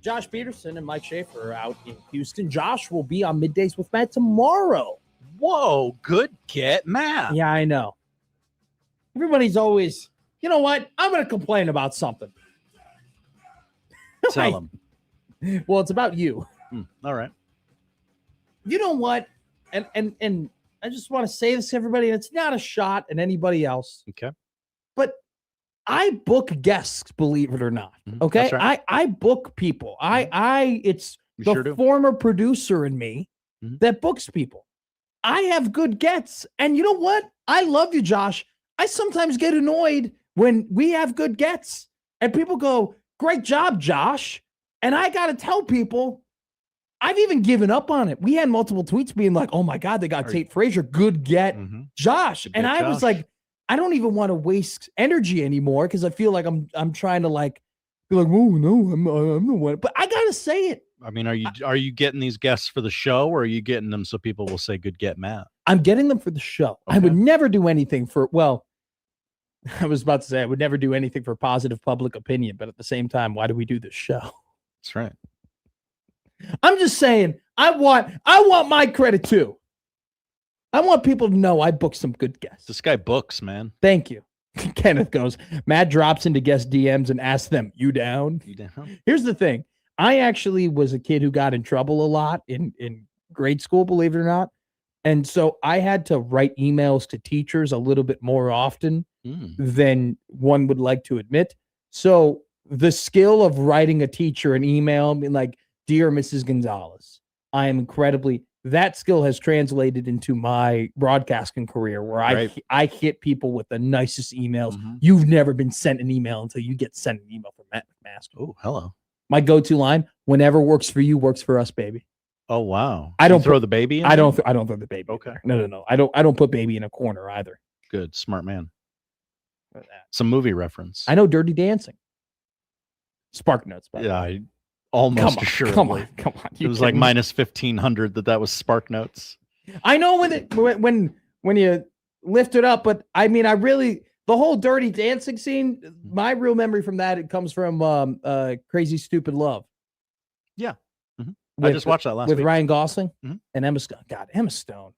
[SPEAKER 6] Josh Peterson and Mike Schaefer are out in Houston. Josh will be on Middays with Matt tomorrow.
[SPEAKER 5] Whoa, good get, Matt.
[SPEAKER 6] Yeah, I know. Everybody's always, you know what? I'm going to complain about something.
[SPEAKER 5] Tell him.
[SPEAKER 6] Well, it's about you.
[SPEAKER 5] All right.
[SPEAKER 6] You know what? And I just want to say this to everybody, and it's not a shot at anybody else.
[SPEAKER 5] Okay.
[SPEAKER 6] But I book guests, believe it or not. Okay.
[SPEAKER 5] That's right.
[SPEAKER 6] I book people. It's
[SPEAKER 5] You
[SPEAKER 6] the
[SPEAKER 5] sure do.
[SPEAKER 6] former producer in me that books people. I have good gets. And you know what? I love you, Josh. I sometimes get annoyed when we have good gets and people go, great job, Josh. And I got to tell people, I've even given up on it. We had multiple tweets being like, oh my God, they got Tate Frazier. Good get, Josh.
[SPEAKER 5] Good
[SPEAKER 6] And
[SPEAKER 5] get,
[SPEAKER 6] I was
[SPEAKER 5] Josh.
[SPEAKER 6] like, I don't even want to waste energy anymore because I feel like I'm trying to like be like, oh no, I'm the one. But I gotta say it.
[SPEAKER 5] I mean, are you getting these guests for the show, or are you getting them so people will say good get, Matt?
[SPEAKER 6] I'm getting them for the show. I would never do anything for, well, I was about to say I would never do anything for positive public opinion, but at the same time, why do we do this show?
[SPEAKER 5] That's right.
[SPEAKER 6] I'm just saying, I want my credit too. I want people to know I booked some good guests.
[SPEAKER 5] This guy books, man.
[SPEAKER 6] Thank you. Kenneth goes, Matt drops into guest DMs and asks them, you down?
[SPEAKER 5] You down?
[SPEAKER 6] Here's the thing. I actually was a kid who got in trouble a lot in grade school, believe it or not. And so I had to write emails to teachers a little bit more often than one would like to admit. So the skill of writing a teacher an email, being like, Dear Mrs. Gonzalez, I am incredibly, that skill has translated into my broadcasting career where I hit people with the nicest emails. You've never been sent an email until you get sent an email from Matt McMaster.
[SPEAKER 5] Oh, hello.
[SPEAKER 6] My go-to line, whenever works for you, works for us, baby.
[SPEAKER 5] Oh, wow.
[SPEAKER 6] I don't
[SPEAKER 5] throw the baby in
[SPEAKER 6] I
[SPEAKER 5] there?
[SPEAKER 6] don't throw the baby.
[SPEAKER 5] Okay.
[SPEAKER 6] No. I don't put baby in a corner either.
[SPEAKER 5] Good. Smart man. Some movie reference.
[SPEAKER 6] I know Dirty Dancing. Spark Notes. By the way.
[SPEAKER 5] I almost assuredly.
[SPEAKER 6] Come on.
[SPEAKER 5] It was like minus 1,500 that was Spark Notes.
[SPEAKER 6] I know when you lift it up, but I mean, the whole Dirty Dancing scene, my real memory from that, it comes from Crazy Stupid Love.
[SPEAKER 5] Yeah. I just watched that last
[SPEAKER 6] with
[SPEAKER 5] week.
[SPEAKER 6] Ryan Gosling and Emma Stone. God, Emma Stone.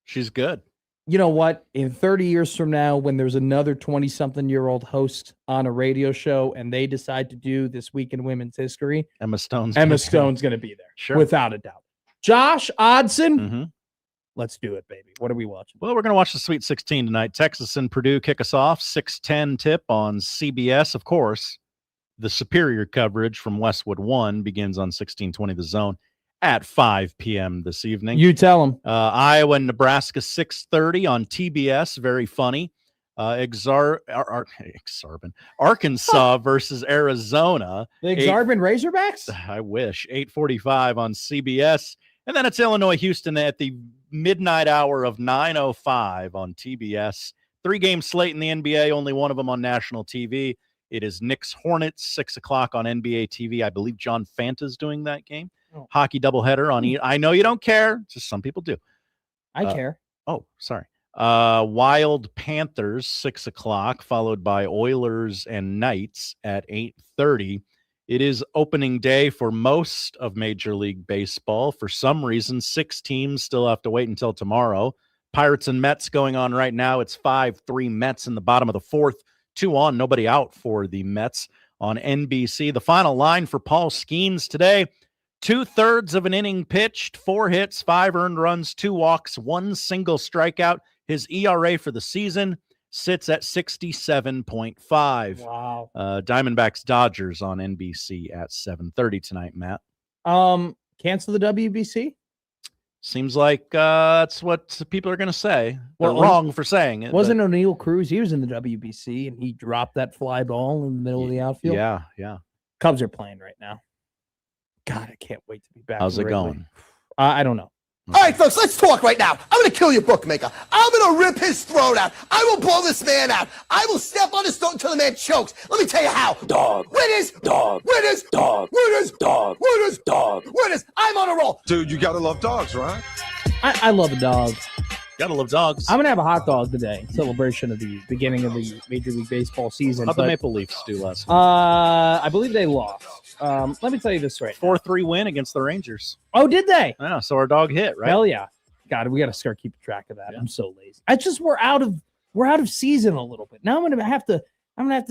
[SPEAKER 5] She's good.
[SPEAKER 6] You know what? In 30 years from now, when there's another 20-something-year-old host on a radio show and they decide to do This Week in Women's History,
[SPEAKER 5] Emma Stone's
[SPEAKER 6] going to be there.
[SPEAKER 5] Sure.
[SPEAKER 6] Without a doubt. Josh Odson. Let's do it, baby. What are we watching?
[SPEAKER 5] Well, we're going to watch the Sweet 16 tonight. Texas and Purdue kick us off. 6:10 tip on CBS. Of course, the superior coverage from Westwood 1 begins on 1620 The Zone at 5 p.m. this evening.
[SPEAKER 6] You tell them.
[SPEAKER 5] Iowa and Nebraska 6:30 on TBS. Very funny. Arkansas versus Arizona.
[SPEAKER 6] The Exarban Razorbacks?
[SPEAKER 5] I wish. 8:45 on CBS. And then it's Illinois-Houston at the midnight hour of 9:05 on TBS. 3-game slate in the NBA, only one of them on national TV. It is Knicks-Hornets, 6 o'clock on NBA TV. I believe John Fanta's doing that game. Hockey doubleheader on I know you don't care. Just some people do.
[SPEAKER 6] I care.
[SPEAKER 5] Oh, sorry. Wild Panthers, 6 o'clock, followed by Oilers and Knights at 8:30. It is opening day for most of Major League Baseball. For some reason, 6 teams still have to wait until tomorrow. Pirates and Mets going on right now. It's 5-3 Mets in the bottom of the 4th. 2 on, nobody out for the Mets on NBC. The final line for Paul Skeens today: 2/3 of an inning pitched, 4 hits, 5 earned runs, 2 walks, 1 single strikeout. His ERA for the season sits at 67.5.
[SPEAKER 6] Wow.
[SPEAKER 5] Diamondbacks Dodgers on NBC at 7:30 tonight, Matt.
[SPEAKER 6] Cancel the WBC?
[SPEAKER 5] Seems like that's what people are going to say. They're wrong for saying it.
[SPEAKER 6] Wasn't O'Neill Cruz? He was in the WBC and he dropped that fly ball in the middle of the outfield.
[SPEAKER 5] Yeah.
[SPEAKER 6] Cubs are playing right now. God, I can't wait to be back.
[SPEAKER 5] How's it going?
[SPEAKER 6] I don't know.
[SPEAKER 8] All right, folks, let's talk right now. I'm going to kill your bookmaker. I'm going to rip his throat out. I will blow this man out. I will step on his throat until the man chokes. Let me tell you how. Dog. Winners. Dog. Winners. Dog. Winners. Dog. Winners. Dog. Winners. I'm on a roll.
[SPEAKER 12] Dude, you got to love dogs, right?
[SPEAKER 6] I love a dog.
[SPEAKER 5] Gotta love dogs.
[SPEAKER 6] I'm gonna have a hot dog today, celebration of the beginning of the Major League Baseball season.
[SPEAKER 5] How'd the
[SPEAKER 6] but,
[SPEAKER 5] Maple Leafs do last night?
[SPEAKER 6] I believe they lost. Let me tell you this right now.
[SPEAKER 5] 4-3 win against the Rangers.
[SPEAKER 6] Oh, did they?
[SPEAKER 5] Yeah, so our dog hit, right?
[SPEAKER 6] Hell yeah. God, we got to start keeping track of that. I'm so lazy. I just we're out of season a little bit. Now I'm gonna have to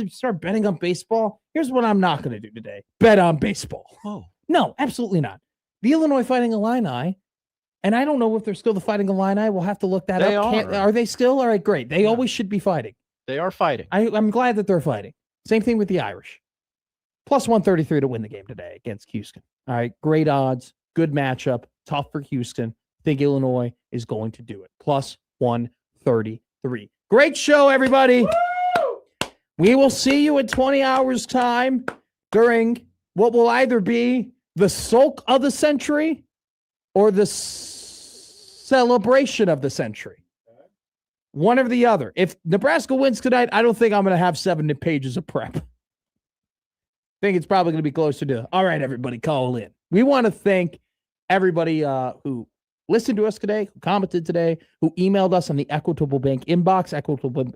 [SPEAKER 6] start betting on baseball. Here's what I'm not gonna do today: bet on baseball.
[SPEAKER 5] Oh
[SPEAKER 6] no, absolutely not. The Illinois Fighting Illini, and I don't know if they're still the Fighting Illini. We'll have to look that
[SPEAKER 5] They
[SPEAKER 6] up.
[SPEAKER 5] are.
[SPEAKER 6] Are they still? All right, great. They always should be fighting.
[SPEAKER 5] They are fighting.
[SPEAKER 6] I'm glad that they're fighting. Same thing with the Irish. Plus 133 to win the game today against Houston. All right, great odds, good matchup, tough for Houston. Think Illinois is going to do it. Plus 133. Great show, everybody. Woo! We will see you in 20 hours' time during what will either be the sulk of the century or the celebration of the century. One or the other. If Nebraska wins tonight, I don't think I'm going to have 7 pages of prep. I think it's probably going to be closer to, all right, everybody, call in. We want to thank everybody who listened to us today, who commented today, who emailed us on the Equitable Bank inbox.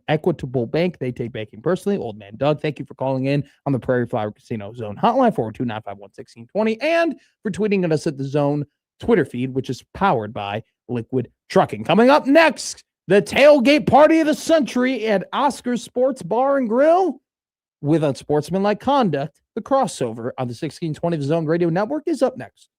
[SPEAKER 6] Equitable Bank, they take banking personally. Old Man Doug, thank you for calling in on the Prairie Flower Casino Zone hotline, 402-951-1620, and for tweeting at us at the Zone Twitter feed, which is powered by Liquid Trucking. Coming up next, the tailgate party of the century at Oscar Sports Bar and Grill with unsportsmanlike conduct. The crossover on the 1620 The Zone Radio Network is up next.